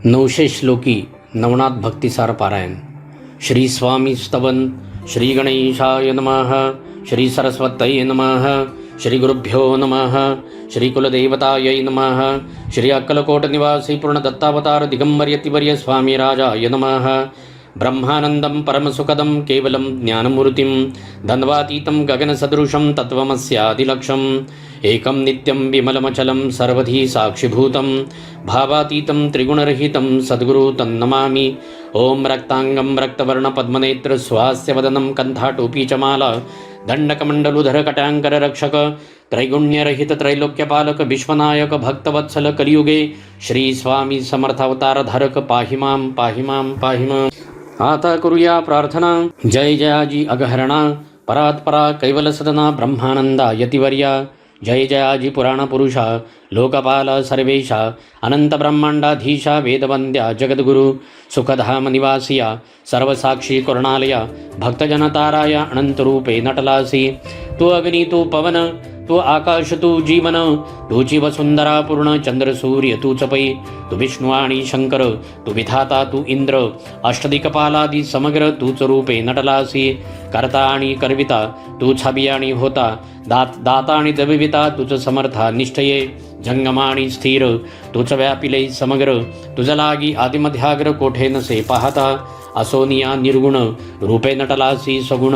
900 श्लोकी नवनाथ भक्तिसार पारायण. श्री स्वामी स्तवन. श्री गणेशाय नमः. श्री सरस्वतये नमः. श्री गुरुभ्यो नमः. श्री कुलदेवतायै नमः. श्री अक्कलकोट निवासी पूर्ण दत्तावतार दिगंबर यतिवर्य स्वामी राजाय नमः. ब्रह्मानंदं परमसुखदं केवलं ज्ञानमूर्तिं धन्वातीतं गगनसदृशं तत्त्वमस्यादिलक्ष्यम् एकं नित्यं विमलमचलं सर्वधी साक्षिभूतं भावातीतं त्रिगुणरहितं सद्गुरु तन्नमामि. ओम रक्तांगं रक्तवर्णपद्मनेत्र स्वास्यवदनं कण्ठाटोपी च माला दंडकमंडलुधर कटांकर रक्षक त्रैगुण्यरहित त्रैलोक्यपालक विश्वनायक भक्तवत्सल कलियुगे श्री स्वामी समर्थावतार धारक पाहि मां पाहि मां पाहि मां. आता करूया प्रार्थना. जय जयाजी अगहरणा परात्परा कैवल सदना ब्रह्मानंदा यतिवर्या. जय जयाजी पुराण पुरुषा लोकपाल सर्वेशा अनंत ब्रह्मांडाधीशा वेदवंद्या जगद्गुरु सुखधाम निवासिया सर्वसाक्षी करुणालया भक्तजनताराया अनंतरूपे नटलासी. तू अग्नि तू पवन तू आकाश तू जीवन तूची वसुंधरा पूर्ण चंद्र सूर्य तूच पै. तू विष्णू आणि शंकर तू विधाता तू इंद्र अष्टदिक्पालादी समग्र तूच रूपे नटलासी. करता आणि करविता तू छबी आणि होता दाता आणि दविविता तुझ समर्था निष्ठये जंगमा आणि स्थिर तुझ व्यापिले समग्र तुझ लागी आदिमध्याग्र कोठे नसे पाहता. असोनिया निर्गुण रूपे नटलासी सगुण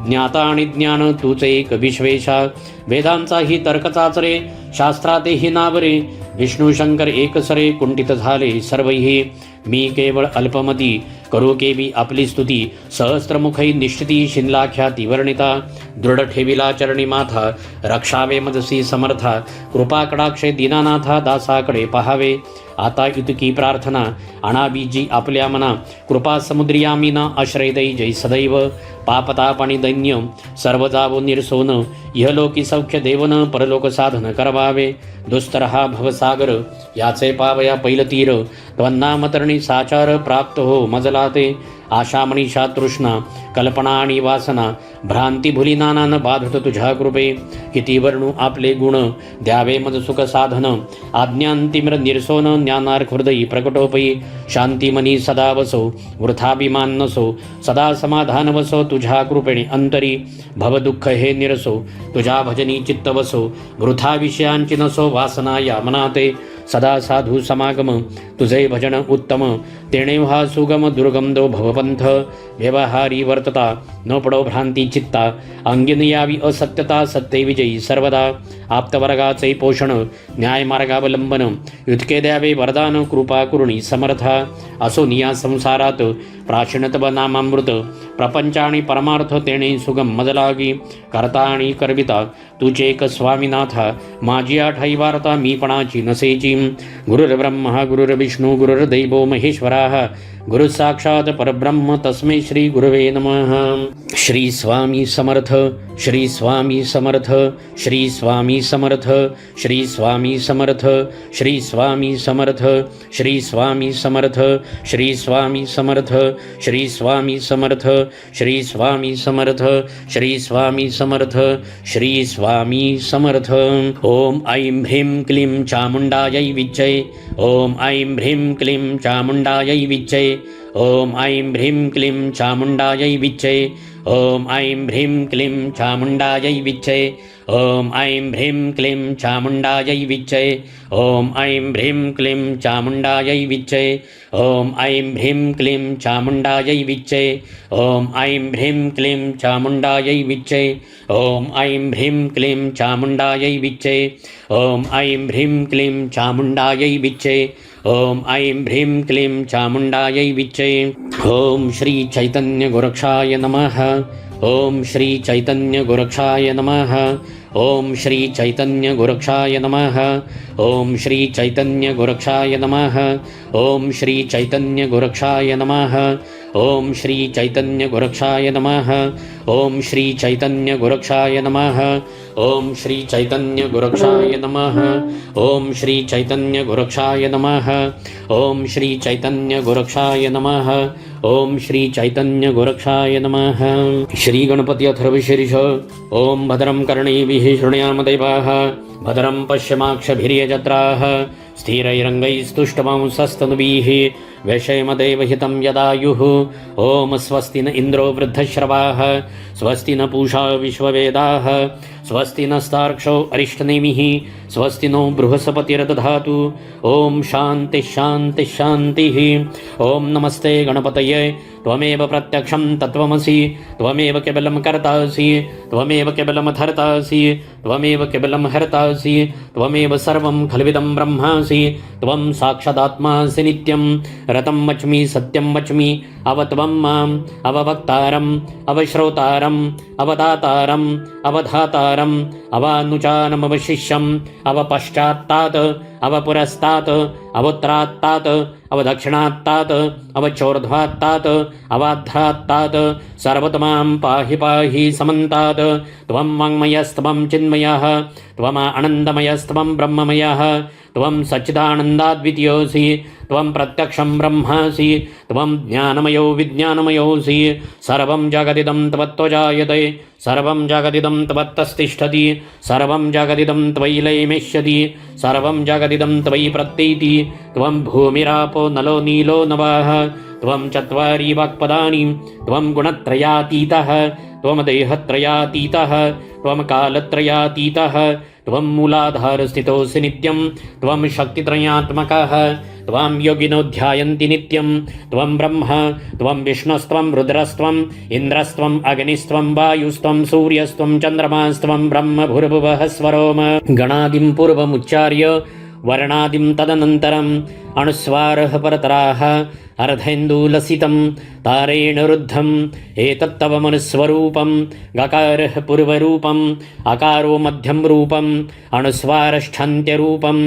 ज्ञाता आणि ज्ञान तूच एक विश्वेशा. वेदांचाही तर्क चाचरे शास्त्रातेही नावरे विष्णू शंकर एकसरे कुंठित झाले सर्वही. मी केवळ अल्पमती करू केवी आपली स्तुती सहस्त्रमुखै निश्चिती शिनलाख्याती वर्णिता. दृढ ठेविला चरणी माथा रक्षावे मदसी समर्था कृपा कडाक्षे दीनानाथा दासाकडे पहावे. आता इतकी प्रार्थना अनाबीजी आपल्या मना कृपा समुद्रियामीना आश्रय दै जय सदैव. पापताप आणि दैन्य सर्व जावो निरसोन इहलोकी सौख्य देवन परलोक साधन करवावे. दुस्तर हा भवसागर याचे पावया पैलतीर त्वन्नामतरणी साचार प्राप्त हो मजलाते. आशा मनीषा तृष्णा कल्पना आणि वासना भ्रांती भुली नानान बाधत तुझ्या कृपे. किती वर्णू आपले गुण द्यावे मज सुख साधन आज्ञांतिम्र निरसोन ज्ञानार्क हृदयी प्रकटोपयी. शांती मनी सदा वसो वृथाभिमान नसो सदा समाधान वसो तुझ्या कृपेणे अंतरी. भवदुःख हे निरसो तुझ्या भजनी चित्त वसो वृथा विषयांची नसो वासना या मनाते. सदा साधू समागम तुझे भजन उत्तम तेणे व्हा सुगम दुर्गंधो भवपंथ. व्यवहारी वर्तता न पडो भ्रांती चित्ता अंगिन यावी असत्यता सत्य विजयी सर्वदा. आप्तवर्गाचे पोषण न्यायमार्गावलंबन युतके द्यावे वरदान कृपा कुरुणी समर्था. असो निया संसारात प्राचीनतव नामामृत प्रपंच आणि परमार्थ तेणे सुगम मजलागी. करता आणि करविता तुझे एक स्वामीनाथा माझी आठाई वार्ता मीपणाची नसेची. गुरुर्ब्रह्मा गुरुर्विष्णू गुरुर्दैवो महेश्वराः गुरु साक्षात परब्रह्म तस्मै श्री गुरवे नमः. श्री स्वामी समर्थ. श्री स्वामी समर्थ. श्री स्वामी समर्थ. श्री स्वामी समर्थ. श्री स्वामी समर्थ. श्री स्वामी समर्थ. श्री स्वामी समर्थ. श्री स्वामी समर्थ. श्री स्वामी समर्थ. श्री स्वामी समर्थ. श्री स्वामी समर्थ. ओम ऐं ह्रीं क्लीं चामुंडायै विच्चे. ओम ऐं ह्रीं क्लीं चामुंडायै विच्चे. ओम ऐं ह्रीं क्लीं चामुंडायै विच्चे. ओम ऐं ह्रीं क्लीं चामुंडायै विच्चे. ओम ऐं ह्रीं क्लीं चामुंडायै विच्चे. ओम ऐं ह्रीं क्लीं चामुंडायै विच्चे. ओम ऐं ह्रीं क्लीं चामुंडायै विच्चे. ओम ऐं ह्रीं क्लीं चामुंडायै विच्चे. ओम ऐं ह्रीं क्लीं चामुंडायै विच्चे. ओम ऐं ह्रीं क्लीं चामुंडायै विच्चे. ओम ऐं ह्रीं क्लीं चामुंडायै विच्चे. ओम श्री चैतन्य गोरक्षाय नमः. ओम श्री चैतन्य गोरक्षाय नमः. ओम श्री चैतन्य गोरक्षाय नमः. ओम श्री चैतन्य गोरक्षाय नमः. ओम श्री चैतन्य गोरक्षाय नमः. ओम श्री चैतन्य गोरक्षाय नमः. ओम श्री चैतन्य गोरक्षाय नमः. ओम श्री चैतन्य गोरक्षाय नमः. ओम श्री चैतन्य गोरक्षाय नमः. ओम श्री चैतन्य गोरक्षाय नमः. ओम श्री चैतन्य गोरक्षाय नमः. श्री गणपती अथर्वशीर्ष. ओम भद्रं कर्णेभिः शृणुयाम देवाः भद्रं पश्यमाक्षभिर्यजत्राः स्थिरैरङ्गैस्तुष्टवंसस्तनुभिः वैषयमदेवहितं यदायुः। ॐ स्वस्ति न इन्द्रो वृद्धश्रवाः स्वस्ति न पूषा विश्ववेदाः स्वस्ति नस्तार्क्ष्यो अरिष्टनेमिः स्वस्ति नो बृहस्पतिर्दधातु। ॐ शान्तिः शान्तिः शान्तिः। ॐ नमस्ते गणपतये त्वमेव प्रत्यक्षं तत्त्वमसि त्वमेव केवलं कर्तासि त्वमेव केवलं धर्तासि त्वमेव केवलं हर्तासि त्वमेव सर्वं खल्विदं ब्रह्मासि त्वं साक्षादात्मासि नित्यं रतं वच्मि सत्यं वच्मि अवत्वं माम् अववक्तारम् अवश्रोतारम् अवदातारम् अवधातारम् अवानुचानमवशिष्यम् अवपश्चात्तात् अवपुरस्तात् अवोत्तरात्तात् अवदक्षिणात्तात् अवचोर्ध्वात्तात् अवाध्रात्तात् सर्वतमां पाहि पाहि समन्तात्। त्वं वाङ्मयस्त्वं चिन्मयः त्वम् आनन्दमयस्त्वं ब्रह्ममयः त्वं सच्चिदानन्दाद्वितीयोऽसि त्वं प्रत्यक्षं ब्रह्मासि त्वं ज्ञानमयो विज्ञानमयोऽसि। सर्वं जगदिदं त्वत्त्वजायते सर्वं जगदिदं त्वत्तस्तिष्ठति सर्वं जगदिदं त्वयि लयमेष्यति सर्वं जगदिदं त्वयि प्रत्येति। त्वं भूमिरापो नलो नीलो नभः त्वं चत्वारि वाक्पदानि त्वं गुणत्रयातीतः त्वं देहत्रयातीतः त्वं कालत्रयातीतः त्वं मूलाधारस्थितोऽसि नित्यं त्वं शक्तित्रयात्मकः त्वां योगिनो ध्यायन्ति नित्यं त्वं ब्रह्म त्वं विष्णुस्त्वं रुद्रस्त्वम् इन्द्रस्त्वम् अग्निस्त्वं वायुस्त्वं सूर्यस्त्वं चन्द्रमास्त्वं ब्रह्म भूर्भुवः स्वरोम। गणादिं पूर्वमुच्चार्य वर्णादिं तदनन्तरम् अनुस्वारः परतराः अर्धेन्दुलसितं तारेण रुद्धम् एतत्तव मनुस्वरूपं गकारः पूर्वरूपम् अकारो मध्यं रूपम् अनुस्वारश्छान्त्यरूपं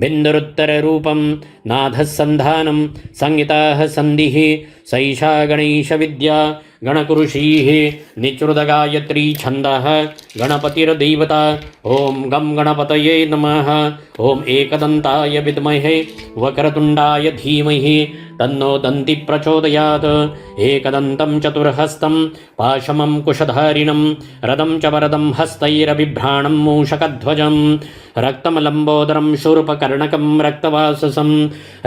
बिन्दुरुत्तररूपं नाधः सन्धानं संहिताः सन्धिः सैषा गणेशविद्या गणकुरुषीः निचृतगायत्री छन्दः गणपतिर्देवता। ॐ गं गणपतये नमः। ॐ एकदन्ताय विद्महे वक्रतुण्डाय धीमहि तन्नो दन्ति प्रचोदयात्। एकदन्तं चतुर्हस्तं पाशमं कुशधारिणं रदं च वरदं हस्तैरबिभ्राणं मूषकध्वजं रक्तं लम्बोदरं शूर्पकर्णकं रक्तवाससं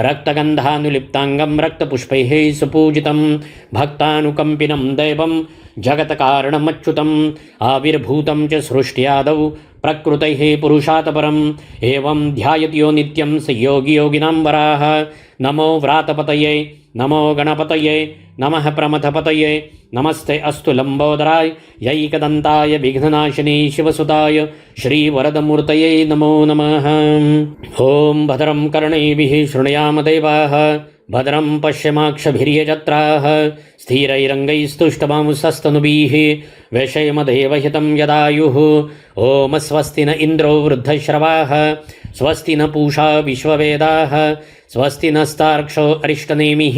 रक्तगन्धानुलिप्ताङ्गं रक्तपुष्पैः सुपूजितं भक्तानुकम्पिनं दैवं जगत्कारणमच्युतम् आविर्भूतं च सृष्ट्यादौ प्रकृतेः पुरुषात् परम् एवं ध्यायत्यो नित्यं स योगी योगिनां वराः। नमो व्रातपतये नमो गणपतये नमः प्रमथपतये नमस्ते अस्तु लम्बोदराय यैकदन्ताय विघ्ननाशिनी शिवसुताय श्रीवरदमूर्तये नमो नमः। ॐ भद्रं कर्णैभिः शृणुयाम देवाः भद्रं पश्यमाक्षभिर्यजत्राः स्थिरैरङ्गैस्तुष्टवांसस्तनुभिः वैषयमदेवहितं यदायुः। ॐ स्वस्ति न इन्द्रो वृद्धश्रवाः स्वस्ति न पूषा विश्ववेदाः स्वस्ति नस्तार्क्ष्यो अरिष्टनेमिः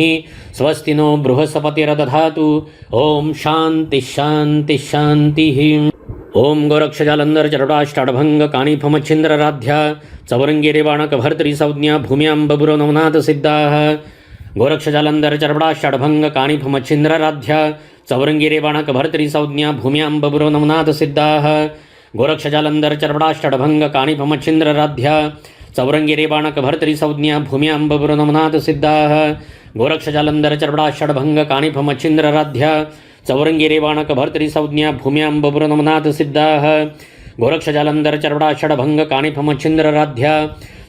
स्वस्ति नो बृहस्पतिर्दधातु। ॐ शान्तिः शान्तिः शान्तिः। ओम गोरक्षजालंधर चरडाष्टाडभंग काणिफमच्छिन्द्रराध्या चौरंगिरेवाणकभर्तृसंज्ञा भूम्यां बबुरो नवनाथ सिद्धाः। गोरक्षजालंधर चरडाष्टाडभंग काणिफमच्छिन्द्रराध्या चौरंगिरेवाणकभर्तृसंज्ञा भूम्यां बबुरो नवनाथ सिद्धाः। गोरक्षजालंधर चरडाष्टाडभंग काणिफमच्छिन्द्रराध्या चौरंगिरेवाणकभर्तृसंज्ञा भूम्यां बबुरो नवनाथ सिद्धाः। गोरक्षजालंधर चरडाष्टाडभंग काणिफमच्छिन्द्रराध्या चौरंगिरेवाणकभर्तृसंज्ञा भूम्यां बबुरो नवनाथ सिद्धाः। गोरक्षजालंधर चरडाषडभंग काणिफमच्छिन्द्रराध्या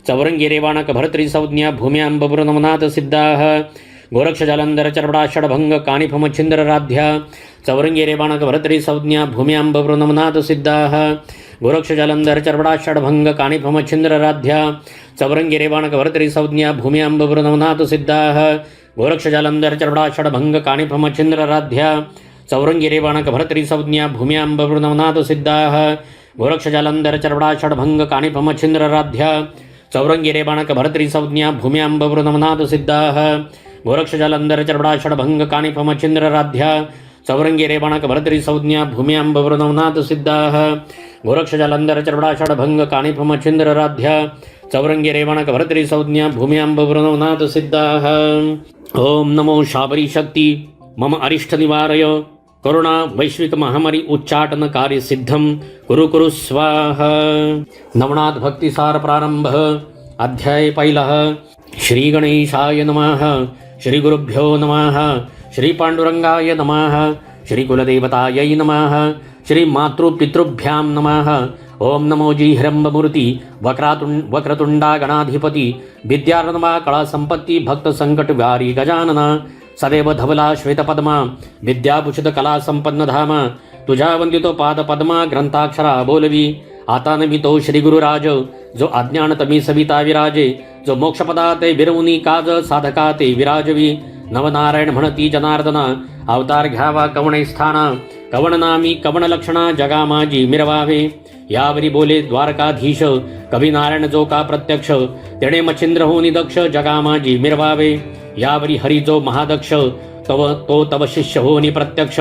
चौरंगिरेवाणकभर्तृसंज्ञा भूम्यां बबुरो नवनाथ सिद्धाः। गोरक्षजालंधर चरडाषडभंग काणिफमच्छिन्द्रराध्या चौरंगिरेवाणकभर्तृसंज्ञा भूम्यां बबुरो नवनाथ सिद्धाः। गोरक्षजालंधर चरडाषडभंग काणिफमच्छिन्द्रराध्या चौरंगिरेवाणकभर्तृसंज्ञा भूम्यां बबुरो नवनाथ सिद्धाः। गोरक्षजालंधर चरडाषडभंग काणिफमच्छिन्द्रराध्या चौरंगिरेवाणकभर्तृसंज्ञा भूम्यां बबुरो नवनाथ सिद्धाः। गोरक्षजालंधर चरडाषडभंग काणिफमच्छिन्द्रराध्या चौरंगिरेवाणकभर्तृसंज्ञा भूम्यां बबुरो नवनाथ सिद्धाः। गोरक्षजालंधर चरडाषडभंग काणिफमच्छिन्द्रराध्या चौरंगिरेवाणकभर्तृसंज्ञा भूम्यां बबुरो नवनाथ सिद्धाः। गोरक्षजालंधर चरडाषडभंग काणिफमच्छिन्द्रराध्या चौरंगिरेवाणकभर्तृसंज्ञा भूम्यां बबुरो नवनाथ सिद्धाः। ओम नमो शाबरी शक्ति मम अरिष्ट निवारय कोरोना वैश्विक महामारी उच्चाटन कार्य सिद्धम कुरु कुरु स्वाहा। नवनाथ भक्तिसार प्रारंभ अध्याय पहिला. श्री गणेशाय नमः. श्री गुरुभ्यो नमः. श्री पांडुरंगाय नमः. श्री कुलदेवतायै नमः. श्री मातृपितृभ्यां नमः. ओम नमो जी हिरंबमूर्ती वक्रतुंडा गणाधिपती विद्यार्णवा कळा संपत्ती भक्त संकट वारी गजानना सदैव धवला श्वेतपद्मा विद्याभूषित कला संपन्न धाम तुझ्या वंदितो पाद पद्मा ग्रंथाक्षरा बोलवी. आता नमितो श्री गुरुराज जो अज्ञान तमी सविता विराजे जो मोक्षपदा ते विरवुनी काज साधका ते विराजवी. नवनारायण म्हणती जनार्दना अवतार घ्यावा कवणे स्थाना कवण नामी कवण लक्षणा जगा माझी मिरवावे. यावरी बोले द्वारकाधीश कवी नारायण जो का प्रत्यक्ष तेणे मच्छिंद्र होनी दक्ष जगा माझी मिरवावे. यावरी हरी जो महादक्ष तव शिष्य होनी प्रत्यक्ष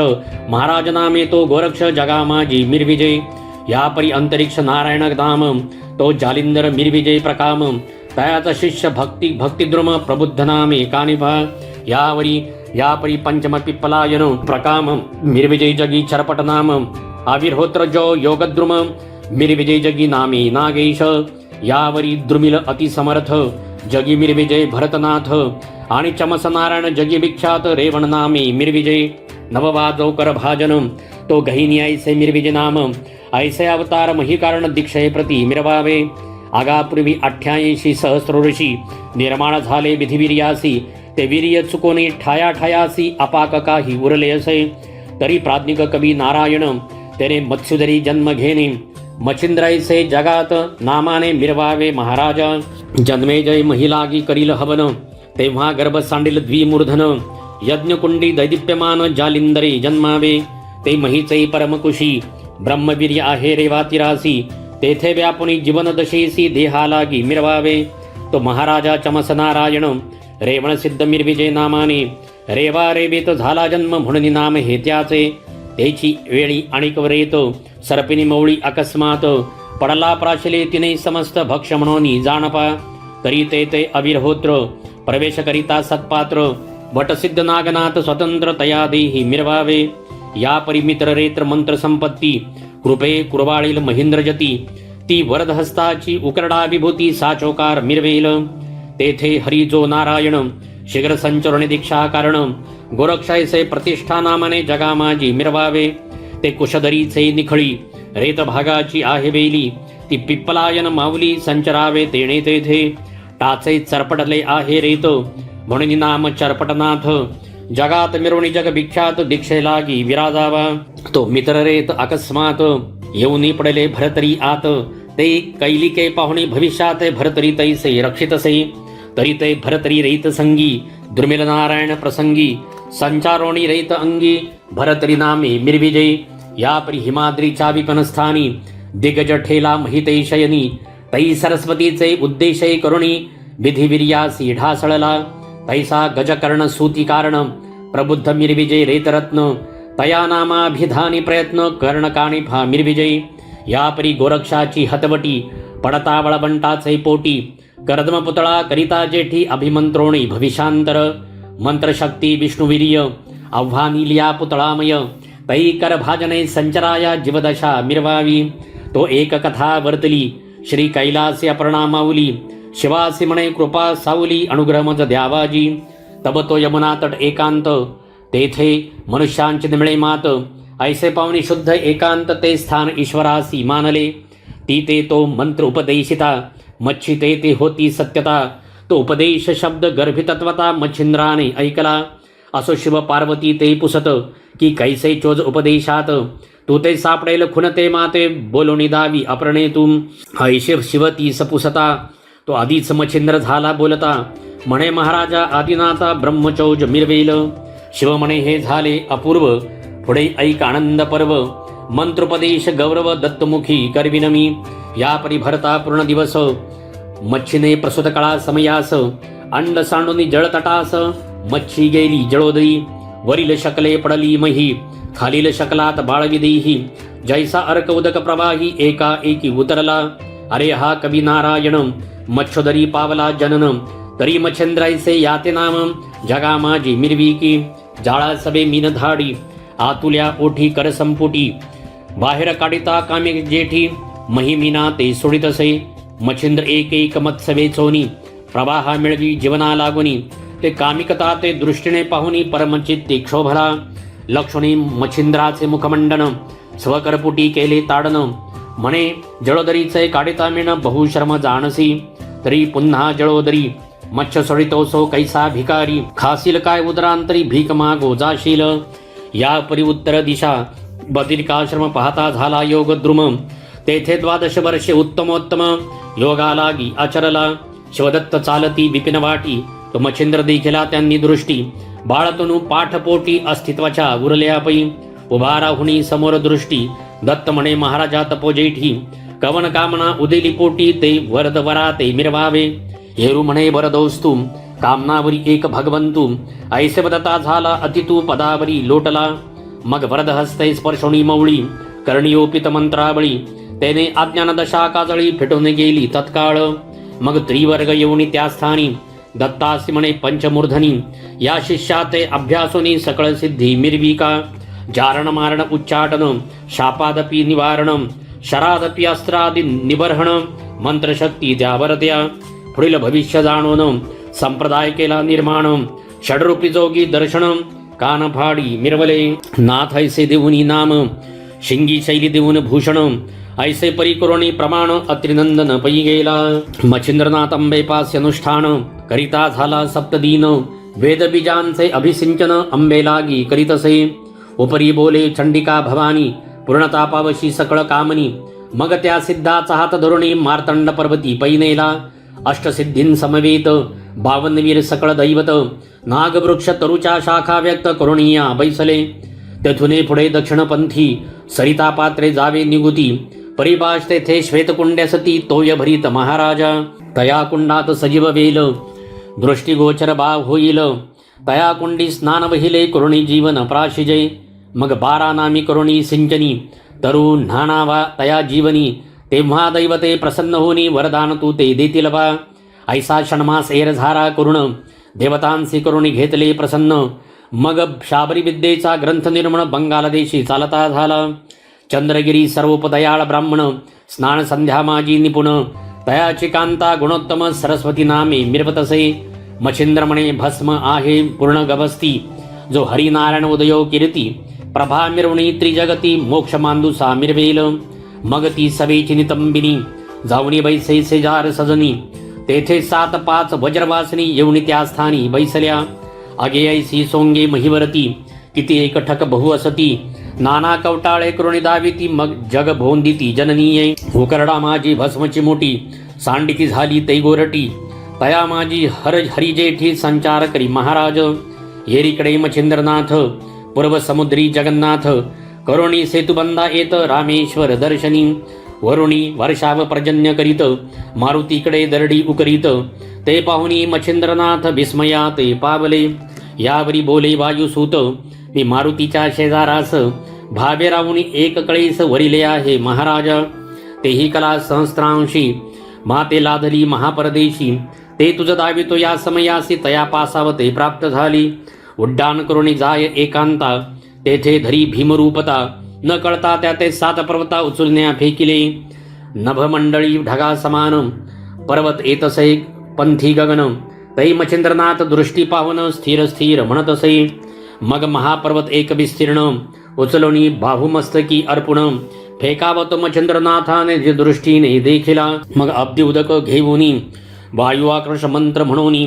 महाराज नामे तो गोरक्ष जगा माझी मिरविजय. यापरी अंतरिक्ष नारायण धाम तो जालिंदर मिरविजय प्रकाम तयाचा शिष्य भक्तिद्रुम प्रबुद्ध नामे कानिभा. यापरी पंचम पिप्पलायन प्रकाम मिरविजय जगी चरपट नाम आविर्होत्र जो योगद्रुम मिरविजय जगी नामे नागेश. यावरी द्रुमिल अतिसमर्थ जगी मिरविजय भरतनाथ आणि चमस नारायण जगी विख्यात रेवण नामे मिरविजय. नववाजोकर भाजन तो गहिनी ऐसे मिरविजय नाम ऐसे अवतार महिकारण दीक्षे प्रती मिरवावे. आगापूर्वी 88 सहस्रोऋषी निर्माण झाले विधिवीर्यासी ते वीर्य चुकोने ठायासी अपाक काही उरले असे. तरी प्राज्ञिक कवी नारायण तेने मत्स्युदरी जन्म घेणे मच्छिंद्रायसे जगात नामाने मिरवावे महाराजा. जन्मे जय महिलागी करील हवन तेव्हा गर्भ सांडील द्विमूर्धन यज्ञकुंडी दैदिप्यमान जालिंदरे जन्मावे. ते महीचे परमकुशी ब्रह्मवीर्य आहे रेवातिरासी तेथे व्यापुनी जीवन दशेसी देहालागी मिरवावे. तो महाराजा चमस नारायण रेवण सिद्ध मिरविजय नामाने रेवा रेवेत झाला जन्म म्हणून नाम हे त्याचे. त्याची वेळी आणिकवरेत सर्पिनी मौळी अकस्मात पडला प्राशिले तिने समस्त भक्ष म्हणून जाणपा. करीते ते अविर्होत्र प्रवेश करिता सत्पात्र वटसिद्ध नागनाथ स्वतंत्र तया देही मिरवावे. या परिमित्र रेत्र मंत्र संपत्ती कृपे कुरवाळील महेंद्रजती ती वरदहस्ताची उकरडा विभूती साचोकार मिरवेल. तेथे हरी जो नारायण शीघ्र संचरणे दीक्षा कारण गोरक्षायसे प्रतिष्ठा नामाने जगा माझी मिरवावे. ते कुशधरीचे निखळी रेत भागाची आहे वेली ती पिप्पलायन माऊली संचरावे तेणे तेथे. टाचे चरपटले आहे रेत म्हणून नाम चरपटनाथ जगात मिरवणी जग विख्यात दीक्षे लागी विराजावा. तो मित्र रेत अकस्मात येऊनी पडले भरतरी आत ते कैलिके पाहुणे भविष्यात भरतरी तैसे रक्षितसे. तरी ते भरतरी रेत संगी दुर्मिल नारायण प्रसंगी संचारोणी रेत अंगी भरतरी नामे मिरविजय. यापरी हिमाद्रीच्या विपनस्थानी दिग्गज ठेला महिते शयनी तै सरस्वतीचे उद्देशय करुणी विधिवीर्यासी ढासळला. तैसा गजकर्ण सूती कारण प्रबुद्ध मिरविजय रेतरत्न तया नामाभिधानी प्रयत्न कर्णकाणी फा मिरविजय. यापरी गोरक्षाची हतवटी पडता वळबंटाचे पोटी कर्दम पुतळा करिता जेठी अभिमंत्रोणी भविष्यांतर. मंत्रशक्ती विष्णुवीर्य आव्हानी लिया पुतळामय तै कर भाजने संचराया जीवदशा मिरवावी. तो एक कथा वर्तली श्री कैलासी अपर्णा माऊली शिवासी म्हणे कृपा सावली अनुग्रह मज द्यावाजी. तब तो यमुना तट एकांत तेथे मनुष्यांची निमळे मात ऐसे पावनी शुद्ध एकांत ते स्थान ईश्वरासी मानले. ती ते तो मंत्र उपदेशिता मच्छी ते होती सत्यता. तो उपदेश शब्द गर्भितत्वता मच्छिंद्राने ऐकला. असो शिव पार्वती ते पुसत की कैसे चोज उपदेशात तू ते सापडेल खुनते माते बोलोणी दावी अप्रणे तुम. ऐशिव शिवती सपुसता तो आधीच मच्छिंद्र झाला बोलता म्हणे महाराजा आदिनाथा ब्रह्मचौज मिरवेल. शिव म्हणे हे झाले अपूर्व पुढे ऐक आनंद पर्व मंत्रोपदेश गौरव दत्तमुखी करविनमी. या परिभरता पूर्ण दिवस मच्छीने प्रसूत कळा समयास अंड सांडूनी जळतटास मच्छी गेली जळोदरी. वरील शकले पडली मही खालील शकलात बाळविदेही जैसा अर्क उदक प्रवाही एका एकी उतरला. अरे हा कवी नारायण मच्छोदरी पावला जनन तरी मच्छेंद्रायसे याते नाम जगा माझी मिरविकी. जाळा सबे मीन धाडी आतुल्या ओठी कर संपुटी बाहेर काढिता कामे जेठी महिमीना ते सोडितसे. मच्छिंद्र एक एक मत्सवे चोनी प्रवाहा मिळवी जीवना लागुनी ते कामिकता ते दृष्टीने पाहुनी परमचित्ती क्षोभला लक्षणी मच्छिंद्राचे मुखमंडन स्वकरपुटी केले ताडन म्हणे जळोदरीचे काढिता मिण बहुश्रम जाणसी तरी पुन्हा जळोदरी मच्छ सोडितो सो कैसा भिकारी खासील काय उदरांतरी भीक मागो जाशील या परी उत्तर दिशा बदिरिकाश्रम पाहता झाला योगद्रुम तेथे 12 वर्षे उत्तमोत्तम योगा लागी आचरला शिवदत्त चालती विपिन वाटी तो मच्छिंद्र देखिला त्यांनी दृष्टी बाळतनु पाठपोटी अस्तित्वाच्या उरल्या पै उभा राहुनी समोर दृष्टी दत्त म्हणे महाराजा तपोजेठी कवन कामना उदेली पोटी ते वरद वरा ते मिरवावे हेरू म्हणे वरदोस्तू कामनावरी एक भगवंतू ऐसे बदता झाला अतितू पदावरी लोटला मग वरद हस्ते स्पर्शोणी मवळी कर्णियोपित मंत्रावळी त्याने अज्ञान दशा काजळी फिटून गेली तत्काळ मग त्रिवर्ग येऊनी त्या स्थानी दत्तासी म्हणे पंचमूर्धनी या शिष्याते अभ्यासोनी सकळ सिद्धी मिरविका जारण मारण उच्चाटन शापादपी निवारण शरादपी अस्त्रादि निबर्हण मंत्रशक्ती त्यावर त्या पुढील भविष्य जाणून संप्रदाय केला निर्माण षडरूपी जोगी दर्शन कान फाडी मिरवले नाथ ऐसे देऊनी नाम शिंगी शैली देऊन भूषण ऐसे परिकरोणी प्रमाण अत्रिनंदन पै गेला मच्छिंद्रनाथ अंबेपास अनुष्ठान करिता झाला सप्तदीन वेदबीजांचे अभिसिंचन अंबे लागी करीतसे उपरी बोले चंडिका भवानी पूर्णता पावशी सकळ कामनी मग त्या सिद्धाचा हात धरुणी मार्तंड पर्वती पैनेला अष्टसिद्धीं समवेत 52 सकळ दैवत नागवृक्ष तरुच्या शाखा व्यक्त करुणीया बैसले तेथुने पुढे दक्षिणपंथी सरिता पात्रे जावे निगुती परिभाष तेथे श्वेतकुंड्या सती तोय भरीत महाराजा तया कुंडात सजीव वेल दृष्टिगोचर बाव होईल तया कुंडी स्नान वहिले करुणी जीवन प्राशिजे मग 12 नामी करुणी सिंचनी तरुण न्हाणावा तया जीवनी तेव्हा दैवते प्रसन्न होनी वरदान तू ते देतील बा ऐसा षण्मास एरझारा करुण देवतांसी करुणी घेतले प्रसन्न मग शाबरी विद्येचा ग्रंथ निर्मण बंगाल देशी चालता झाला चंद्रगिरी सर्वोपदयाळ ब्राह्मण स्नान संध्या माझी निपुण तयाची कांता गुणोत्तम सरस्वती नामे मिरवतसे मच्छिंद्र म्हणे भस्म आहे पूर्ण गवस्ती जो हरिनारायण उदयो कीर्ती प्रभा मिरवणी त्रिजगती मोक्ष मांदुसा मिरवेल मग ती सवेची नितंबिनी जावणी बैसे सेजार सजनी तेथे 7-5 वज्रवासनी येऊनी त्या स्थानी बैसल्या अगेयसी सोंगे महिवरती किती एकठक बहु असती नाना कवटाळे करुणी दाविती मग जग भोंदिती जननीये उकरडा माझी भस्मची मोठी सांडिती झाली तै गोरटी तया माझी हरिजेठी संचार करी महाराज येरीकडे मच्छिंद्रनाथ पूर्व समुद्री जगन्नाथ करुणी सेतुबंधा येत रामेश्वर दर्शनी वरुणी वर्षाव पर्जन्य करीत मारुतीकडे दरडी उकरीत ते पाहुनी मच्छिंद्रनाथ विस्मया ते पावले यावरी बोले वायुसूत मी मारुतीच्या शेजारास भावे राहुनी एक कळीस वरिले आहे महाराजा तेही कला सहस्त्रांशी माते लादली महापरदेशी ते तुझ दावितो या समयासी तया पासावते प्राप्त झाली उड्डाण करुणी जाय एकांता तेथे धरी भीमरूपता न कळता त्या ते 7 पर्वता उचलण्या फेकिले नभमंडळी ढगा समान पर्वत येतसे पंथी गगन तै मच्छिंद्रनाथ दृष्टी पावन स्थिर स्थिर म्हणतसे मग महापर्वत एक विस्तीर्ण उचलणी बाहुमस्तकी अर्पुण फेकावत मच्छिंद्रनाथाने जे दृष्टीने देखिला मग अब्दी उदक घेऊनी वायू आकर्ष मंत्र म्हणूनी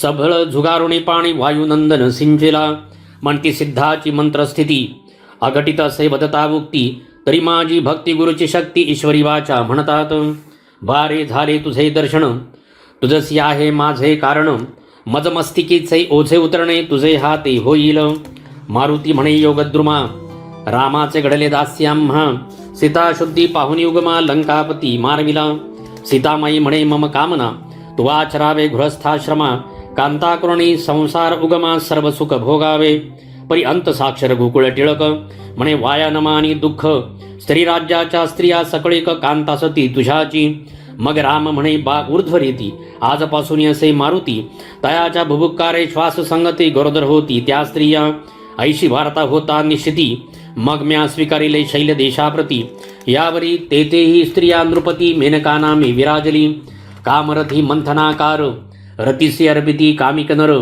सबळ झुगारुणी पाणी वायुनंदन सिंचिला म्हणती सिद्धाची मंत्रस्थिती अघटित असे वदता उक्ती तरी माझी भक्ती गुरुची शक्ती ईश्वरी वाचा म्हणतात बारे झाले तुझे दर्शन तुझसी आहे माझे कारण मजमस्तिकीचे ओझे उतरणे तुझे हाते होईल मारुती म्हणे योगद्रुमा रामाचे घडले दास्याम्हा सीता शुद्धी पाहुनी उगमा लंकापती मारविला सीतामाई म्हणे मम कामना तू आचरावे गृहस्थाश्रमा कांताकरुणी संसार उगमा सर्व सुख भोगावे परी अंत साक्षर गोकुळ टिळक म्हणे वाया नमानी दुःख स्त्री राज्याच्या स्त्रिया सकळीक कांता सती तुझ्याची मग राम म्हणे बा ऊर्ध्वरीती आजपासून असे मारुती तयाच्या भुभुक्कारे श्वास संगती गरोदर होती त्या स्त्रिया ऐशी वार्ता होता निश्चिती, मग म्या स्वीकारिले शैल देशाप्रती. यावरी तेथेही स्त्रिया नृपती मेनका नामे विराजली. कामरथी मंथनाकार रतीसी अर्पिती कामिक नर.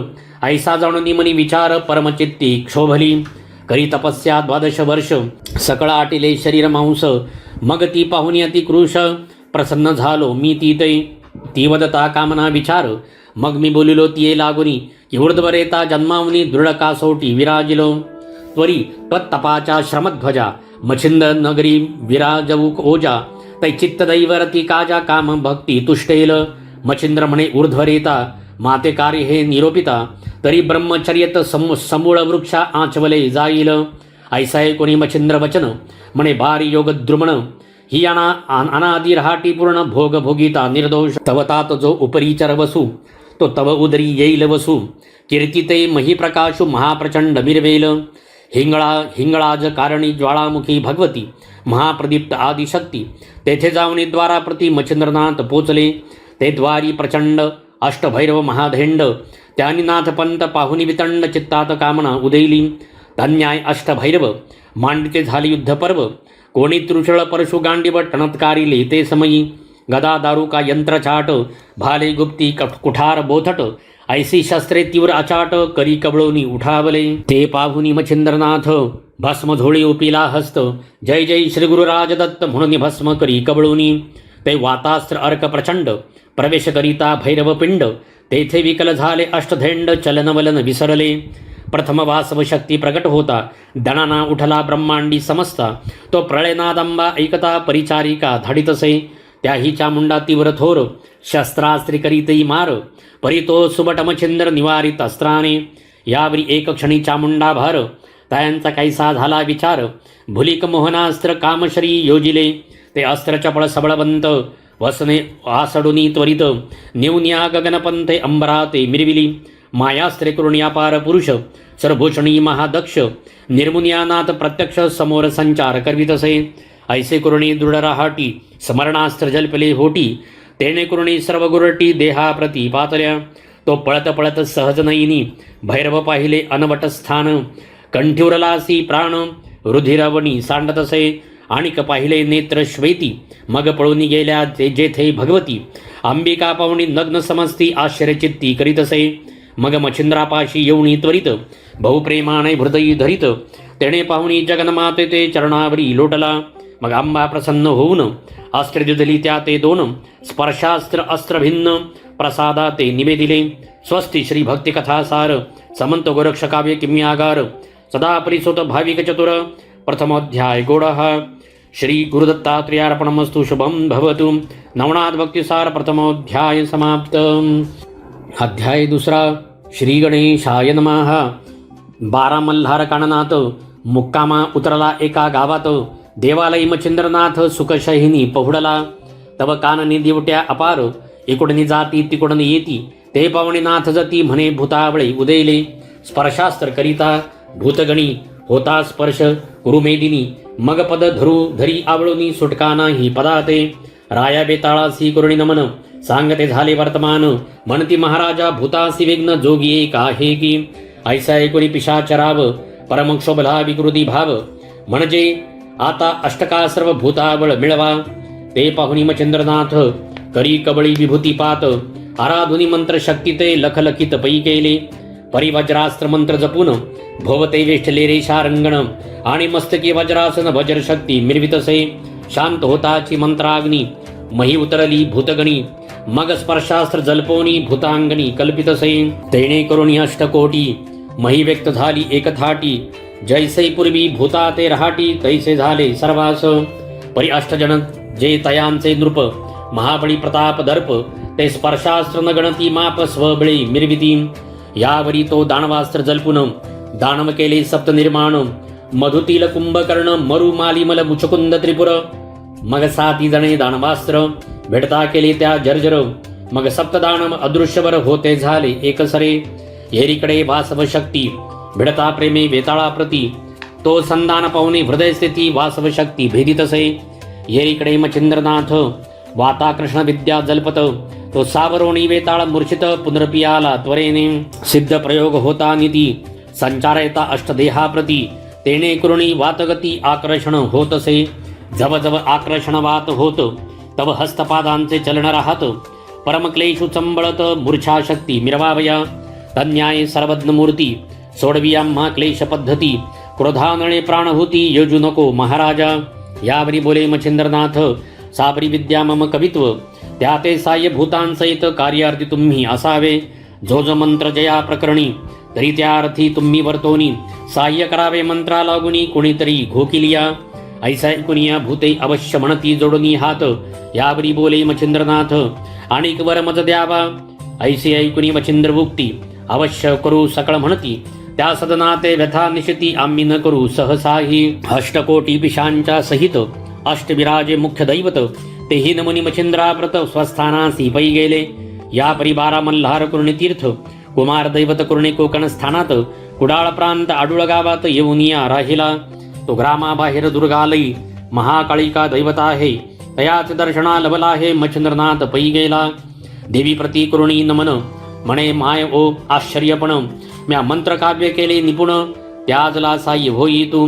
ऐसा जाणून मनी विचार परमचित्ती क्षोभली. करी तपस्या 12 वर्ष सकळ आटिले शरीर मांस. मग ती पाहुनी अति क्रूश प्रसन्न झालो मी ती वदता कामना विचार. मग मी बोलिलो तिये लागुनी की ऊर्ध्वरेता जन्मावनी दृढ कासोटी विराजिलो. त्वरी त्वत्तपाच्या श्रमध्वजा मच्छिंद नगरी विराजवू ओजा. तै चित्तदैवरती काजा काम भक्ती तुष्टेल. मच्छिंद्र म्हणे ऊर्ध्वरेता माते कार्य हे निरोपिता. तरी ब्रह्मचर्यत समूळ वृक्षा आचवले जाईल. ऐसाय कोणी मच्छिंद्र वचन म्हणे बारी योग द्रुमण. ही अनादि रहाटी पूर्ण भोग भोगिता निर्दोष. तवतात जो उपरीचर वसू तो तव उदरी येईल वसू. कीर्तिते महिप्रकाशु महाप्रचंड मिरवेल. हिंगळाज कारणी ज्वाळामुखी भगवती महाप्रदीप्त आदिशक्ती. तेथे जाऊन द्वाराप्रती मच्छिंद्रनाथ पोचले. ते द्वारी प्रचंड अष्टभैरव महाधेंड. त्यांनी नाथपंत पाहुनी वितंड चित्तात कामना उदैली. धन्याय अष्टभैरव मांडिते झाले युद्धपर्व. कोणी तृषळ परशु गांडीव टणत्कारिले ते समयी. गदा दारुका यंत्रछाट भाले गुप्ती कुठार बोथट. ऐसी शस्त्रे तीव्र अचाट करी कबळोनी उठावले. ते पाहुनी मच्छिंद्रनाथ भस्म झोळी उपिला हस्त. जय जय श्री गुरुराज दत्त म्हणून भस्म करी कबळोनी. ते वातास्त्र अर्क प्रचंड प्रवेश करिता भैरव पिंड. तेथे विकल झाले अष्टधेंड चलनवलन विसरले. प्रथम वासव शक्ती प्रकट होता दणाना उठला ब्रह्मांडी समजता. तो प्रळयनादंबा ऐकता परिचारिका धाडितसे. त्याही चामुंडा तीव्र थोर शस्त्रास्त्री करीतई मार. परी तो सुबट मच्छिंद्र निवारित अस्त्राने. यावरी एक क्षणी चामुंडा भार. त्यांचा कैसा झाला विचार. भुलिक मोहनास्त्र कामश्री योजिले. ते अस्त्र चपळ सबळवंत वसने आसडुनी त्वरित. निवन्या गगनपंथे अंबराते मिरविली. मायास्त्रे करुण्यापार पुरुष सरभूषणी महादक्ष. निर्मुनियानाथ प्रत्यक्ष समोर संचार करवितसे. ऐसे करुणी दृढ राहाटी स्मरणास्त्र जल्पले होटी. तेने करुणी सर्व गुरटी देहाप्रती पातल्या. तो पळत पळत सहज नयिनी भैरव पाहिले अनवट स्थान. कंठ्युरलासी प्राण रुधिरवणी सांडतसे. आणिक पाहिले नेत्र श्वेती. मग पळून गेल्या जेथे भगवती. अंबिका पाहुणी नग्न समजती आश्चर्यचित्ती करीतसे. मग मच्छिंद्रापाशी येऊनी त्वरित बहुप्रेमाने हृदयी धरित. तेणे पाहुणी जगन्माते ते चरणावरी लोटला. मग अंबा प्रसन्न होऊन अस्त्र दिली त्या ते दोन. स्पर्शास्त्र अस्त्र भिन्न प्रसादा ते निवेदिले. स्वस्ती श्री भक्ती कथासार समंत गोरक्ष काव्य किम्यागार. सदा परिसोत भाविक चतुर प्रथमोध्याय गोडः. श्री गुरुदत्तात्रेयार्पणमस्तु. शुभम भवतु. नवनाथ भक्तिसार प्रथमोध्याय समाप्त. अध्याय दुसरा. श्री गणेशाय नमः. 12 मल्हार काननाथ मुक्कामा उतरला एका गावात. देवालयी मच्छिंद्रनाथ सुखशहिनी पहुडला. तव काननी दिवट्या अपार. इकडनी जाती तिकडून येती. ते पावणीनाथ जती म्हणे भूतावळे उदयले. स्पर्शास्त्र करिता भूतगणी होता स्पर्श कुरुमेदिनी. मग पद धरी आवळूनी सुटका नाही पदाते. राया बेताळासी करुणी नमन सांगते झाले वर्तमान. म्हणती महाराजा भूतासी विघ्न जोगी एक आहे की. ऐसा एकुणी पिशाचराव परमक्षोभला विकृती भाव. म्हणजे आता अष्टका सर्व भूताबळ मिळवा. ते पाहुनी मच्छिंद्रनाथ करी कबळी विभूती पात. आराधुनी मंत्र शक्ती ते लखलखित पै केले. परिवज्रास्त्र मंत्र जपून भोवते वेष्टले रेषा रंगण. आणि मस्तकी वज्रासन वज्र शक्ती मिरवितसे. शांत होताची मंत्राग्नी मही उतरली भूतगणी. मग स्पर्शास्त्र जल्पोनी भूतांगणी कल्पितसे. तेणे करुणी अष्टकोटी मही व्यक्त झाली एकथाटी. जैसे पूर्वी भूता ते रहाटी तैसे झाले सर्वास. परी अष्टजन जे तयांचे नृप महाबळी प्रताप दर्प. ते स्पर्शास्त्र न गणती माप स्वबळी मिरविती. यावरी तो दानवास्त्र जल्पुन दानव केले सप्त निर्माण. मधुतील कुंभकर्ण मरु मालिमल मुचकुंद त्रिपुर. मग 7 जणे दानवास्त्र भेटता केले त्या जर्जर. मग सप्तदानव अदृश्यवर होते झाले एकसरे. येरीकडे वासव शक्ती भिडता प्रेमे वेताळाप्रती. तो संधान पाहुणे हृदय स्थिती वासव शक्ती भेदितसे. येरीकडे मच्छिंद्रनाथ वाता कृष्ण विद्या जल्पत. तो सावरोणी वेताळ मूर्छित पुनर्पियाला त्वरेने. सिद्ध प्रयोग होता निती संचारयता अष्टदेहाप्रती तेने करुणी वातगती आकर्षण होतसे. जव जव आकर्षण वात होत तव हस्तपादांचे चलन राहत. परमक्लेशु चंबळत मूर्छा शक्ती मिरवावया. तन्याय सर्वज्ञ मूर्ती सोडविया मा क्लेश पद्धती. क्रोधानळे प्राणहुती योजू नको महाराजा. यावरी बोले मच्छिंद्रनाथ साबरी विद्या मम कवित्व. त्या ते साह्य भूतांसहित कार्यार्थी तुम्ही असावे. जो जो मंत्र जया प्रकरणी तरी त्या अर्थी तुम्ही वर्तोनी. साह्य करावे मंत्रा लागुनी कुणीतरी घोकिलिया. ऐसा ऐकुनिया भूते अवश्य म्हणती जोडुनी हात. यावरी बोले मच्छिंद्रनाथ आणिक वर मज द्यावा. ऐसे ऐकुनी मच्छिंद्र भुक्ती अवश्य करू सकळ म्हणती. त्या सदनाते व्यथा निशिती आम्ही न करू सहसाही. अष्टकोटी पिशांच्या सहित अष्टविराजे मुख्य दैवत. तेही नमुनी मच्छिंद्राप्रत स्वस्थानासी पै गेले. या परिवारा मल्हार कुर्णी तीर्थ कुमार दैवत कुर्णी कोकण स्थानात. कुडाळ प्रांत आडुळ गावात येऊनिया राहिला. तो ग्रामाबाहेर दुर्गालयी महाकाळिका दैवत आहे. तयाच दर्शना लभला आहे मच्छिंद्रनाथ पै गेला. देवी प्रती कुर्णी नमन म्हणे माय ओ आश्चर्यपण. म्या मंत्र काव्य केले निपुण त्याजला साह्य होई तू.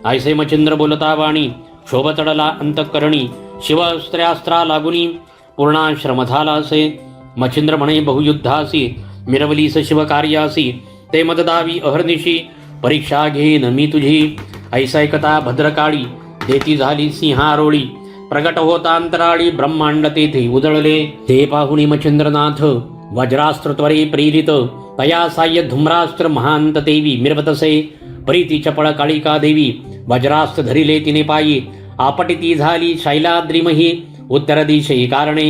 ऐसे मच्छिंद्र बोलता वाणी शोभ चढला अंतःकरणी. शिवस्त्र्यास्त्रा लागुनी पूर्णाश्रम झाला असे. मच्छिंद्र म्हणे बहुयुद्धासी मिरवलीस शिवकार्यासी. ते मददावी अहर्निशी परीक्षा घेईन मी तुझी. ऐसैकता भद्रकाळी देती झाली सिंहारोळी. प्रगट होता अंतराळी ब्रह्मांड तेथे उजळले. ते पाहुणी मच्छिंद्रनाथ वज्रास्त्र त्वरे प्रेरित. तया साह्य धूम्रास्त्र महांत देवी मिरवतसे. प्रीती चपळ काळिका देवी वज्रास्त्र धरिले तिने पायी. आपटिती झाली शैलाद्रिमही उत्तर दिशे कारणे.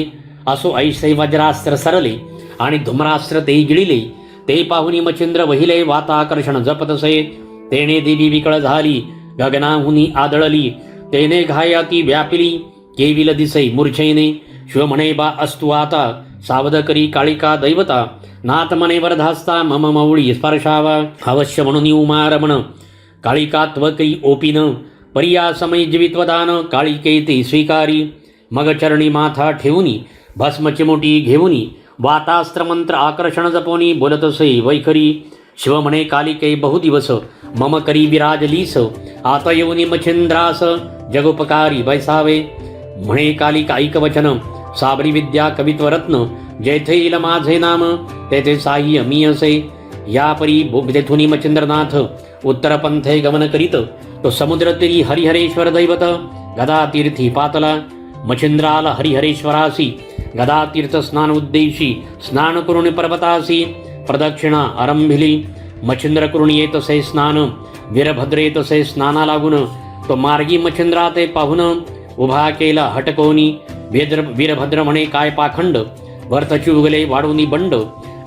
असो ऐसे वज्रास्त्र सरले आणि धूम्रास्त्र ते गिळिले. ते पाहुणी मच्छिंद्र वहिले वाताकर्षण जपतसे. तेने देवी विकळ झाली गगनाहुनी आदळली. तेने घायाती व्यापिली केविल दिसे मूर्छेने. शिव म्हणे बा असतु आता सावध करी काळिका दैवता. नाथ मने वरधास्ता मम मौळी स्पर्शावा. अवश्य म्हणून उमारमण काळिका त्वकरी ओपिन. परिया समय जीवित्वदान काळिके ते स्वीकारी. मग चरणी माथा ठेवूनी भस्म चिमुटी घेऊनी. वातास्त्र मंत्र आकर्षण जपोनी बोलतसे वैखरी. शिव म्हणे कालिके बहुदिवस मम करी विराजलीस. आता येऊनी मच्छिंद्रास जगोपकारी बैसावे. म्हणे कालिका ऐकवचन साबरी विद्या कवित्वरत्न. जेथे येईल माझे नाम तेथे साह्य मी असे. या परी तेथुनी मच्छिंद्रनाथ उत्तर पंथे गमन करीत. तो समुद्र तीरी हरिहरेश्वर दैवत गदातीर्थी पातला. मच्छिंद्राला हरिहरेश्वरासी गदातीर्थ स्नान उद्देशी. स्नान करून पर्वतासी प्रदक्षिणा आरंभिली. मच्छिंद्र करून येतसे स्नान वीरभद्र येतसे स्नाना लागून. तो मार्गी मच्छिंद्रा ते पाहून उभा केला हटकोनी. वीरभद्र म्हणे काय पाखंड वरतची उगले वाढवणी बंड.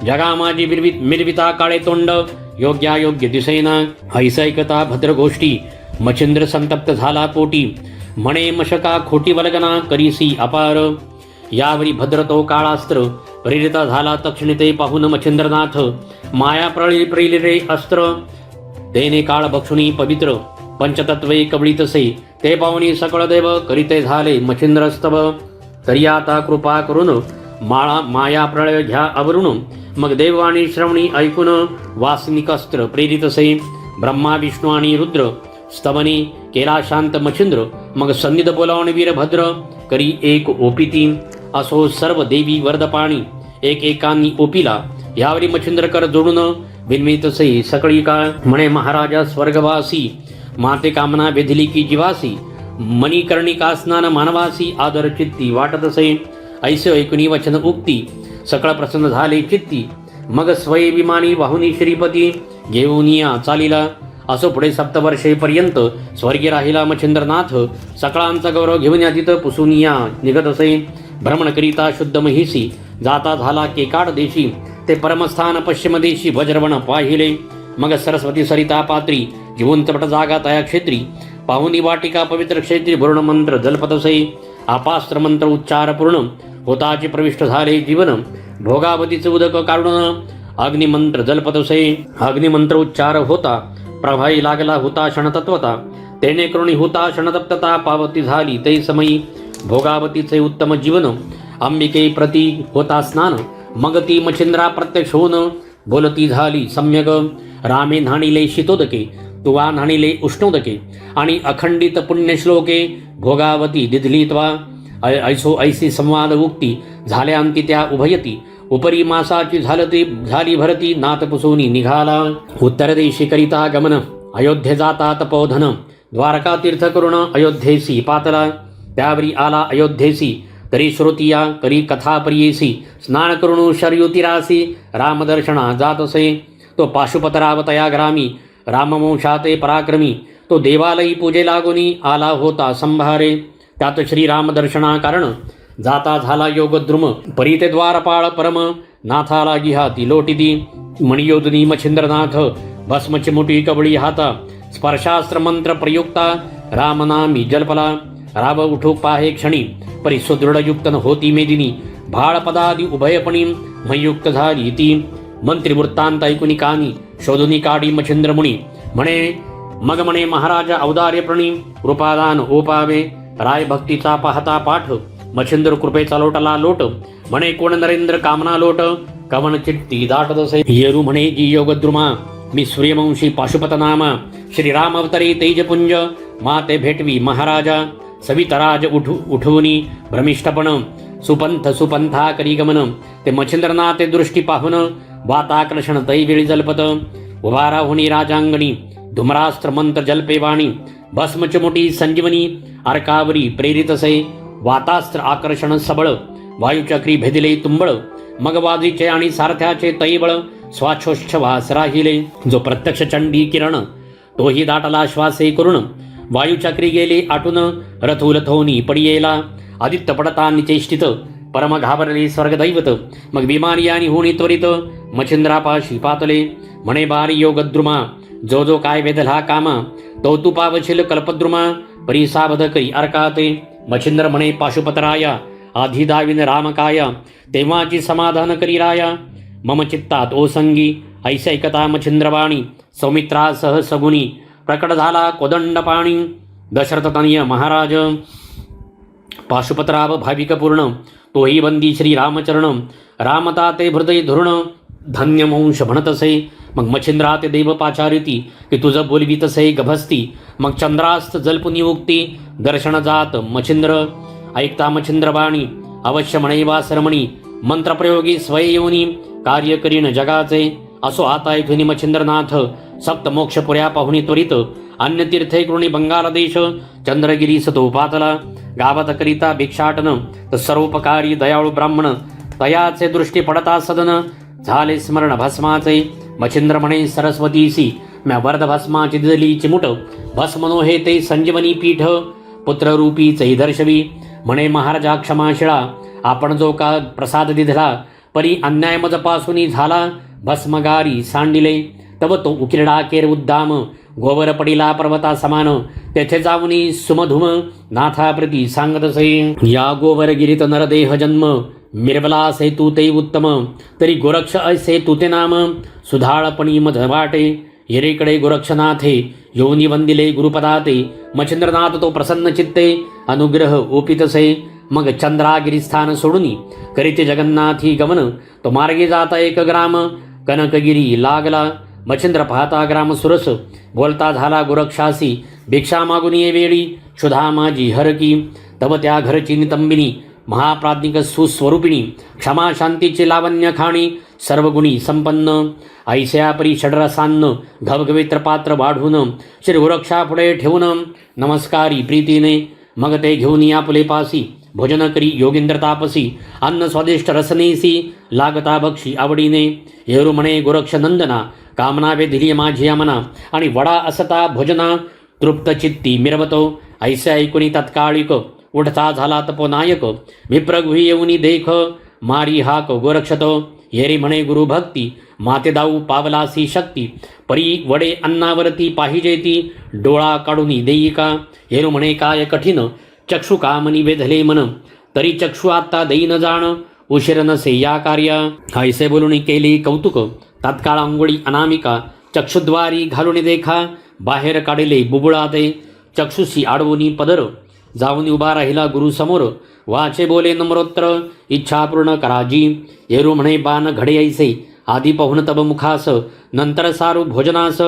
जगा माझी मिरविता काळे तोंड योग्यायोग्य दिसेना. ऐसैकता भद्र गोष्टी मच्छिंद्र संतप्त झाला पोटी. म्हणे मशका खोटी वल्गना करीसी अपार. यावरी भद्र तो काळास्त्र प्रेरित झाला तक्षणिते पाहून मच्छिंद्रनाथ. माया प्रेरिरे अस्त्र तेने काळ भक्षुनी पवित्र. पंचतत्वे कबळीतसे ते पाहुणी सकळ देव करीते झाले मच्छिंद्रस्तव. तरी आता कृपा करून माया प्रळय घ्या आवरून. मग देव आणि श्रवणी ऐकून वासनिकस्त्र प्रेरितसे. ब्रह्मा विष्णू आणि रुद्र स्तवनी केला शांत मच्छिंद्र. मग सन्निध बोलावून वीरभद्र करी एक ओपिती. असो सर्व देवी वरदपाणी एक एकांनी ओपिला. यावरी मच्छिंद्र कर जोडून विन्मितसे सकळी काळ. म्हणे महाराजा स्वर्गवासी माते कामना वेधिली की जीवासी. मणिकर्णिका स्नान मानवासी आदर चित्ती वाटतसे. ऐसे ऐकुनी वचन उक्ती सकळ प्रसन्न झाले चित्ती. मग स्वये विमानी वाहुनी श्रीपती घेऊनिया चालिला. असो पुढे सप्तवर्षेपर्यंत स्वर्गी राहिला मच्छिंद्रनाथ. सकळांचा गौरव घेऊन या तिथं पुसूनिया निघत असे. भ्रमण करिता शुद्ध महिसी जाता झाला केकाड देशी. ते परमस्थान पश्चिम देशी वज्रवण पाहिले. मग सरस्वती सरिता पात्री घेऊन तपट जागा तया क्षेत्री. पाहुनी वाटिका पवित्र क्षेत्री भूर्ण मंत्र जलपतसे. आपास्त्र मंत्र उच्चार पूर्ण होताचे प्रविष्ट झाले जीवन. भोगावतीचे उदक काढून अग्निमंत्र जलपतसे. अग्निमंत्र उच्चार होता प्रभाई लागला हुता क्षणतत्वता. तेने करुणी हुता क्षणतप्तता पावती झाली ते समयी. भोगावतीचे उत्तम जीवन अंबिके प्रती होता स्नान. मग ती मच्छिंद्रा प्रत्यक्ष होऊन बोलती झाली सम्यक. रामे न्हाणिले शीतोदके, तुवा न्हाणिले उष्णोदके, आणि अखंडित पुण्यश्लोके भोगावती दिधली त्वा. ऐसो ऐसी संवाद उक्ती झाल्यांती त्या उभयती. उपरी मासाची झाली भरती, नाथ पुसोनी निघाला. उत्तर देशी करिता गमन, अयोध्ये जाता तपोधन. द्वारका तीर्थ करुण अयोध्येसी पातला. त्यावरी आला अयोध्येसी, तरी श्रोतिया करी कथा प्रियेसी. स्नान करुण शर्युतिरासी, रामदर्शना जातसे. तो पाशुपतरावतया ग्रामी, रामवंशाते पराक्रमी. तो देवालयी पूजे लागुनी, आला होता संभारे. त्यात श्रीरामदर्शना कारण, जाता झाला योगद्रुम. परीते द्वारपाळ परम, नाथाला गिहाती लोटिती. मणियोधनी मच्छिंद्रनाथ, भस्मची मुठी कबळी हाता. स्पर्शास्त्र मंत्र प्रयुक्ता, रामनामी जलपला. राव उठो पाहे क्षणी, परी सुदृढयुक्त होती मेदिनी. भाळपदादी उभयपणी, मयुक्त झाली ती. मंत्री वृत्तांत ऐकुनी कानी, शोधुनी काढी मच्छिंद्रमुनी. मग म्हणे महाराज औदार्य प्रणी, कृपादान ओपावे. राय भक्तीचा पाहता पाठ, मच्छिंद्र कृपेचा लोटला लोट. म्हणे कोण नरेंद्र कामना लोट, कवन चित्ती दाटत असे. येरू म्हणे जी योगद्रुमा, मी सूर्यवंशी पाशुपत नामा. श्रीराम अवतरे तेजपुंज, माते भेटवी महाराजा. सवितराज उठवूनी भ्रमिष्ठपण, सुपंथा करी गमन. ते मच्छिंद्रनाथे दृष्टी पाहुन, वाताकर्षण तैवेळी जलपत. उभा राहुनी राजांगणी, धुम्रास्त्र मंत्र जलपेवाणी. भस्मचमुटी संजीवनी, अर्कावरी प्रेरितसे. वातास्त्र आकर्षण सबळ, वायुचक्री भेदिले तुंबळ. मग वाजीचे आणि सारथ्याचे तैबळ, स्वाच्छोच्छवास राहिले. जो प्रत्यक्ष चंडी किरण, तोही दाटला श्वासे करुण. वायुचक्री गेले आटून, रथोलथोनी पडियेला. आदित्य पडता निचेष्टित, परम घाबरले स्वर्गदैवत. मग विमानी आणि होणी त्वरित, मच्छिंद्रापाशी पातले. म्हणे बारी योगद्रुमा, जो काय वेधला कामा. तो तू पावशील कल्पद्रुमा, परी सावध करी अर्काते. मच्छिंद्र म्हणे पाशुपतराया, आधी दाविन रामकाया. तेव्हाची समाधान करी राया, मम चित्तात ओसंगी. ऐसे ऐकता मच्छिंद्रवाणी, सौमित्रासह सगुनी. प्रकट झाला कोदंड पाणी, दशरथतनय महाराज. पाशुपतराव भाविकपूर्ण, तोही बंदी श्री रामचरण. रामता ते हृदय धुरण, धन्यमंश म्हणतसे. मग मच्छिंद्रा ते देव पाचारिती, की तुझं बोलवीतसे गभस्ती. मग चंद्रास्त जल्पुनी उक्ती, दर्शन जात मच्छिंद्र. ऐकता मच्छिंद्रवाणी, अवश्य म्हणेवा सरमणी. मंत्रप्रयोगी स्वययोनी, कार्य करीन जगाचे. असो आता ऐथुनी मच्छिंद्रनाथ, सप्त मोक्षपुऱ्या पाहुणी त्वरित. अन्य तीर्थे कृणी बंगाल देश, चंद्रगिरी सतो पातला. गावात करिता भिक्षाटन, तर सर्वोपकारी दयाळू ब्राह्मण. तयाचे दृष्टी पडता सदन, झाले स्मरण भस्माचे. मच्छिंद्र म्हणे सरस्वतीसी, म्या वर्ध भस्माची दिली चिमुट. भस्मनो हे ते संजीवनी पीठ, पुत्ररूपीचे दर्शवी. म्हणे महाराजा क्षमाशिळा, आपण जो का प्रसाद दिधला. परी अन्याय मजपासून झाला, भस्मगारी सांडिले. तव तो उकिरडा केर उद्दाम, गोवर पडिला पर्वता समान. तेथे जाऊनी सुमधुम, नाथाप्रती सांगतसे. या गोवरगिरीत नरदेह जन्म, मिरवला से तू ते उत्तम. तरी गोरक्ष ऐसे तू ते नाम, सुधाळपणी मध वाटे. येरेकडे गोरक्षनाथे, योनी वंदिले गुरुपदाते. मच्छिंद्रनाथ तो प्रसन्न चित्ते, अनुग्रह ओपितसे. मग चंद्रागिरीस्थान सोडूनी, करीते जगन्नाथी गमन. तो मार्गे जाता एक ग्राम, कनकगिरी लागला. मच्छिंद्र पाहता ग्राम सुरस, बोलता झाला गोरक्षासी. भिक्षा मागून ये वेळी, क्षुधा माझी हरकी. तव त्या घरची नितंबिनी, महाप्राज्ञिक सुस्वरूपिणी. क्षमा शांतीचे लावण्य खाणी, सर्वगुणी संपन्न. ऐस्या परी षडरसान्न, घवघवित्र पात्र वाढून. श्री गोरक्षा पुढे ठेवून, नमस्कारी प्रीतीने. मग ते घेऊन आपुले पासी, भोजन करी योगींद्र तापसी. अन्न स्वादिष्ट रसनेसी, लागता बक्षी आवडीने. येरू म्हणे गोरक्ष नंदना, कामना वेधिली माझी मना. आणि वडा असता भोजना, तृप्त चित्ती मिरवतो. ऐसे ऐकुनी तत्काळिक, उठता झाला तपोनायक. विप्रगृही येऊनी देख, मारी हाक गोरक्षतो. येरी म्हणे गुरुभक्ती, माते दाऊ पावलासी शक्ती. परी वडे अन्नावरती पाहिजे ती, डोळा काढूनी देई का. येरू म्हणे काय कठीण, चक्षु कामनी वेधले मन. तरी चक्षु आता देई न जाण, उशीर नसे या कार्या. ऐसे बोलून केली कौतुक, तात्काळ अंगोळी अनामिका. चक्षुद्वारी घालून देखा, बाहेर काढले बुबुळाते. चक्षुशी आडवूनी पदर, जाऊन उभा राहिला गुरुसमोर. वाचे बोले नम्रोत्र, इच्छा पूर्ण कराजी. येरू म्हणे बाण घडे ऐसे, आधी पाहुन तब मुखास नंतर सारू भोजनास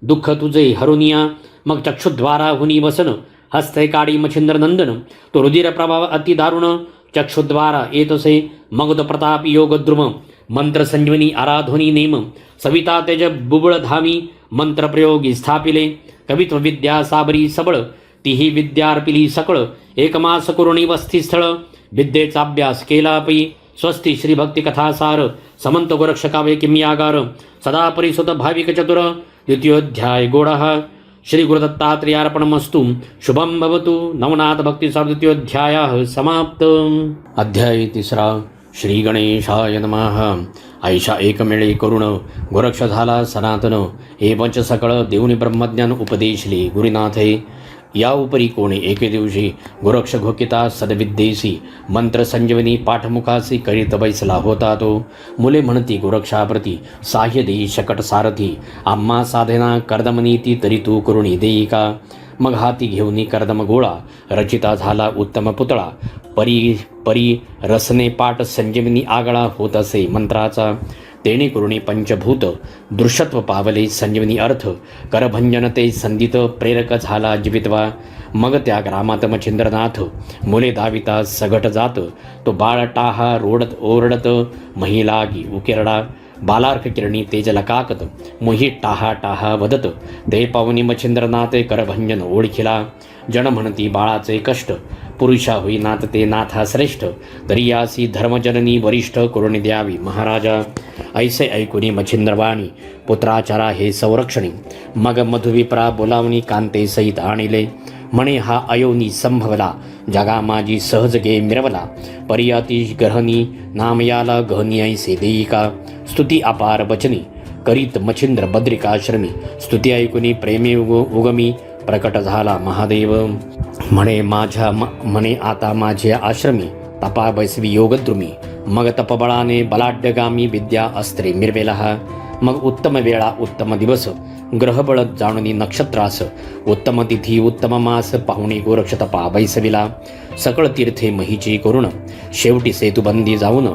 दुःख तुझे हरुनिया मग चक्षुद्वारा हुनी वसन हस्ते काडी मच्छिंद्र नंदन तो रुधिर प्रभाव अति दारुण चक्षुद्वारा येतसे मग तो प्रताप योग द्रुम मंत्र संजीवनी आराधोनी नेम सविता तेज बुबळ धामी मंत्र प्रयोगी स्थापिले कवित्व विद्या साबरी सबळ तीही विद्यार्पिली सकळ एकमास करुणी वस्तीस्थळ विद्येचा अभ्यास केला पै स्वस्ती श्री भक्ती कथासार समंत गोरक्षकावे किम्यागार सदा परिसुत भाविक चतुर द्वितीयोध्याय गोडः श्री गुरुदत्तात्रेयार्पणमस्तु शुभम भवतु नवनाथ भक्तिसार द्वितीयोध्यायः समाप्त अध्याय तिसरा श्री गणेशाय नमः ऐशा एकमेळे करुण गोरक्ष झाला सनातन हे पंच सकळ देऊनी ब्रह्मज्ञान उपदेशले गुरुनाथे या उपरी कोणी एके दिवशी गोरक्ष घोकिता सदविद्येसी मंत्र संजीवनी पाठमुखासी करीत बैसला होता तो मुले म्हणती गोरक्षाप्रती साह्य देई शकट सारथी आम्हा साधना कर्दमनीती तरी तू करुणी देई का मग हाती घेऊनी कर्दम गोळा रचिता झाला उत्तम पुतळा परी परी रसने पाठ संजीवनी आगळा होत असे मंत्राचा तेणे करुणी पंचभूत दृश्यत्व पावले संजीवनी अर्थ करभंजन ते संदित प्रेरक झाला जीवितवा मग त्या ग्रामात मच्छिंद्रनाथ मुले दाविता सगट जात तो बाळ टाहा रोडत ओरडत महिलागी उकिरडा बालार्क किरणी तेज लकाकत मोही टाहा टाहा वदत ते पावनी मच्छिंद्रनाथ करभंजन ओळखिला जन म्हणती बाळाचे कष्ट पुरुषा होईनात ते नाथा श्रेष्ठ तरी यासी धर्मजननी वरिष्ठ करुणी द्यावी महाराजा ऐसे ऐकुनी मच्छिंद्रवाणी पुत्राचारा हे संरक्षणी मग मधुविप्रा बोलावणी कांते सहित आणिले म्हणे हा अयोनी संभवला जगा माझी सहज गे मिरवला परियाती ग्रहणी नामयाला गहनी ऐसे देईका स्तुती अपार वचनी करीत मच्छिंद्र बद्रिकाश्रमी स्तुती ऐकुनी प्रेमी उगमी प्रकट झाला महादेव म्हणे आता माझ्या आश्रमी तपा बैसवी योगद्रुमी मग तपबळाने बलाढ्यगामी विद्या अस्त्रे मिरवेला मग उत्तम वेळा उत्तम दिवस ग्रहबळ जाणुनी नक्षत्रास उत्तम तिथी उत्तम मास पाहुणे गोरक्ष तपा बैसविला सकळ तीर्थे महीची करुण शेवटी सेतुबंदी जाऊन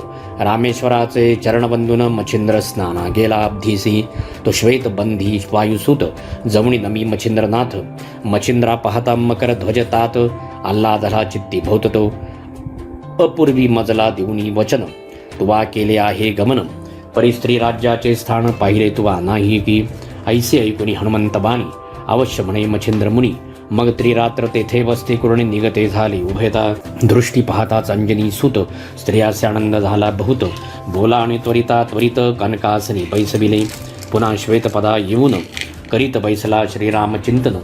रामेश्वराचे चरणबंधून मच्छिंद्र स्नाना गेला अब्धीसी तो श्वेत बंधी वायुसूत जवणी नमी मच्छिंद्रनाथ मच्छिंद्रा पाहता मकर ध्वजतात आल्हादला चित्ती भोवतो अपूर्वी मजला देऊनी वचन तुवा केले आहे गमन परिस्त्री राज्याचे स्थान पाहिले तुवा नाही की ऐसे ऐकुनी हनुमंत बाणी अवश्य म्हणे मच्छिंद्र मुनी मग त्रिरात्र तेथे वस्ती करुणी निगते झाले उभयता दृष्टी पाहताच अंजनी सुत स्त्रियासे आनंद झाला बहुत बोला आणि त्वरिता त्वरित कनकासनी बैसविले पुन्हा श्वेतपदा येऊन करीत बैसला श्रीराम चिंतन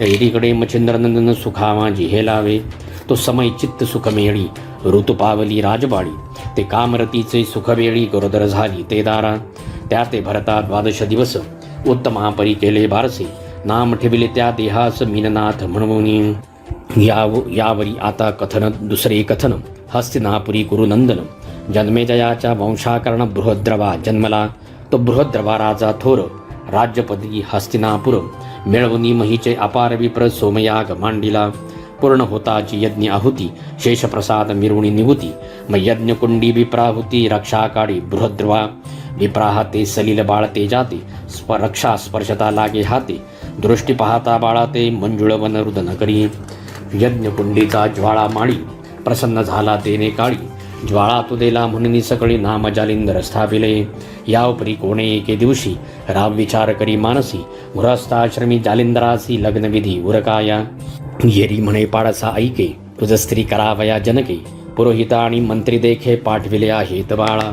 एकीकडे मच्छिंद्रनंदन सुखामाजी हेलावे तो समय चित्त सुखमेळी ऋतू पावली राजबाडी ते कामरतीचे सुखवेळी गरोदर झाली ते दारा त्या ते भरता द्वादश दिवस उत्तमापरी केले बारसे नाम ठेविले त्या देहास मीननाथ म्हणून यावरी आता कथन दुसरे कथन हस्तिनापुरी कुरुनंदन जन्मेजयाच्या वंशाकर्ण बृहद्रवा जन्मला तो बृहद्रवा राजा थोर राज्यपदी हस्तिनापुर मिळवणी महीचे अपार विप्र सोमयाग मांडिला पूर्ण होताची यज्ञ आहुती शेषप्रसाद मिरवणी निवृत्ती मग यज्ञकुंडी विप्राहुती रक्षा काढी बृहद्रवा विप्राहा ते सलील बाळ ते जाते रक्षा स्पर्शता लागे हाते दृष्टी पाहता बाळा ते मंजुळ वनरुदन करी यज्ञकुंडीचा ज्वाळा माळी प्रसन्न झाला तेने काळी ज्वाळा तुदेला म्हणून सकळी नाम जालिंदर स्थापिले यावपरी कोणे एके दिवशी राव विचार करी मानसी गृहस्थाश्रमी जालिंदरासी लग्नविधी उरकाया येरी म्हणे पाडसा ऐके तुझ स्त्री करावया जनके पुरोहिता आणि मंत्री देखे पाठविले आहेत बाळा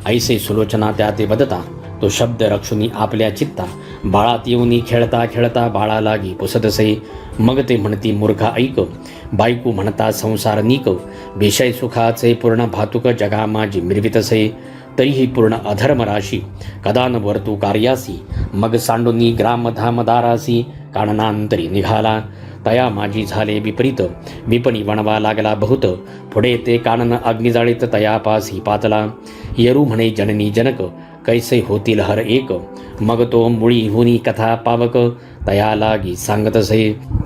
ऐसे सुलोचना त्या ते बदता तो शब्द रक्षुनी आपल्या चित्ता बाळात येऊनी खेळता खेळता बाळा लागी पुसतसे मग ते म्हणती मूर्खा ऐक बायकू म्हणता संसार नीक विषय सुखाचे पूर्ण भातुक जगा माझी मिरवितसे तरीही पूर्ण अधर्म राशी कदान वर्तू कार्यासी मग सांडुनी ग्रामधामदारासी काननांतरी निघाला तया माझी झाले विपरीत विपणी वणवा लागला बहुत पुढे ते कानन अग्निजाळीत तयापासी पातला येरू म्हणे जननी जनक कैसे होतील हर एक मग तो मुळी हुनी कथा पावक तया लागी सांगतसे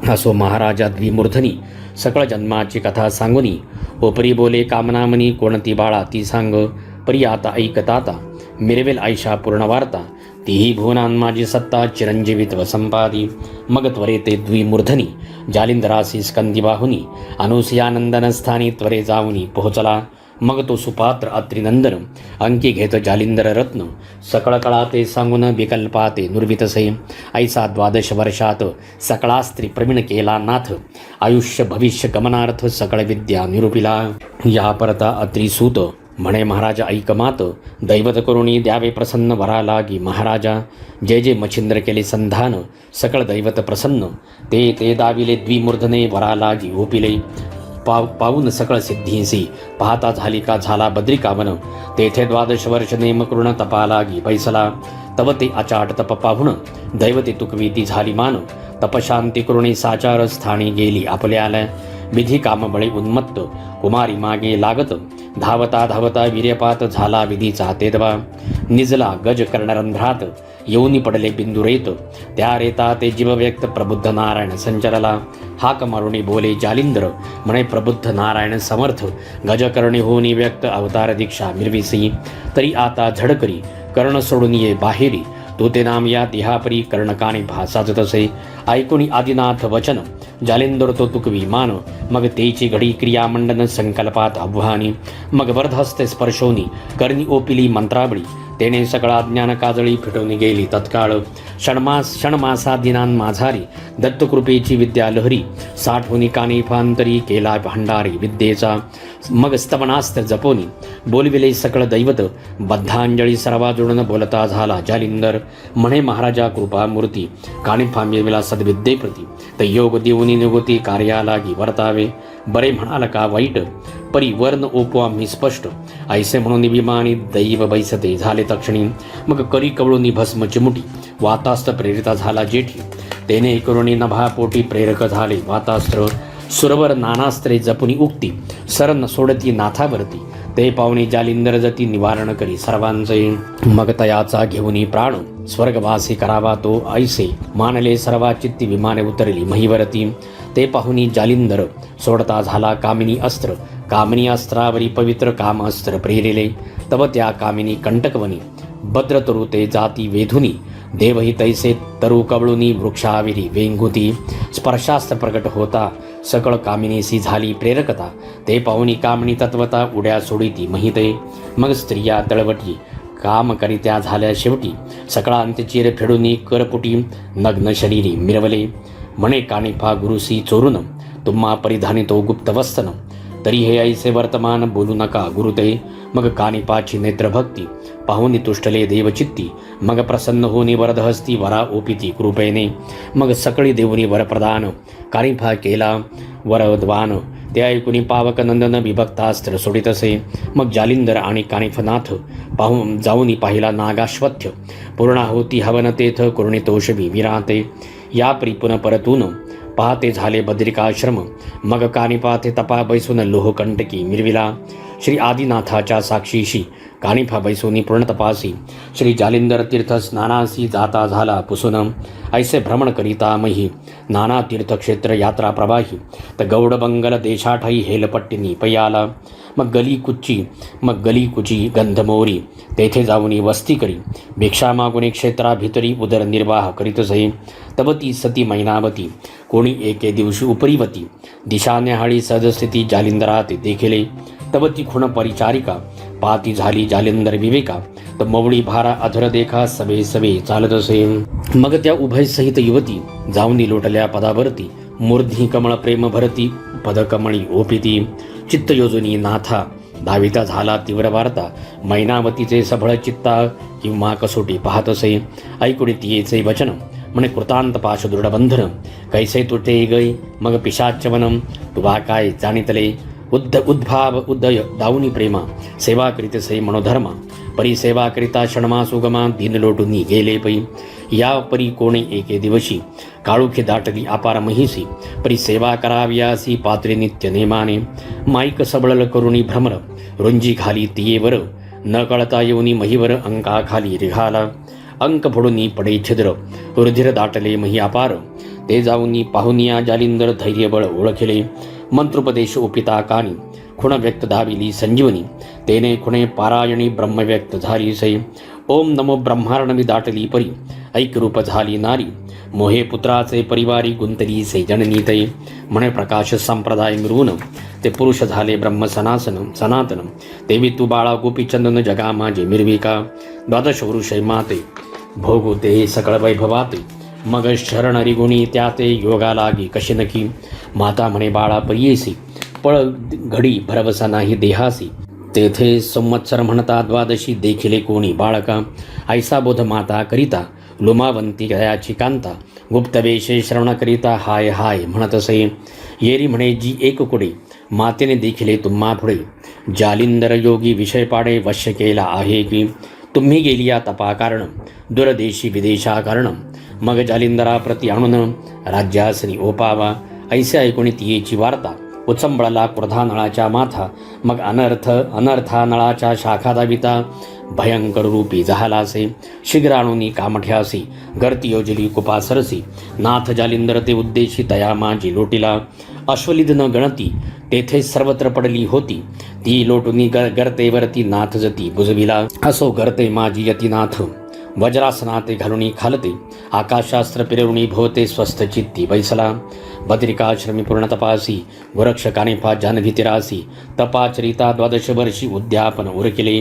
असो महाराजा द्विमूर्धनी सकळ जन्माची कथा सांगुनी ओपरी बोले कामनामनी कोणती बाळा ती सांग परी आता ऐकताता मिरवेल आयशा पूर्ण वार्ता, तीही भुवनान माझी सत्ता चिरंजीवित्व संपादी. मग त्वरे ते द्विमूर्धनी जालिंदरासी स्कंदी बाहुनी, अनुसयानंदन स्थानी त्वरे जाऊनी पोहोचला. मग तो सुपात्र अत्रिनंदन अंकी घेत जालिंदर रत्न, सकळ कळा ते सांगून विकल्पा ते नुर्वितसे. ऐसा 12 वर्षात सकळा स्त्री प्रवीण केला नाथ, आयुष्य भविष्य गमनार्थ सकळ विद्या निरूपिला. या परता अत्रिसूत म्हणे महाराजा ऐकमात, दैवत करुणी द्यावे प्रसन्न वरा लागी महाराजा. जे जे मच्छिंद्र केले संधान सकळ दैवत प्रसन्न, ते ते दाविले द्विमूर्धने वरा लागी ओपिले. पाहून सकळ सिद्धींसी पाहता झाली का झाला बद्रिकावन, तेथे 12 वर्ष नेमकृण तपा लागी बैसला. तव ते अचाट तप पाहुण दैवते तुकवी ती झाली मान, तपशांती करुणी साचार स्थानी गेली आपल्याला. विधी कामबळे उन्मत्त कुमारी मागे लागत, धावता धावता वीर्यपात झाला विधीचा तेदवा. निजला गज कर्णरंध्रात येऊनी पडले बिंदुरेत, त्या रेता ते जीव व्यक्त प्रबुद्ध नारायण संचरला. हाक मारुणी बोले जालिंदर म्हणे प्रबुद्ध नारायण समर्थ, गजकर्णी होनी व्यक्त अवतार दीक्षा मिरविसी. तरी आता झडकरी कर्ण सोडून ये बाहेरी, तो ते नाम या तिहापरी कर्णकाने भासाच तसे. ऐकुणी आदिनाथ वचन जालिंदर तो तुकवी मान, मग तेची घडी क्रियामंडन संकल्पात आव्हानी. मग वरदहस्ते स्पर्शोनी कर्णी ओपिली मंत्रावळी, तेने सगळा ज्ञान काजळी फिटवून गेली तत्काळ. षणमासादिनान माझारी दत्तकृपेची विद्या लहरी, साठवून कानिफांतरी केला भांडारी विद्येचा. मग स्तवनास्त्र जपोनी बोलविले सकळ दैवत, बद्धांजळी सर्वा जोडून बोलता झाला जालिंदर. म्हणे महाराजा कृपा मूर्ती कानिफा मिळविला सद्विद्येप्रती, तर योग देऊनी निगोती कार्या लागी वर्तावे. बरे म्हणाल का वाईट परी वर्ण ओपवा मी स्पष्ट, ऐसे म्हणून विमानी दैव बैसते झाले तक्षणी. मग करी कवळूनी भस्म चिमुटी वातास्त्र प्रेरिता झाला जेठी, तेने करुणी नभापोटी प्रेरक झाले वातास्त्र. सुरवर नानास्त्रे जपुनी उक्ती सरन सोडती नाथावरती, ते पावणे जालिंदर जती निवारण करी सर्वांचे. मग तयाचा घेऊनी प्राण स्वर्गवासी करावा तो ऐसे, मानले सर्वा चित्ती विमाने उतरली महिवरती. ते पाहुनी जालिंदर सोडता झाला कामिनी अस्त्र, कामिनी अस्त्रावरी पवित्र काम अस्त्र प्रेरिले. तव त्या कामिनी कंटकवनी भद्र तरु ते जाती वेधुनी, देवही तैसे तरु कवळुनी वृक्षाविरी वेंगुती. स्पर्शास्त्र प्रकट होता सकळ कामिनीसी झाली प्रेरकता, ते पाहुनी कामिनी तत्वता उड्या सोडिती महिते. मग स्त्रिया तळवटी काम करित्या झाल्या शेवटी, सकळांत चिर फेडुनी करपुटी नग्न शरीरी मिरवले. म्हणे कानिफा गुरुसी चोरून तुम्हा परिधानितो गुप्तवस्तन, तरी हे ऐसे वर्तमान बोलू नका गुरुते. मग कानिपाची नेत्रभक्ती पाहुनी तुष्टले देवचित्ती, मग प्रसन्न होनी वरदहस्ती वरा ओपिती कृपेने. मग सकळी देऊनी वरप्रदान कानिफा केला वरद्वान, ते ऐकुनी पावक नंदन विभक्तास्त्र सोडितसे. मग जालिंदर आणि कानिफनाथ जाऊनी पाहिला नागाश्वत्थ, पूर्णाहुती हवन तेथ कुर्णितोषवी विराते. या प्रिपुन परतून पाहते झाले बद्रिकाश्रम, मग कानिपाथे तपा बैसून लोहकंटकी मिरविला. श्री आदिनाथाच्या साक्षीशी कानिफा बैसोनी पूर्ण तपासी, श्री जालिंदर तीर्थ स्नानासी जाता झाला पुसून. ऐसे भ्रमण करिता मही नाना तीर्थक्षेत्र यात्रा प्रवाही, तर गौडबंगल देशाठाई हेलपट्टीनी पयाला. मग गली कुची गंधमोरी, तेथे जाऊनी वस्ती करी, भिक्षा मागुनी क्षेत्राभितरी उदरनिर्वाह करीतसे. तव ती सती मैनावती कोणी एके दिवशी उपरीवती, दिशान्याहाळी सहजस्थिती जालिंदरात देखिले. तव ती खुण परिचारिका पाती झाली जालिंदर विवेका, तर मवळी भारा अधर देखा सवे सवे चालत असे. मग त्या उभय सहित युवती जाऊनी लोटल्या पदावरती, मूर्धी कमळ प्रेम भरती पदकमळी ओपिती. चित्त योजनी नाथा धाविता झाला तीव्र वार्ता, मैनावतीचे सबळ चित्ता किंवा कसोटी पाहत असे. ऐकुणी तियेचे वचन म्हणे कृतांत पाश दृढबंधन, कैसे तुटे गै मग पिशाच्यवनम, तुवा काय जाणितले उद्भाव उदय दाऊनी प्रेमा, सेवा करीतसे मनोधर्मा, परी सेवा करिता क्षणमा सुगमा दिन लोटूनी गेले पै. या परी कोणे एके दिवशी काळुखी दाटली अपार महिसी, परी सेवा कराव्यासी पात्रे नित्य नेमाने. माईक सबळल करुणी भ्रमर रुंजी खाली तियेवर, न कळता येऊनी महिवर अंका खाली रिघाला. अंक फोडूनी पडे छिद्र रुधिर दाटले मही अपार, ते जाऊनी पाहुनिया जालिंदर धैर्यबळ ओळखले. मंत्रोपदेश ओपिता कानी खुण व्यक्त धाविली संजीवनी, तेने खुणे पारायणी ब्रह्मव्यक्त झाली सै. ओम नमो ब्रह्मार्णवी दाटली परी ऐक्यरूप झाली नारी मोहे पुत्राचे परिवारी गुंतली से जननीतये म्हणे प्रकाश संप्रदाय मिळवून ते पुरुष झाले ब्रह्म सनातन देवी तू बाळा गोपीचंदन जगा माझे मिरविका द्वादश वृषय माते भोगू ते सकळ वैभवाते मग शरण रिगुणी त्याते योगा लागी कशी नकी माता म्हणे बाळा परियेसी पळ घडी भरवसा नाही देहासी तेथे संवत्सर म्हणता द्वादशी देखिले कोणी बाळका ऐसा बोध माता करिता लुमावंती गयाची कांता गुप्तवेशे श्रवण करिता हाय हाय म्हणत असे येरी म्हणे जी एक कुडे मातेने देखिले तुम्हा पुढे जालिंदर योगी विषय पाडे वश्य केला आहे की तुम्ही गेली या तपा कारण दुरदेशी विदेशा कारण मग जालिंदरा प्रति आणून राज्यासनी ओपावा ऐसे ऐकून तियेची वार्ता उचंबळला क्रोधा नळाच्या माथा मग अनर्था नळाच्या शाखा दाविता भयंकर रूपी जहालासे शीघ्राणुनी कामठ्यासी गर्ती योजली कुपासरसी नाथ जालिंदर ते उद्देशी तया माझी लोटीला अश्वलिद न गणती तेथे सर्वत्र पडली होती ती लोटुनी गर्तेवरती नाथ जती बुजविला असो गर्ते माझी यतीनाथ वज्रासनाते घालुनी खालते आकाशास्त्र पिरवणी भोवते स्वस्थ चित्ती बैसला भद्रिकाश्रमी पूर्ण तपासी गोरक्ष कानिफा जानवी तिरासी तपाचरिता द्वादश वर्षी उद्यापन उरकिले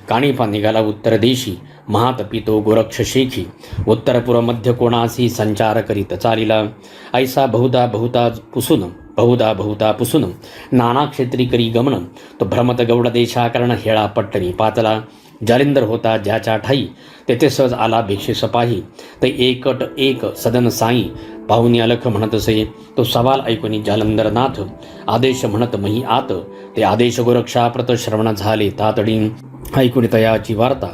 कानिफा निघाला उत्तर देशी महातपितो गोरक्ष शेखी उत्तरपूर्व मध्य कोणासी संचार करीत चालिला ऐसा बहुधा पुसून नाना क्षेत्री करी गमन तो भ्रमत गौड देशाकरण हेळा पट्टणी पातला जालिंदर होता ज्याच्या ठाई तेथे सहज आला भिक्षे सपाही ते एकट एक सदन साई पाहुणी अलख म्हणत असे तो सवाल ऐकून जालंधरनाथ आदेश म्हणत मही आत ते आदेश गोरक्षाप्रत श्रवण झाले तातडी ऐकून तयाची वार्ता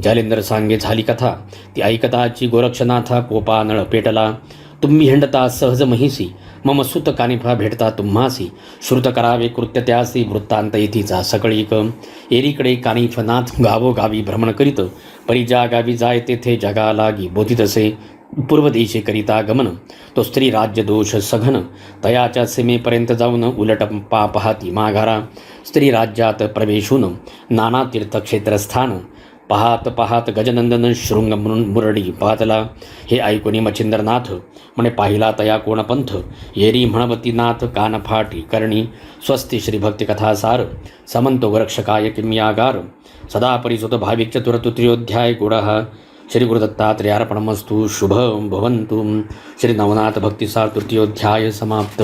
जालिंदर सांगे झाली कथा ती ऐकताची गोरक्षनाथा कोपा नळ पेटला तुम्ही हिंडता सहज महिसी मम सुत कानिफा भेटता तुम्हासी श्रुत करावे कृत्य त्यासी वृत्तांत येथीचा सकळीक एरीकडे कानिफनाथ गावोगावी भ्रमण करीत परी ज्या गावी जाय तेथे जगा लागी बोधित असे पूर्व देशे करिता गमन तो स्त्री राज्य दोष सघन तयाच्या सीमेपर्यंत जाऊन उलट पाहाती माघारा स्त्री राज्यात प्रवेशून नाना तीर्थक्षेत्रस्थान पाहात गजनंदन शृंग मुरडी पाहतला हे ऐकून मच्छिंद्रनाथ म्हणे पाहिला तया कोण पंथ येरी म्हणवती नाथ कानफाटी करणी स्वस्ती श्रीभक्ती कथासार समंतो गोरक्षकाय किम्यागार सदा परिसुत भाविक चतुर तृतीयोध्याय गुडः श्री गुरुदत्तात्रेयार्पणमस्तु शुभ भवन्तु श्री नवनाथ भक्तिसार तृतीयोध्याय समाप्त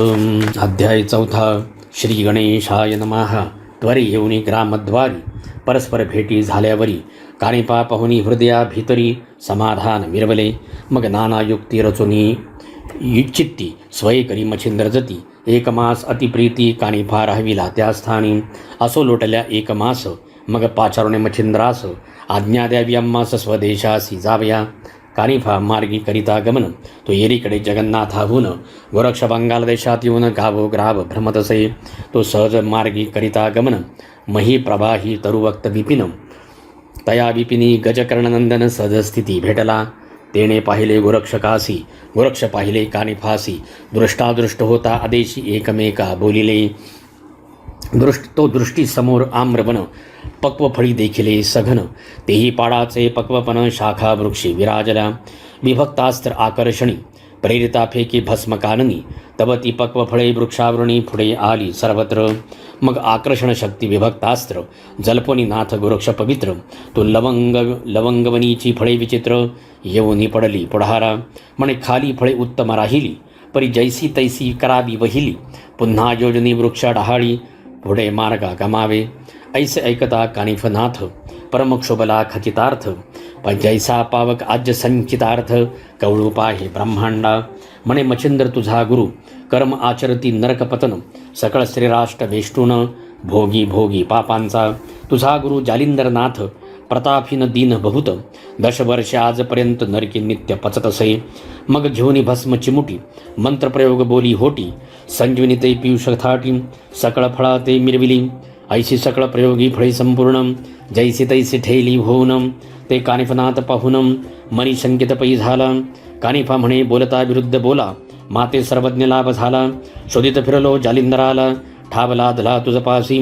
अध्याय चौथा श्री गणेशाय नमः त्वरी येऊनी ग्रामद्वारी परस्पर भेटी झाल्यावरी कानिपा पाहुनी हृदया भीतरी समाधान मिरवले मग नाना युक्ती रचुनी चित्ती स्वये करी मच्छिंद्र जती एक मास अतिप्रीती कानिफा राहविला त्या स्थानी असो लोटल्या एक मास मग पाचारुणे मच्छिंद्रास आज्ञा द्यावी आम्हास स्वदेशासी जावया कानिफा मार्गी करिता गमन तो येरीकडे जगन्नाथाहून गोरक्ष बंगाल देशात येऊन गावोग्राव भ्रमत असे तो सहज मार्गी करिता गमन मही प्रवाही तरुवक्त विपिन तया विपिनी गजकर्णनंदन सहजस्थिती भेटला तेने पाहिले गोरक्षकासी गोरक्ष पाहिले कानिफासी दृष्टादृष्ट होता आदेशी एकमेका बोलिले तो दृष्टी समोर आम्रवन पक्वफळी देखिले सघन तेही पाडाचे पक्वपन शाखा वृक्षी विराजला विभक्तास्त्र आकर्षणी प्रेरिता फेकी भस्मकाननी तव ती पक्वफळे वृक्षावृणी पुढे आली सर्वत्र मग आकर्षण शक्ती विभक्तास्त्र जल्पोनी नाथ गोरक्ष पवित्र तो लवंगवनीची फळे विचित्र येऊनी पडली पुढारा म्हणे खाली फळे उत्तम राहिली परी जैसी तैसी करावी वहिली पुन्हा योजनी वृक्ष डहाळी पुढे मार्गा गमावे ऐसे ऐकता कानिफनाथ परमक्षोभला खचितार्थ पण जैसा पावक आज्य संचितार्थ कवळू पाहे ब्रह्मांडा म्हणे मच्छिंद्र तुझा गुरु कर्म आचरती नरकपतन सकळ श्रीराष्ट्र वेष्टून भोगी भोगी पापांचा तुझा गुरु जालिंदरनाथ प्रतापहीन दीन बहुत 10 वर्षे आजपर्यंत नरकी नित्य पचत असे मग घेऊनी भस्म चिमुटी मंत्रप्रयोग बोली होटी संजीवनी ते पियुष थाटी सकळ फळा ते मिरविली ऐशी सकळ प्रयोगी फळे संपूर्ण जैसी तैसी ठेली होऊन ते कानिफनाथ पाहून मनी शंकित पै झाला कानिफा म्हणे बोलता विरुद्ध बोला माते सर्वज्ञ लाभ झाला शोधित फिरलो जालिंदराला ठावला धला तुझपासी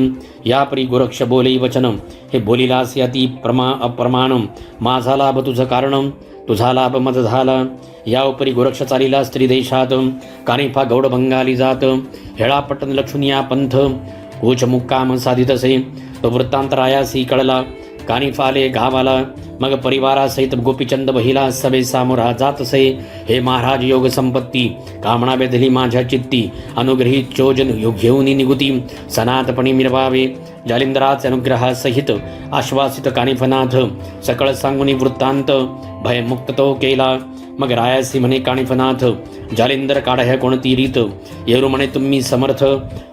या परी गोरक्ष बोले वचन हे बोलिलास याती अप्रमाण माझा लाभ तुझं कारण तुझा लाभ मज झाला या उपरी गोरक्ष चालिला स्त्री देशात कानिफा गौड बंगाली जात हेळापट्टण लक्ष्मीया पंथ कोच मुक्काम साधितसे तो वृत्तांत रायासी कळला कानिफाले गावाला मग परिवारासहित गोपीचंद बहिला सभे सामोरा जातसे हे महाराज योग संपत्ती कामना बेधली माझ्या चित्ती अनुग्रहित चोजन घेऊन निगुती सनातपणी मिरवावे जालिंदराचे अनुग्रहासहित आश्वासित कानिफनाथ सकळ सांगुनी वृत्तांत भयमुक्त तो केला मग रायासी म्हणे कानिफनाथ जालिंदर काढ्या कोणती रीत येरू म्हणे तुम्ही समर्थ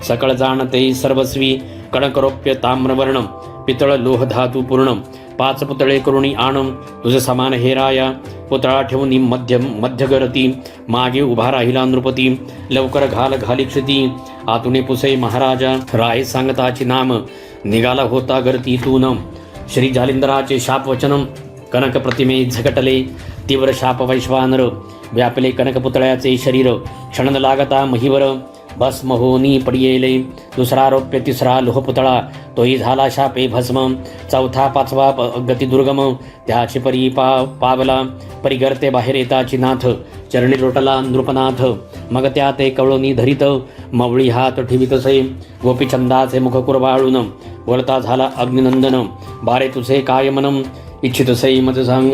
सकळ जाणते सर्वस्वी कणकरोप्य ताम्रवर्ण पितळ लोह धातू पूर्ण 5 पुतळे करुणी आण तुझ समान हे राया पुतळा ठेवून मध्यगरती मागे उभा राहिला नृपती लवकर घाली क्षिती आतुने पुसे महाराजा राय सांगताची नाम निघाला होता गर्तीतून श्री जालिंदराचे शाप वचन कनक प्रतिमे झगटले तीव्र शाप वैश्वानर व्यापले कनक पुतळ्याचे शरीर क्षण लागता महिवर भस्म होनी पडियेले दुसरा रौप्य तिसरा लोहपुतळा तोही झाला शापे भस्म चौथा 5वा गती दुर्गम त्याची पावला परिगरते बाहेर येताची नाथ चरणी लोटला नृपनाथ मग त्या ते कवळणी धरित मवळी हात ठेवितसे गोपीचंदाचे मुख कुरवाळून बोलता झाला अग्निनंदन बारे तुझे काय मनम इच्छितसे मज सांग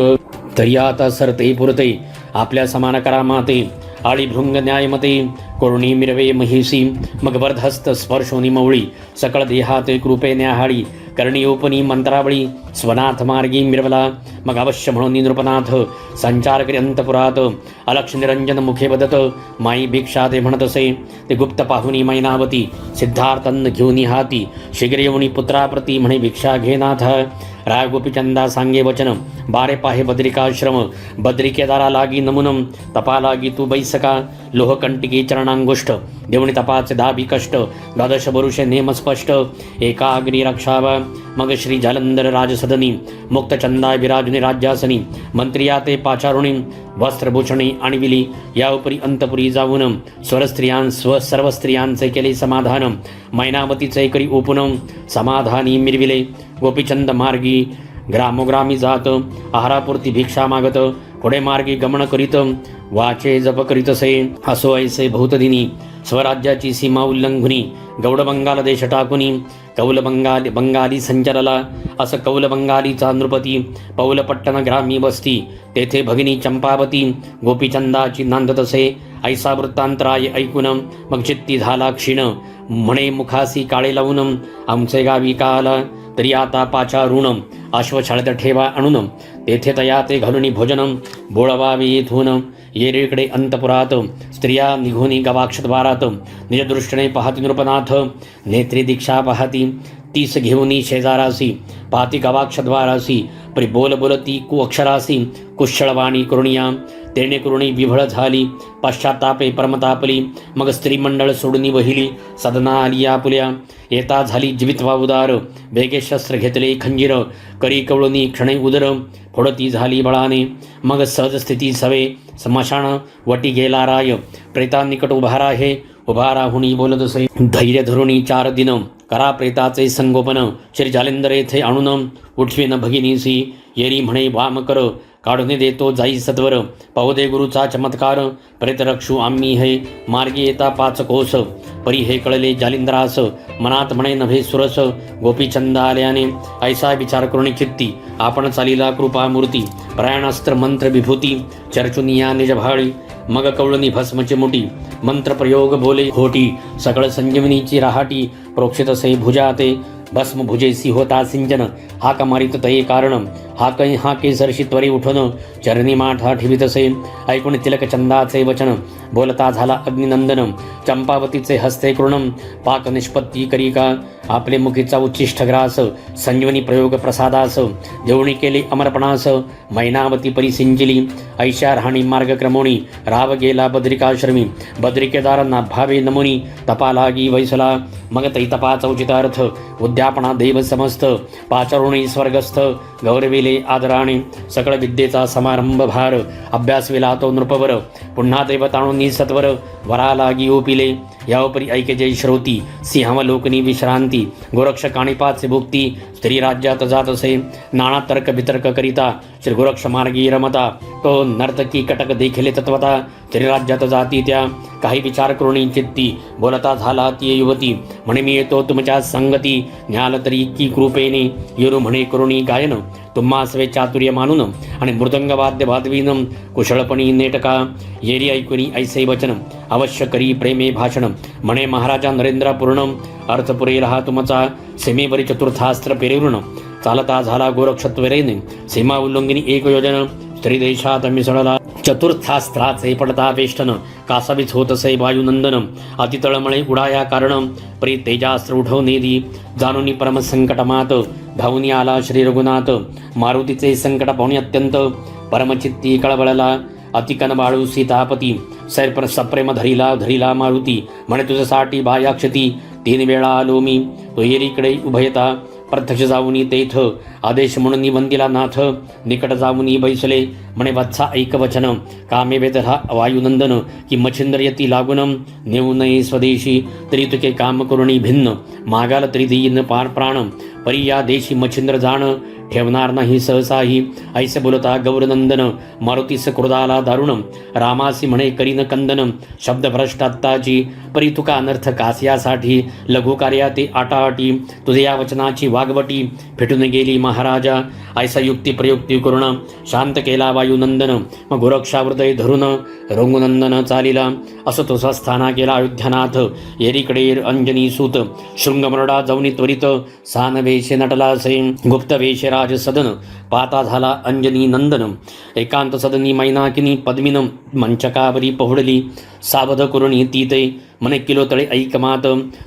तरी आता सरते पुरते आपल्या समान करामाते आळी भृंग न्यायमते कोरुणी मिरवे महिसी मग वर्धस्त स्पर्शोनी मवळी सकळ देहाते कृपे न्याहाळी करणी ओपनी मंत्रावळी स्वनाथ मार्गी मिरवला मग अवश्य म्हणून नृपनाथ संचार करी अंतपुरात अलक्ष निरंजन मुखे बदत माई भिक्षा ते म्हणतसे ते गुप्त पाहुनी मैनावती सिद्धार्थन घेऊनी हाती शीघ्र येऊनी पुत्राप्रती म्हणे भिक्षा घे नाथ राय गोपीचंदा सांगे वचन बारे पाहे बद्रिकाश्रम बद्रिकेदारा लागी नमुनम तपा लागी तू बैसका लोहकंटिकी चरणांगुष्ठ देवणी तपाचे दाबी कष्ट द्वादश वरुषे नेम स्पष्ट एका अग्नी रक्षावा मग श्री जालंधर राजसदनी मुक्तचंदा विराजुनी राज्यासनी मंत्रिया ते पाचारुणी वस्त्रभूषणी आणविली या उपरी अंतपुरी जाऊन सर्व स्त्रियांचे केले समाधान मैनावतीचे करी ओपुन समाधानी मिरविले गोपीचंद मार्गी ग्रामोग्रामी जात आहारापुरती भिक्षा मागत पुढे मार्गी गमन करीत वाचे जप करीतसे असो ऐसे बहुतदिनी स्वराज्याची सीमा उल्लंघुनी गौड बंगाल देश टाकुनी कौल बंगाली संचरला असं कौल बंगालीचा नृपती पौलपट्टण ग्रामी वस्ती तेथे भगिनी चंपावती गोपीचंदाची नांदतसे ऐसा वृत्तांतराय ऐकून मग चित्ती झाला क्षीण म्हणे मुखासी काळे लावून आमचे गावी का आला तरी आता पाचा ऋण अश्वछाळत ठेवा आणून तेथे तया ते घालुनी भोजन बोळवावे येथून येरीकडे अंतपुरात स्त्रिया निघुनी गवाक्षद्वारात निजदृष्टीने पाहती नृपनाथ नेत्री दीक्षा पाहती 30 घेऊनी शेजारासी पाहती गवाक्षद्वारासी परी बोलती कुअक्षरासी कुशळवाणी करुणिया तेणे करुणी विभळ झाली पश्चातापे परमतापली मग स्त्रीमंडळ सोडून वहिली सदना आली आपुल्या येता झाली जीवितवा उदार वेगे शस्त्र घेतले खंजीर करी कवळुनी क्षणे उदर फोडती झाली बळाने मग सहज स्थिती सवे स्मशान वटी गेला राय प्रेता निकट उभारा हे उभा राहुनी बोलतसे धैर्य धरुणी 4 दिन करा प्रेताचे संगोपन श्री जालिंदर येथे आणून उठवीन भगिनीसी येरी म्हणे वाम कर काढून देतो जाई सत्वर पाहू दे गुरुचा चमत्कार प्रेत रक्षू आम्ही हे मार्गी येता 5 कोस परी हे कळले जालिंदरास मनात म्हणे नभे सुरस गोपीचंद आल्याने ऐसा विचार करुणी चित्ती आपण चालीला कृपा मूर्ती प्रयाणास्त्र मंत्र विभूती चर्चुनिया निज भाळी मग कवळणी भस्मची मुठी मंत्र प्रयोग बोले होटी सकळ संजीवनीची राहाटी प्रोक्षित से भुजाते भस्म भुजेसी होता सिंचन हाक मारित तये कारण हा केसरशी त्वरी उठून चरणी माठा ठेवितसे ऐकून तिलक चंदाचे वचन बोलता झाला अग्निनंदन चंपावतीचे हस्ते कृणम पाक निष्पत्ती करी का आपले मुखीचा उच्चिष्ट ग्रास संजीवनी प्रयोग प्रसादास जेवणी केले अमरपणास मैनावती परी सिंचिली ऐशा राहणी मार्गक्रमोणी राव गेला बद्रिकाश्रमी बद्रिकेदारांना भावे नमुनी तपा लागी वैसला मग तैतपाचा उचितार्थ उद्यापना देव समस्त पाचारुणी स्वर्गस्थ गौरविले आदराणे सकळ विद्येचा समारंभ भार अभ्यास विला तो नृपवर पुन्हा देवताणुनी सत्वर वरा लागी ओपिले यावपरी ऐके जय श्रोती सिंहावलोकनी विश्रांती गोरक्ष काणिपाचे भुक्ती स्त्री राज्यात जात असे नाना तर्क बितर्क करिता श्री गोरक्ष मार्गी रमता तो नर्तकी कटक देखिले तत्वता श्री राज्यात जाती त्या काही विचार करुणी चित्ती बोलता झाला ती युवती म्हणे मी येतो तुमच्या संगती न्याल तरी की कृपेने येरू म्हणे करुणी गायन तुम्हा स्वे चातुर्य मानून आणि मृदंग वाद्य वादवीन कुशळपणी नेटका येरी ऐकुनी ऐसे वचन अवश्य करी प्रेमे भाषण म्हणे महाराजा नरेंद्र पूर्ण अर्थ पुरेल हा तुमचा सीमेवरी चतुर्थास्त्र पेरेवृण चालता झाला गोरक्षत्वरेने सीमा उल्लंघिनी एक योजन स्त्री देशात मिसळला चतुर्थास्त्राचे पडता वेष्टन कासावीच होत असे वायुनंदन अतितळमळे उडाया कारण परी तेजास्त्र उठवनेदी जाणूनी परम संकटमात धावून आला श्री रघुनाथ मारुतीचे संकट पाहुणे अत्यंत परमचित्ती कळवळला अतिकन बाळू सीतापती सैरपर सप्रेम धरिला मारुती म्हणे तुझ्यासाठी बायाक्षती 3 वेळा आलो मी तो येरीकडे उभयता प्रत्यक्ष जाऊनी तेथ आदेश म्हणून वंदिला नाथ निकट जाऊनी बैसले म्हणे वत्सा ऐक वचन कामे वेदहा वायुनंदन की मच्छिंद्र यती लागून नेऊ नये स्वदेशी तरी तुके काम करुणी भिन्न मागाल तरी देईन पार प्राण परी या देशी मच्छिंद्र जाण ठेवणार नाही सहसाही ऐसे बोलता गौरनंदन मारुतीस क्रोधाला दारुण रामासी म्हणे करीन कंदन शब्द भ्रष्टात्ताची परी तुका अनर्थ कास्यासाठी लघु कार्या ते आटाआटी तुझे या वचनाची वागवटी फेटून गेली महाराजा ऐसा युक्ती प्रयुक्ती करून शांत केला वायुनंदन मग गोरक्षा हृदय धरून रंगुनंदन चालिला असं तो स्थाना केला अयोध्यानाथ येरीकडे अंजनी सूत शृंगमरडा जाऊनी त्वरित सानवेशे नटला असे गुप्त वेश राज सदन पाता झाला अंजनी नंदन एकांत सदनी मैनाकिनी पद्मिन मंचकावरी पहुडली सावध करुणी तीते मने किलो तळे ऐकमात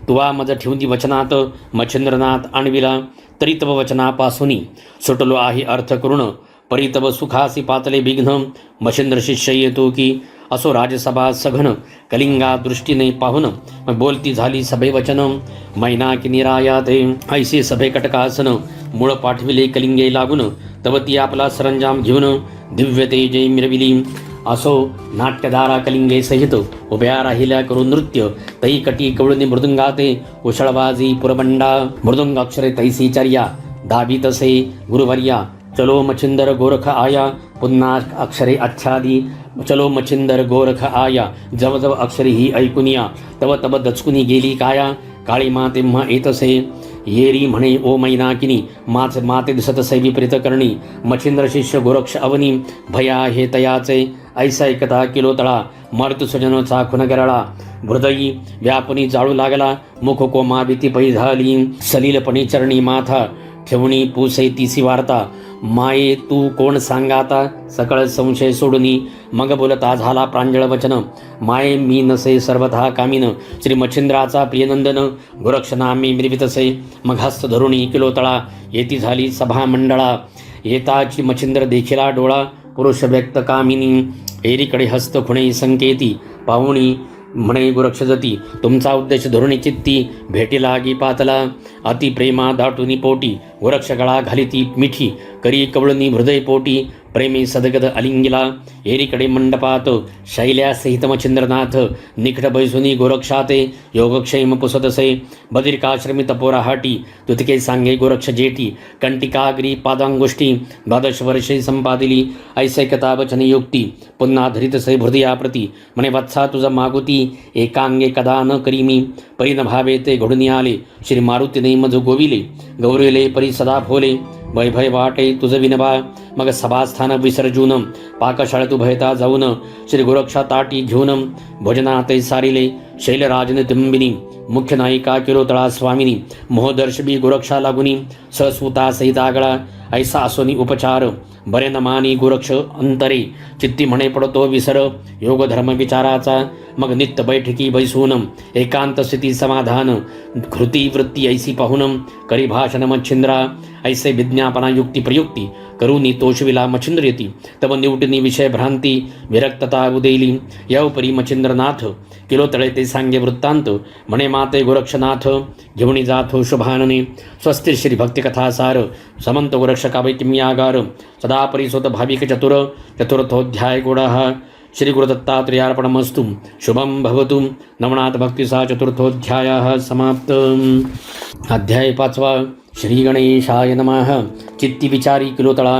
तुवा मज ठेवती वचनात मच्छिंद्रनाथ आणविला तरी तव वचनापासूनी सुटलो आहे अर्थ करुण परी तव सुखासी पातले विघ्न मच्छिंद्र शिष्य येतो की असो राजसभा सघन कलिंगा दृष्टीने पाहून बोलती झाली सभे वचन मैनाकिनी रायाते ऐसे सभे कटकासन मूळ पाठविले कलिंगे लागून तव ती आपला सरंजाम घेऊन दिव्य तेजे मिरविली असो नाट्यधारा कलिंगे सहित उभ्या राहिल्या करून नृत्य तई कटी कवळणी मृदुंगाते कुशळबाजी पुरबंडा मृदुंग अक्षरे तैसी चर्या दाबी तसे गुरुवर्या चलो मच्छिंदर गोरख आया पुन्हा अक्षरे आच्छादी चलो मच्छिंदर गोरख आया जव जव अक्षरे ही ऐकुनिया तव तब दचकुनी गेली काया काळी माते तेव्हा येतसे येरी म्हणे ओ मैनाकिनी माते दिसतसे विपरीत करणी मच्छिंद्र शिष्य गोरक्ष अवनी भया हे तयाचे ऐसा एकता किलो तळा मर्तु सुजन चाखुन गरळा हृदयी व्यापनी जाळू लागला मुख कोमा भीती पै झाली सलीलपणी चरणी माथा ठेवणी पुसे तिसी वार्ता माये तू कोण सांगाता सकळ संशय सोडूनी मग बोलता झाला प्रांजळ वचन माये मी नसे सर्वथा कामीन श्री मच्छिंद्राचा प्रियनंदन गोरक्षनामी मिरवितसे मग हस्त धरुणी किलो तळा येती झाली सभा मंडळा येताची मच्छिंद्र देखिला डोळा पुरुष व्यक्त कामिनी एरीकडे हस्त खुणे संकेती पाहुणी म्हणे गोरक्षजती तुमचा उद्देश धोरणी चित्ती भेटी लागी पातला अति प्रेमा दाटुनी पोटी गोरक्ष गळा घालिती मिठी करी कवळणी हृदय पोटी प्रेमी सदगद अलिंगिला एरीकडे मंडपात शैल्यासहित मच्छिंद्रनाथ निकट बैसुनी गोरक्षाते योगक्षेम पुसदसे बदिरिकाश्रमी तपोराहाटी तुतके सांगे गोरक्ष जेटी कंटिकाग्री पादांगुष्टी 12 वर्षे संपादिली ऐसैकता वचन युक्ती पुन्हा धरितसे हृदयाप्रती म्हणे वत्सा तुझ मागुती एकांगे कदा न करीमी परी न भावे ते घडून आले श्री मारुतीने मज गोविले गौरविले परी सदा भोले वैभय वाटे तुझ विनबा मग सभास्थान विसर्जून पाकशाळेत उभयता जाऊन श्री गोरक्षा ताटी घेऊन भोजनाते सारिले शैलराजन तिंबिनी मुख्य नायिका किलोतळा स्वामिनी मोहदर्शबी गोरक्षा लागुनी सहसुता सहित आगळा ऐसा असोनी उपचार बरे न मानी गोरक्ष अंतरे चित्ती म्हणे पडतो विसर योग धर्म विचाराचा मग नित्य बैठकी बैसून एकांत स्थिती समाधान कृती वृत्ती ऐसी पाहून करी भाषण मच्छिंद्रा ऐसे विज्ञापना युक्ती प्रयुक्ती करूनी तोषविला मच्छिंद्र येती तव निवटनी विषय भ्रांती विरक्तता उदेली यवपरी मच्छिंद्रनाथ किलो तळे ते सांगे वृत्तांत म्हणे माते गोरक्षनाथ घेऊनी जाथो शुभानने स्वस्तिर श्री भक्तिकथासार समंत गोरक्ष कावैकिम्यागार सदा परिसोत भाविक चतुर्थोध्याय गोडः श्री गुरुदत्तात्रेयार्पणमस्तु. शुभं भवतु. नवनाथ भक्तीचा चतुर्थोध्याय समाप्त. अध्याय 5. श्री गणेशाय नमः. चित्ती विचारी किलोतळा,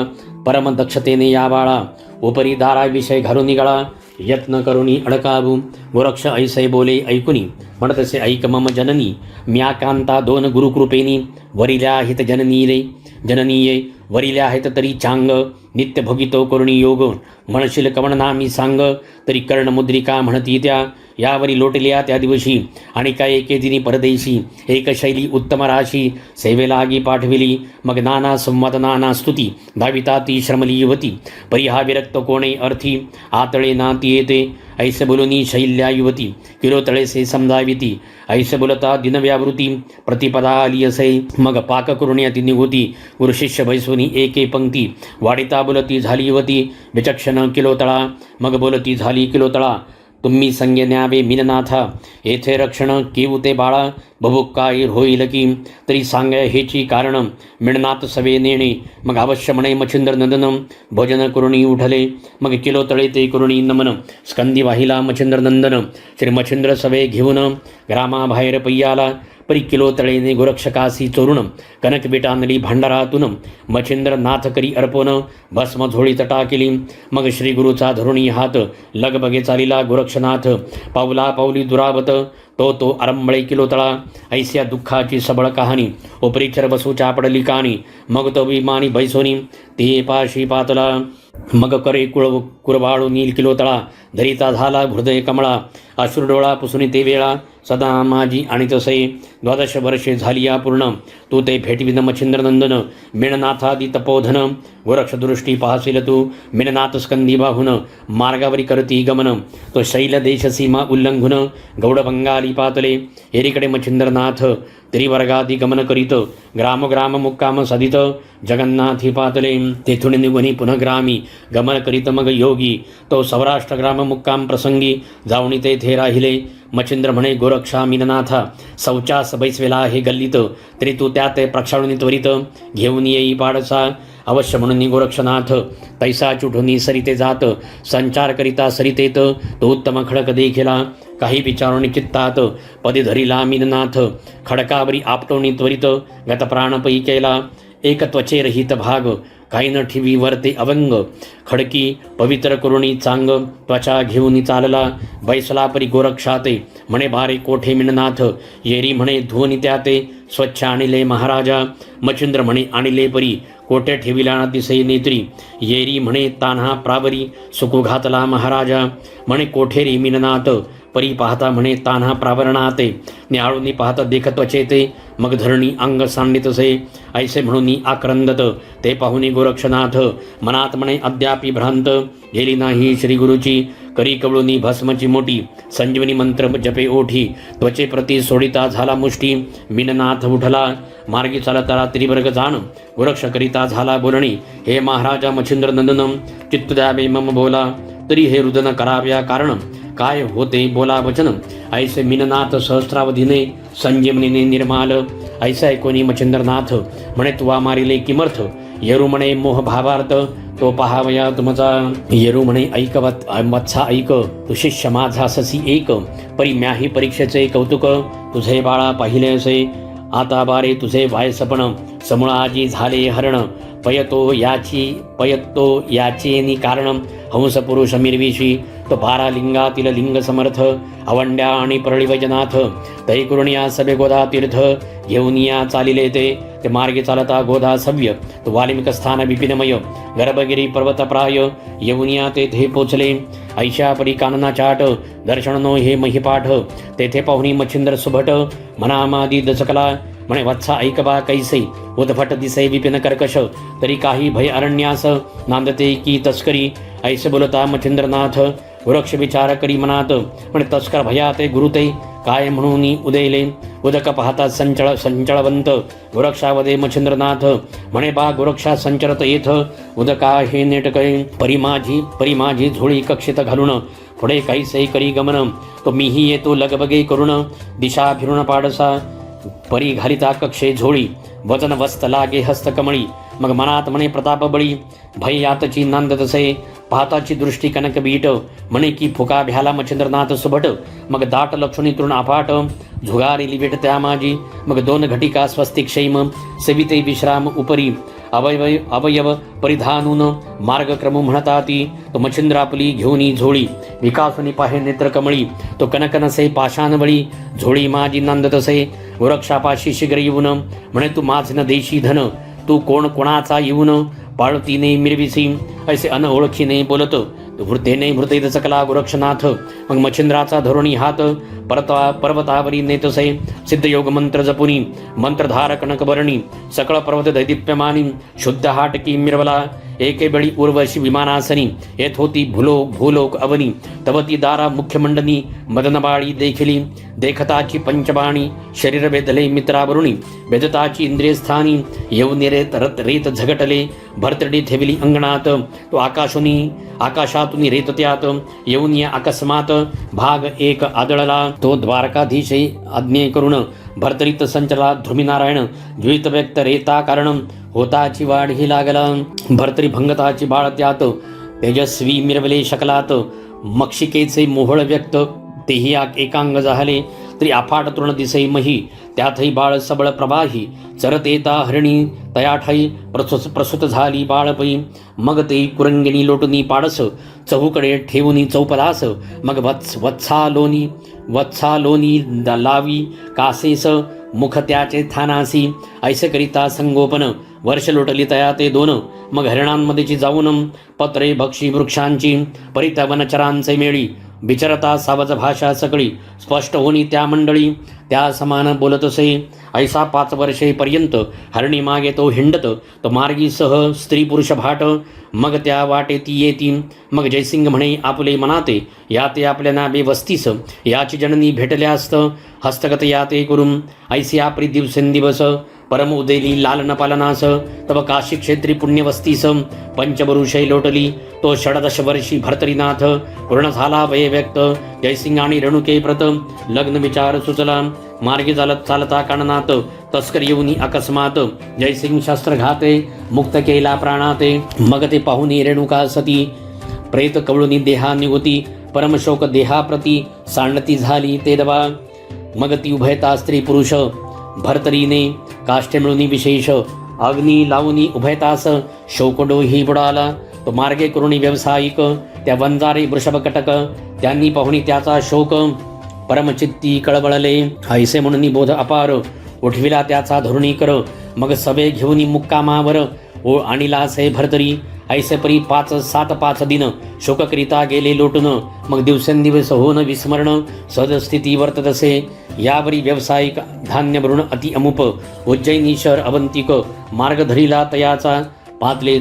परम दक्षतेने या बाळा, उपरी दाराविषय घालून निघाला, यत्न करुणी अडकावू. गोरक्ष ऐसे बोले ऐकुनी, म्हणतसे ऐक मम जननी, म्या कांता 2 गुरुकृपेनी, वरिल्या आहेत जननीये वरिल्या आहेत तरी चांग, नित्य भोगितो करुणी योग, म्हणशील कवणना मी सांग, तरी कर्णमुद्रिका म्हणती त्या, यावरी लोटल्या त्या दिवशी, आणि काय एके दिनी परदेशी, एक शैली उत्तम राशी, सेवेलागी पाठविली, मग नाना संवाद नाना स्तुती, धाविता ती श्रमली युवती, परी हा विरक्त कोणे अर्थी, आतळे नाती येते, ऐसे बोलुनी शैल्या युवती, किलो तळेसे समजाविती, ऐसे बोलता दिनव्यावृती, प्रतिपदा आली असे, मग पाक करुण्याती निघोती, गुरुशिष्य बैसुनी एके पंक्ती, वाडिता बोलती झाली युवती, विचक्षण किलोतळा, मग बोलती झाली किलोतळा, तुम्ही संज्ञ न्यावे मीननाथा, येथे रक्षण केऊ ते बाळा, बभुक्काई होईल की, तरी सांगा हेची कारण, मिळनात सवे नेणे, मग अवश्य म्हणे मच्छिंद्र नंदन, भोजन करुणी उठले, मग किलो तळे ते करुणी नमन, स्कंदी वाहिला मच्छिंद्र नंदन, श्री मच्छिंद्र सवे घेऊन, ग्रामाबाहेर पय्याला, परी किलो तळेने गोरक्षकासी चोरुण, कनक बेटानली भांडारातून, मच्छिंद्र नाथ करी अर्पण, भस्म झोळी तटा केली, मग श्री गुरुचा धरुणी हात, लगबगे चालिला गोरक्षनाथ, पावला पावली दुरावत, तो आरंबळे किलोतळा, ऐस्या दुःखाची सबळ कहाणी, उपरीक्षर बसूच्या पडली कानी, मग तो विमानी बैसोनी, ते पाशी पातला, मग करे कुरवाळू नील किलोतळा, धरिता झाला हृदय कमळा, अश्रुडोळा पुसुनी ते वेळा, सदा माझी आणि तसे, 12 वर्षे झाली या पूर्ण, तू ते भेटविन मच्छिंद्र नंदन, मिणनाथादी तपोधन, गोरक्षदृष्टी पाहशील तू, मिणनाथ स्कंदी बाहुन, मार्गावरी करती गमन, तो शैल देश सीमा उल्लंघुन, गौडभंगाली पातले, एरीकडे मच्छिंद्रनाथ, त्रिवर्गादी गमन करीत, ग्राम मुक्काम सदित, जगन्नाथी पातले, तेथून निघुनी पुनः ग्रामी, गमन करीत मग योगी, तो सौराष्ट्र ग्राम मुक्काम प्रसंगी, जाऊनी तेथे राहिले, मच्छिंद्र म्हणे गोरक्षा मीननाथा, शौचास बैसवेला हे गल्लीत, तरी तू त्यात प्रक्षाळून त्वरित, घेऊन येई पाडसा, अवश्य म्हणून गोरक्षनाथ, तैसा चुठून सरिते जात, संचार करिता सरितेत, तो उत्तम खडक देखिला, काही विचारून चित्तात, पदी धरिला मीननाथ, खडकावरी आपटोनी त्वरित, गतप्राणपै केला, एक त्वचे रहित भाग, काही न ठिवी वरते अवंग, खडकी पवित्र करुणी चांग, त्वचा घेऊन चालला, बैसला परी गोरक्षाते, म्हणे बारे कोठे मिणनाथ, येरी म्हणे धुवनी त्याते, स्वच्छ आणिले महाराजा, मच्छिंद्र म्हणे आणिले परी, कोठे ठेविला दिसे नेत्री, येरी म्हणे तान्हा प्रावरी, सुकू घातला महाराजा, म्हणे कोठे रे मिणनाथ, परी पाहता म्हणे तान्हा प्रावरणाते, न्याळूनी पाहता देखत चेते, मग धरणी अंग सांडितसे, ऐसे म्हणून आक्रंदत, ते पाहुनी गोरक्षनाथ, मनात म्हणे अद्यापि भ्रांत, गेली नाही श्री गुरुची, करी कवळुनी भस्मची मोठी, संजीवनी मंत्र जपे ओठी, त्वचे प्रती सोडिता झाला मुष्टी, मीननाथ उठला, मार्गी चालता त्रिवर्ग जाण, गोरक्ष करिता झाला बोलणी, हे महाराजा मच्छिंद्र नंदन, चित्त द्यावे मम बोला, तरी हे रुदन कराव्या कारण, काय होते बोला वचन, ऐसे मीननाथ सहस्रावधीने, संजीवनीने निर्माल, ऐसा ऐकोनी मच्छिंद्रनाथ, म्हणे तुवा मारिले किमर्थ, येरू म्हणे मोह भावार्थ, तो पहावया तुमचा, येरू म्हणे ऐक वत्सा ऐक, तू शिष्य माझा ससी एक, परी म्याही परीक्षेचे कौतुक, तुझे बाळा पाहिले असे, आता बारे तुझे वायसपण, समूळाजी झाले हरण, पयतो याचेनी कारण, हंस पुरुष मिरविशी, तो 12 लिंगातील लिंग समर्थ, अवंड्या आणि परळी वैजनाथ, तै करुणिया सभे गोदा तीर्थ, घेऊन या चालिले ते मार्गे चालता गोदा सव्य, तो वाल्मिक स्थान विपिनमय, गर्भगिरी पर्वत प्राय, येऊन या तेथे पोचले, ऐशा परी कानना चाट, दर्शनो हे महिपाठ, तेथे पाहुणी मच्छिंद्र सुभट, मनामादी दचकला, म्हणे वत्सा ऐकबा कैसे, उद्भट दिसे विपिन कर्कश, तरी काही भय अरण्यास, नांदते की तस्करी, ऐसे बोलता मच्छिंद्रनाथ, वृक्ष विचार करी मनात, पण तस्कर भयाते गुरुते, काय म्हणून उदयले, उदक पाहता संचळवंत, गोरक्षावदे मच्छिंद्रनाथ, म्हणे बा गोरक्षा संचरत येथ, उदका हे नेटकळे, परी माझी झोळी कक्षित घालून, पुढे कैसे करी गमन, तो मीही येतो लगबगे करुण, दिशा फिरून पाडसा, परी घालिता कक्षे झोळी, वजन वस्त लागे हस्तकमळी, मग मनात म्हणे प्रताप बळी, भय यातची नांद तसे, पाहताची दृष्टी कनकबीट, म्हणे की फुका भ्याला मच्छिंद्रनाथ सुभट, मग दाट लक्षणी तृण अफाट, झुगारी विट त्या माझी, मग 2 घटिका स्वस्तिक शैम, सेविते विश्राम उपरी, अवयव परिधानून मार्गक्रम म्हणताती, तो मच्छिंद्र आपली घेऊनी झोळी, विकासुनी पाहे नेत्र कमळी, तो कनकनसे पाषाणवळी, झोळी माझी नांदतसे, वृक्षापाशी शीघ्र येऊन, म्हणे तू माझ न देशी धन, तू कोण कोणाचा येऊन, पाळतीने मिरविसी, ऐसे अनओळखीने बोलत, वृतेने मृतेत चकला गोरक्षनाथ, मग मच्छिंद्राचा धोरणी हात, पर्वतावरी नेतसे, सिद्धयोग मंत्र जपुनी, मंत्रधार कनकबरणी, सकळ पर्वत दैदिप्यमानी, शुद्ध हाटकी मिरवला, एके बेळी उर्वशी विमानासनी, येत होती भूलोक अवनी, तवती दारा मुख्यमंडनी, मदनबाळी देखिली, देखताची पंचबाणी, शरीर वेधले मित्रावरुणी, वेदताची इंद्रियस्थानी, येऊन रेत झगटले, भरतडी ठेविली अंगणात, तो आकाशातून रेत त्यात, येऊन या अकस्मात भाग एक आदळला, तो द्वारकाधीशे आज्ञे करून, भरतरीत संचला ध्रुमीनारायण, द्वित व्यक्त रेता कारण, होताची वाढ ही लागला, भरतरी भंगताची बाळ त्यात, तेजस्वी मिरवले शकलात, मक्षिकेचे मोहळ व्यक्त, तेही एकांग झाले, तरी अफाट तृण दिसे मही, त्यातही बाळ सबळ प्रवाही, चरत येता हरिणी तयाठाई, प्रसूत झाली बाळपई, मग ते कुरंगिणी लोटुनी पाडस, चहूकडे ठेवूनी चौपदास, मग वत्सालोनी लावी कासेस, मुख त्याचे थानासी, ऐसे करिता संगोपन, वर्ष लोटली तया ते 2, मग हरिणांमध्येची जाऊन, पत्रे भक्षी वृक्षांची, परित्या वनचरांचे मेळी, विचरता सावज भाषा सकळी, स्पष्ट होणी त्या मंडळी, त्या समान बोलत असे, ऐसा 5 वर्षेपर्यंत हरणी मागे तो हिंडत, तो मार्गी सह स्त्री पुरुष भाट, मग त्या वाटे ती येती, मग जयसिंग म्हणे आपले मनाते, याते आपल्या नाबे वस्तीस, याची जननी भेटल्यास्त, हस्तगत याते करून, ऐसी आपली दिवसेंदिवस, परम उदेली लालन पालनास, तव काशी क्षेत्री पुण्यवस्तीस, पंचवरुषे लोटली, तो 16 वर्षी भर्तरीनाथ, पूर्ण झाला वय व्यक्त, जयसिंग आणि रेणुके प्रत, लग्न विचार सुचला, मार्गी चालता काननात, तस्कर येऊनी अकस्मात, जयसिंग शस्त्र घाते, मुक्त केला प्राणाते, मग ते पाहुनी रेणुका सती, प्रेत कवळुनी देहा निगुती, परमशोक देहाप्रती, सांडती झाली ते दवा, मग ती उभयता स्त्री पुरुष, भर्तरीने काष्टे मिळूनी विशेष, अग्नी लावूनी उभयतास, शोकडोही बुडाला, तो मार्गे करुणी व्यावसायिक, त्या वंजारे वृषभकटक, त्यांनी पाहुणी त्याचा शोक, परमचित्ती कळबळले, ऐसे म्हणून बोध अपार, उठविला त्याचा धोरणी कर, मग सभे घेऊनी मुक्कामावर, ओ आणिलासे भरतरी, ऐसे परी 5 दिन शोककरिता गेले लोटून, मग दिवसेंदिवस होन विस्मरण, सदस्थिती वर्ततसे, यावरी व्यावसायिक धान्य भरून अति अमुप, उज्जैनी शहर अवंतिक, मार्ग धरिला तयाचा, पातले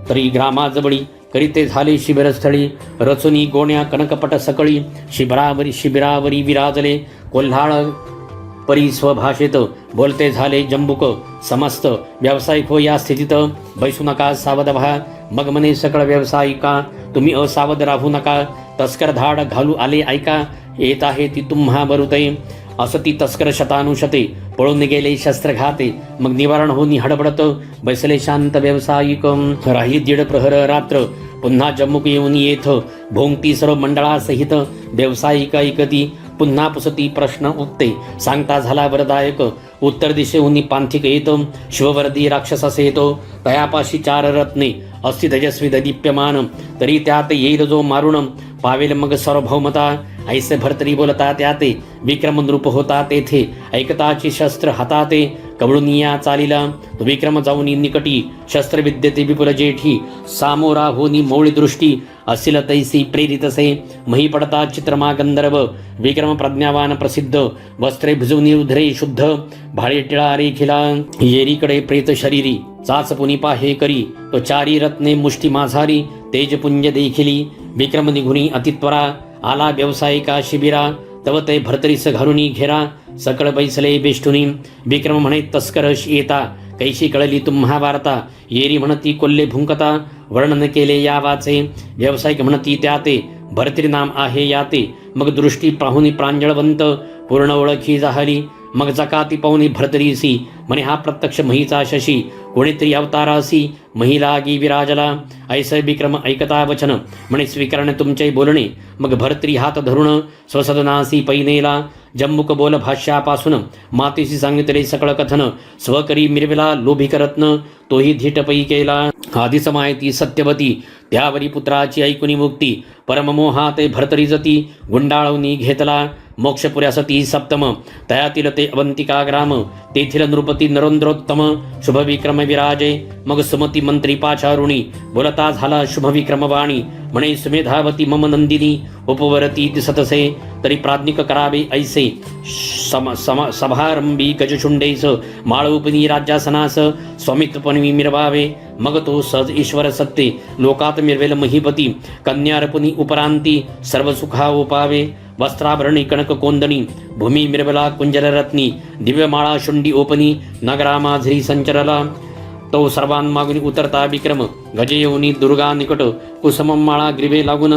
तरी ग्रामाजवळी, करीते झाले शिबिरस्थळी, रचुनी गोण्या कनकपट सकळी, शिबिरावरी विराजले, कोल्हाळ परी स्वभाषेत, बोलते झाले जंबुक, समस्त व्यावसायिक हो या स्थितीत, बैसू नका सावध व्हा, मग म्हणे सकळ व्यावसायिका, तुम्ही असावध राहू नका, तस्कर धाड घालू आले ऐका, येत आहे ती तुम्हा बरुते, असती तस्कर शतानुशते, पळून गेले शस्त्रघाते, मग निवारण होनी हडबडत, बैसले शांत व्यावसायिक, राही 1.5 प्रहर रात्र, पुन्हा जम्मुक येऊन येथ, भोंगती सर्व मंडळासहित, व्यावसायिक ऐकती, पुन्हा पुसती प्रश्न उत्ते, सांगता झाला वरदायक, उत्तर दिशेहून पांथिक येतो, शिववर्दी राक्षसास येतो, तयापाशी 4 रत्ने, अस्ति तेजस्वी दैदिप्यमान, तरी त्यात येईल जो मारुण, पावेल मग सार्वभौमता, ऐसे भरतरी बोलता त्याते, विक्रम नृप होता तेथे, ऐकताची शस्त्र हाताते, कवळुनिया चालिला, तो विक्रम जाऊनी निकटी, शस्त्रविद्यते विपुल जेठी, सामोरा होनी मौळी दृष्टी, असिल तैसी प्रेरितसे, मही पडता चित्रमा गंधर्व, विक्रम प्रज्ञावान प्रसिद्ध, वस्त्रे भिजवनी उधरे शुद्ध, भाळे टिळा रेखिला, येरीकडे प्रेत शरीरी, चाच पुनी पाहे करी, तो 4 रत्ने मुष्टी माझारी, तेजपुंज देखिली, विक्रम निघुनी अतित्वरा, आला व्यावसायिका शिबिरा, तव ते भरतरीस घरुनी घेरा, सकळ बैसले बेष्टुनी, विक्रम म्हणे तस्करश येता, कैशी कळली तुम्हा वार्ता, येरी म्हणती कोल्हे भुंकता, वर्णन केले या वाचे, व्यावसायिक म्हणती त्याते, भरतरी नाम आहे याते, मग दृष्टी पाहुनी प्रांजळवंत, पूर्ण ओळखी झाली, मग जकाती पाहुनी भरतरीसी, म्हणे हा प्रत्यक्ष महीचा शशी, कोणीतरी अवतारासी, महिला गी विराजला. ऐसे विक्रम ऐकता वचन म्हणे स्वीकरण तुमचे बोलणे. मग भर्तरी हात धरून स्वसदनासी पैनेला. जम्मुक बोल भाष्यापासून मातेशी सांगितले सकळ कथन. स्वकरी मिरविला लोभिक रत्न तोही धीट पै केला. आधीच माहिती सत्यवती त्यावरी पुत्राची ऐकुनी मुक्ती. परममोहाते भर्तरी जती गुंडाळवनी घेतला. मोक्षपुऱ्या सती सप्तम तयातील ते अवंतिका ग्राम. तेथील नृपती नरेंद्रोत्तम शुभविक्रम विराजे. मग सुमती मंत्री पाचारुणी बोलता झाला शुभविक्रमवाणी. म्हणे सुमेधावती मम नंदिनी उपवरती दिसतसे. तरी प्राज्ञिक करावे ऐसे सभारंभी गजशुंडेस. माळोपनी राज्यासनास स्वामित्वपणी मिरवावे. मग तो सहज ईश्वर सत्ते लोकात मिरवेल महीपती. कन्यार्पणी उपरांती सर्व सुखा उपावे. वस्त्राभरणी कणक कोंदणी भूमी मिरवला कुंजररत्नी. दिव्यमाळा शुंडी ओपनी नगरामाझरी संचरला. तो सर्वांमागुनी उतरता विक्रम गजयोनी दुर्गा निकट. कुसमम माळा ग्रीवे लागून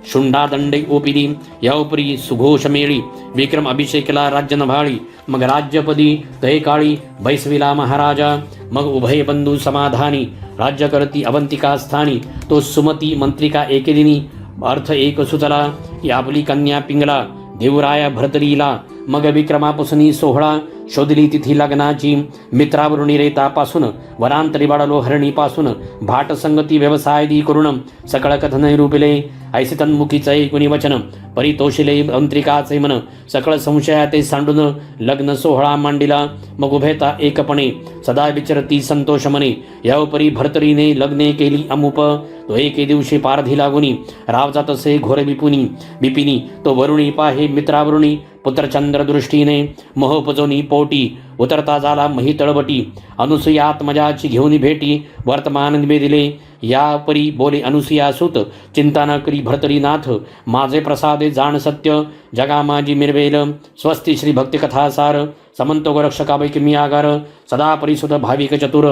शुंडा दंडे ओपिली. याउपरी सुघोष मेळी विक्रम अभिषेकला राज्य नभाळी. मग राज्यपदी तहे काळी बैसविला महाराजा. मग उभय बंधू समाधानी राज्य करती अवंतिका स्थानी. तो सुमती मंत्रिका एकेदिनी अर्थ एक सुचला. याबली कन्या पिंगला देवराया भरतरीला. मग विक्रमापासून सोहळा शोधली तिथी लग्नाची. मित्रावरुणी रेतापासून वनांतरी वाढलो हरणीपासून. भाट संगती व्यवसाय दी करुण सकळ कथन रूपिले. ऐसे तन्मुखीच ऐकुनी वचन परितोषिले अंत्रिकाचे मन. सकळ संशयाते सांडून लग्न सोहळा मांडिला. मग उभेता एकपणे सदा विचरती संतोष मने. यावपरी भर्तरीने लग्ने केली अमुप. तो एके दिवशी पारधी लागुनी राव जातसे घोर बिपिनी. तो वरुणी पाहे मित्रावरुणी पुत्रचंद्र दृष्टीने. मोहोपजोनी पोटी उतरता झाला मही तळबटी. अनुसुयात्मजाची घेऊन भेटी वर्तमान निवेदिले. या परी बोले अनुसुया सुत चिंता न करी भर्तरीनाथ. माझे प्रसादे जाण सत्य जगा माझी मिरवेल. स्वस्ती श्री भक्ती कथासार समंत गोरक्षकावैकी मी आगार. सदा परिसुत भाविक चतुर.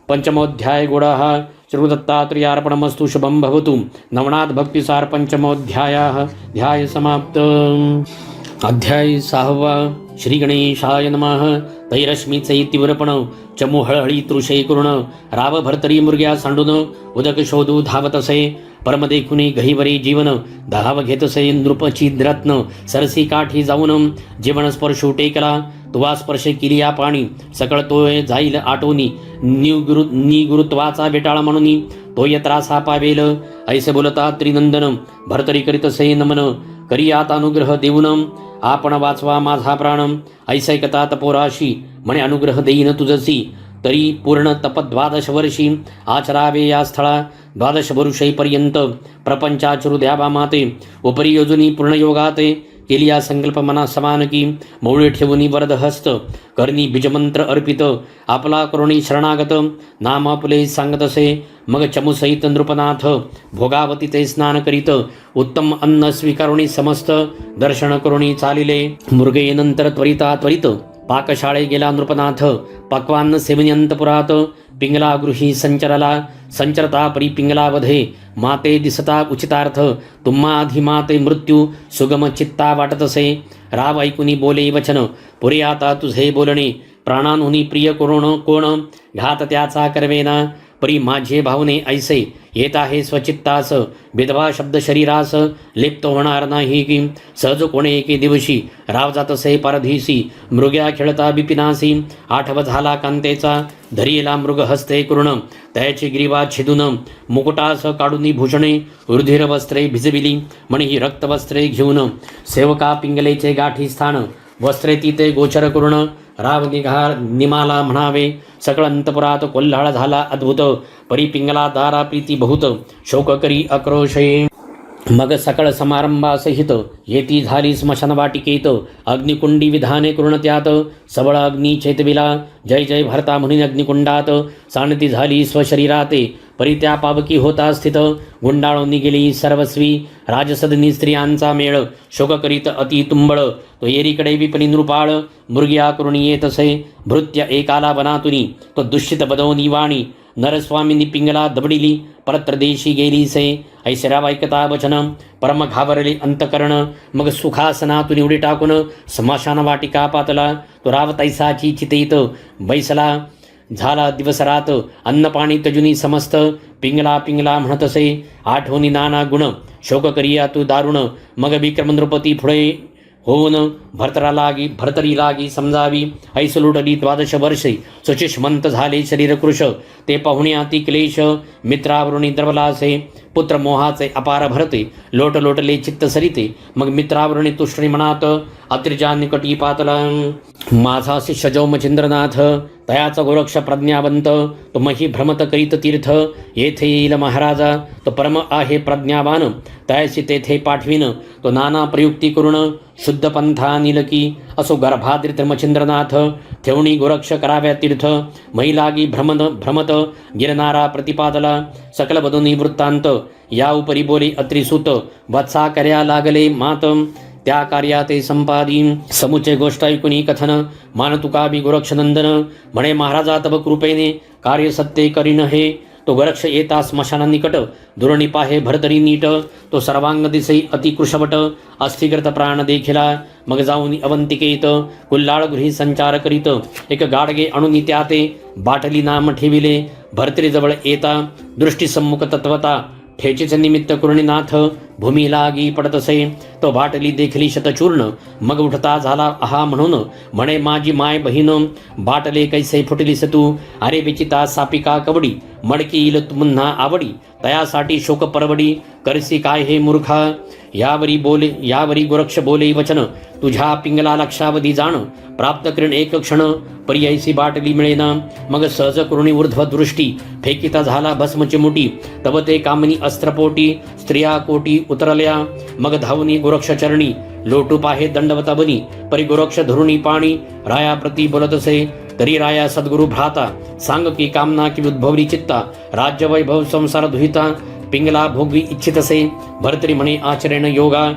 पंचमोध्याय गुडः श्रीदत्तात्रेयार्पणमस्तु शुभं भवतु. नवनाथ भक्तिसार पंचमोध्याय समाप्त. अध्याय 6. श्री गणेशाय नमः. तैरश्मीचे तीव्रपण चमू हळहळी तृषे करुण. राव भर्तरी मुर्ग्या सांडून उदक शोधू धावतसे. परम देखुनी गहीवरी जीवन धाव घेतसे नृपची रत्न. सरसी काठी जाऊन जीवन स्पर्शू टेकला. तुवा स्पर्श केली या पाणी सकळ तोय जाईल आटोनी. निगुरुत्वाचा बेटाळा म्हणून तोय त्रासा पावेल. ऐसे बोलता त्रिनंदन भर्तरी करीतसे नमन. करी आता अनुग्रह देऊन आपण वाचवा माझा प्राण. ऐसैकता तपोराशी म्हणे अनुग्रह देईन तुझसी. तरी पूर्ण तप 12 वर्षी आचरावे या स्थळा. 12 वर्षेपर्यंत प्रपंचाचरू द्यावा माते. उपरी योजनी पूर्णयोगाते केली या संकल्प मना समान की. मौळे ठेवून वरद हस्त करणी बीजमंत्र अर्पित. आपला करुणी शरणागत नाम आपले सांगतसे. मग चमुसहित नृपनाथ भोगावती ते स्नान करीत. उत्तम अन्न स्वीकारुणी समस्त दर्शन करुणी चालिले. मृगे नंतर त्वरिता त्वरित पाकशाळे गेला नृपनाथ. पक्वान्न सेवन्यंतपुरात पिंगला गृही संचरला. संचरता परी पिंगला वधे माते दिसता उचितार्थ. तुम्हा आधी माते मृत्यू सुगम चित्ता वाटतसे. राव ऐकुनी बोले वचन पुरे आता तुझे बोलणे. प्राणांहुनी प्रिय कोण घात त्याचा करवेना. परी माझे भावने ऐसे येत आहे स्वचित्तास. विधवा शब्द शरीरास लिप्त होणार नाही की. सहज कोणे एके दिवशी राव जातसे पारधीसी. मृग्या खेळता बिपिनासी. आठव झाला कांतेचा धरियला मृग हस्ते करुण. त्याची ग्रीवा छिदून मुकुटास काढून भूषणे रुधिर वस्त्रे भिजविली. म्हणे ही रक्तवस्त्रे घेऊन सेवका पिंगलेचे गाठी स्थान. वस्त्रे तिथे गोचर करुण राव निमाला म्हणावे. सकळ अंतपुरात कोल्हाळ झाला अद्भुत. परी पिंगला दारा प्रीती बहुत शोक करी आक्रोशे. मग सकळ समारंभासहित येती झाली स्मशान वाटिकेत. अग्निकुंडी विधाने करुण त्यात सबळ अग्नी चैतविला. जय जय भरता म्हणून अग्निकुंडात सांडती झाली स्वशरीराते. परी त्या पावकी होता स्थित गुंडाळून गेली सर्वस्वी. राजसदनी स्त्रियांचा मेळ शोक करीत अति तुंबळ. तो येरीकडे विपणी नृपाळ मृग्या करून येतसे. भृत्य एकाला वनातुनी तो दुष्टित बदवनी वाणी. नरस्वामींनी पिंगला दबडिली परत्रदेशी गेली से. ऐश्वर्या ऐकता वचन परम घाबरले अंतकरण. मग सुखासनातून उडी टाकून स्मशान वाटिका पातला. तो राव तैसाची चितेत बैसला. झाला दिवसरात अन्न पाणी तजुनी समस्त पिंगला पिंगला म्हणत असे आठवणी नाना गुण शोक करिया तू दारुण मग विक्रम नृपती पुढे होऊन भरतरी लागी समजावी ऐस लुटली 12 वर्षे सुचिष्मंत झाले शरीर कृश ते पाहुण्याती क्लेश मित्रावरुणी द्रवलासे पुत्र मोहाचे अपार भरते लोटले चित्त सरिते मग मित्रावरुणी तुष्णी मनात अत्रिजा निकटी पातला माझा शिष्य जो मचिंद्रनाथ तयाचा गोरक्ष प्रज्ञावंत तो मही भ्रमत करीत तीर्थ येथे येईल महाराजा तो परम आहे प्रज्ञावान तयाशी तेथे पाठविन तो नाना प्रयुक्ती करून शुद्ध पंथा निलकी असो गर्भाद्रित मचिंद्रनाथ ठेवणी गोरक्ष कराव्या तीर्थ महिलागी भ्रमत गिरनारा प्रतिपादला सकल बदुनी वृत्तांत या उपरी बोले अत्रिसुत वत्सा कर्या लागले मात त्या कार्याते संपादीन समुचे गोष्ट ऐकुनी कथन मानतुकाबी गोरक्षनंदन म्हणे महाराजा तब कृपेने कार्य सत्य करीन हे तो गोरक्ष येता स्मशाना निकट दुरणी पाहे भरतरी नीट तो सर्वांग दिसे अति कृशवट अस्थिकृत प्राण देखिला मग जाऊन अवंतिकेत कुल्लाळ गृही संचार करीत एक गाडगे अणुनी त्याते बाटली नाम ठेविले भरतरी जवळ येता दृष्टी सम्मुख तत्वता ठेचेचे निमित्त कुरणीनाथ भूमी लागी पडतसे तो बाटली देखली शतचूर्ण मग उठता झाला आहा म्हणून म्हणे माझी माय बहीण बाटले कैसे फुटलीस तू अरे विचिता सापिका कवडी मडकी येईल मुन्हा आवडी तयासाठी शोक परवडी करसी काय हे मूर्खा यावरी गोरक्ष बोले वचन तुझ्या पिंगला लक्षावधी जाण प्राप्त करीण एक क्षण पर्यायसी बाटली मिळेना मग सहज करुणी ऊर्ध्व दृष्टी फेकिता झाला भस्म चिमुटी तव ते कामनी अस्त्रपोटी स्त्रिया कोटी उतरल्या मग धावनी गोरक्ष चरणी लोटू पाहे दंडवता बनी परी गोरक्ष धरुणी पाणी राया प्रती बोलतसे तरी राया सद्गुरु भ्राता सांग की कामना की उद्भवली चित्ता राज्य वैभव संसार दुहिता पिंगला भोगवी इच्छितसे भरतरी म्हणे आचरण योगा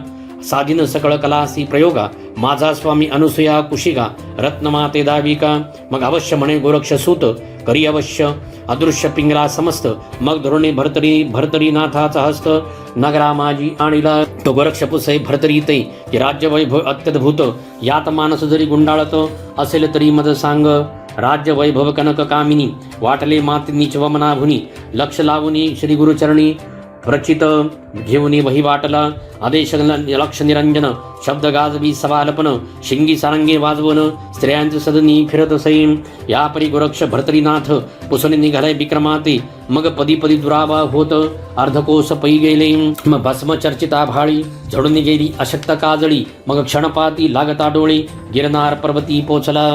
साधिन सकळ कलासी प्रयोगा माझा स्वामी अनुसूया कुशिगा रत्नमाते दाविका मग अवश्य म्हणे गोरक्ष सूत करी अवश्य अदृश्य पिंगला समस्त मग धोरणे भरतरी नाथाचा हस्त नगरा माझी आणिला तो गोरक्ष पुसे भरतरी ते की राज्य वैभव अत्यद्भुत यात मानस जरी गुंडाळत असेल तरी मद सांग राज्य वैभव कनक कामिनी वाटले मातिनी चवमनाभुनी लक्ष लावुनी श्री गुरुचरणी प्रचित घेऊनी वही वाटला आदेश लक्ष निरंजन शब्द गाजवी सवालपन शिंगी सारंगी वाजवण स्त्रियांचे सदनी फिरत सैन यापरी गोरक्ष भरतरीनाथ पुसणी निघाले विक्रमाते मग पदी पदी दुरावा होत अर्धकोश पै गेले मग भस्म चर्चिता भाळी झडून गेली अशक्त काजळी मग क्षणपाती लागता डोळे गिरनार पर्वती पोचला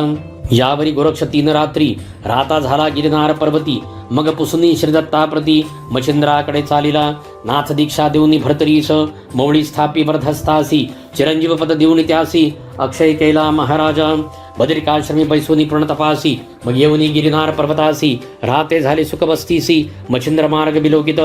यावरी गोरक्ष 3 रात्री राहता झाला गिरनार पर्वती मग पुसुनी श्रीदत्ताप्रती मच्छिंद्राकडे चालिला नाथ दीक्षा देऊनी भरतरीस मौळी स्थापी वर्धस्तासी चिरंजीव पद देऊनी त्यासी अक्षय केला महाराजा बद्रिकाश्रमी बैसोनी प्रणतपासी मग येऊनी गिरिनार पर्वतासी राहते झाले सुखबस्तीसी मच्छिंद्र मार्ग विलोकित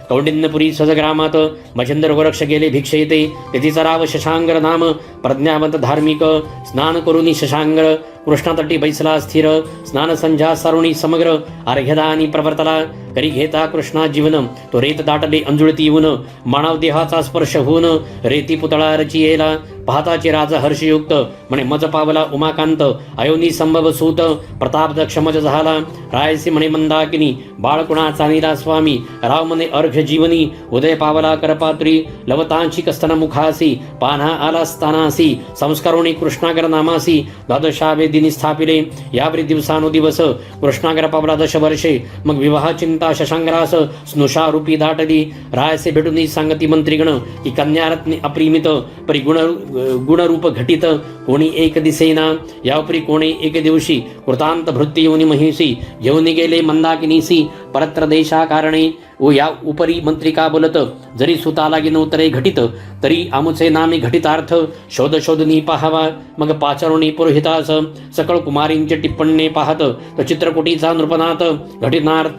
कौंडिन्यपुरी सजग्रामात मच्छिंद्र गोरक्ष गेले भिक्षेते तिचा राव शशांगर नाम प्रज्ञावंत धार्मिक स्नान करुनी शशांगर कृष्णातटी बैसला स्थिर स्नान संध्या सारुणी समग्र अर्घ्यदानी प्रवर्तला करी घेता कृष्णा जीवन तो रेत दाटले अंजुळती येऊन मानव देहाचा स्पर्श होऊन रेती पुतळा रचियेला पाहताचे राजा हर्षयुक्त म्हणे मज पावला उमाकांत अयोनी संभव सूत प्रताप दक्ष मज झाला रायसी म्हणे मंदाकिनी बाळकुणाचा नीला स्वामी राव म्हणे अर्घ्य जीवनी उदय पावला करपात्री लवतांची कस्तन मुखासी पान्हा आला स्थानासी संस्कारोणी कृष्णागर नामासी द्वादशावे दिनी स्थापिले यावरी दिवसानुदिवस कृष्णागर पावला 10 वर्षे मग विवाह चिंता शशांगरास स्नुषा रूपी दाटली रायसे भेटून सांगती मंत्रीगण की कन्यारत्नी अप्रिमित परी गुणरूप घटित कोणी एक दिसेना यापरी कोणी एक दिवशी कृतांत भृत्य योनी महिषी घेऊन गेले मंदाकिनीसी परत्र देशा कारणे व या उपरी मंत्रिका बोलत जरी सुता लागे नवतरे घटित तरी आमुचे नामे घटितार्थ शोधनी पाहावा मग पाचारुणी पुरोहितास सकळ कुमारींचे टिप्पणे पाहत तो चित्रकुटीचा नृपनाथ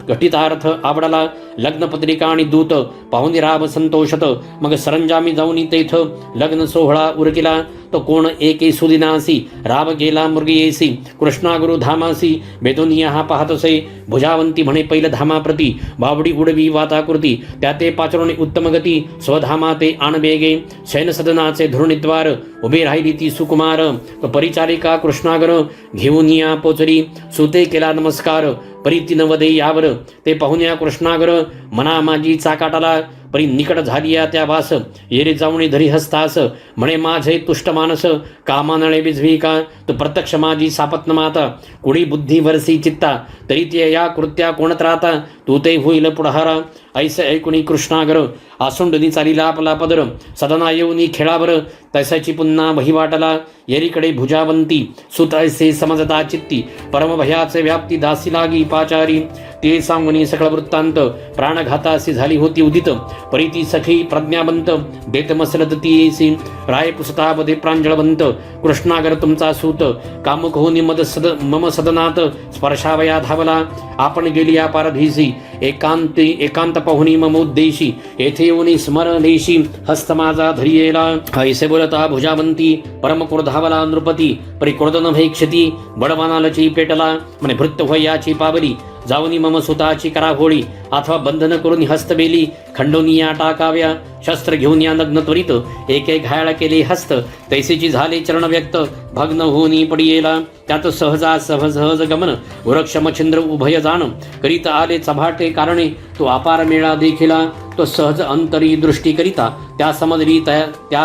घटितार्थ आवडला लग्नपत्रिका आणि दूत पाहुणी राब संतोषत मग सरंजामी जाऊन तेथ लग्न सोहळा उरकिला तो कोण एके सुदिनासी राब गेला मृगयेसी कृष्णा गुरु धामासी बेदोनिया हा पाहतसे भुजावंती म्हणे पैल धामाप्रती बावडी उडवी वाताकृती त्या ते पाचरोणी उत्तम गती स्वधामा ते आण बेगे शयन सदनाचे धुरणीद्वार उभे राहिली ती सुकुमार तो परिचारिका कृष्णागर घेऊन या पोचरी सुते केला नमस्कार परी वदे यावर ते पाहुण्या कृष्णागर मना माझी चाकाटाला परी निकट झालिया त्या वास येरे जाऊणी धरी हस्तास म्हणे माझे तुष्ट मानस कामानळे बिझवी का तू प्रत्यक्ष माझी सापत्न माता कुडी बुद्धी वरसी चित्ता तरी ते या कृत्या कोणत राहता तू ते होईल पुढहारा ऐसे ऐकुणी कृष्णागर आसुंडनी चालीला आपला पदर सदना येऊनी खेळावर तैसाची पुन्हा वहिवाटला येरीकडे भुजावंती सुत ऐसे समजता चित्ती परमभयाचे व्याप्ती दासी लागी पाचारी ते सांगुनी सकळ वृत्तांत प्राणघातासी झाली होती उदित परिती सखी प्रज्ञावंत देत मसलत ती राय पुसतावधे प्रांजळवंत कृष्णागर तुमचा सूत कामुक होनी मम सदनात स्पर्शावया धावला आपण गेली या पारधीसी एकांत पाहुणी मम उद्देशी येथे येऊनी स्मरणेशी हस्त माझा धरियेला ऐसे बोलता भुजावंती परम क्रोधावला नृपती परी क्रोधन भैक्षती बडवानालची पेटला म्हणे भृत्य वयाची पावली जाऊनी मम सुताची कराघोळी अथवा बंधन करून हस्तबेली खंडोनिया टाकाव्या शस्त्र घेऊन या नग्न त्वरित एक एक घायाळ केले हस्त तैसेची झाले चरण व्यक्त भग्न होनी पडियेला त्यात सहजा सहज गमन वृक्ष मच्छिंद्र उभय जाण करीत आले चभाटे कारणे तो अपार मेळा देखिला तो सहज अंतरी दृष्टी करिता त्या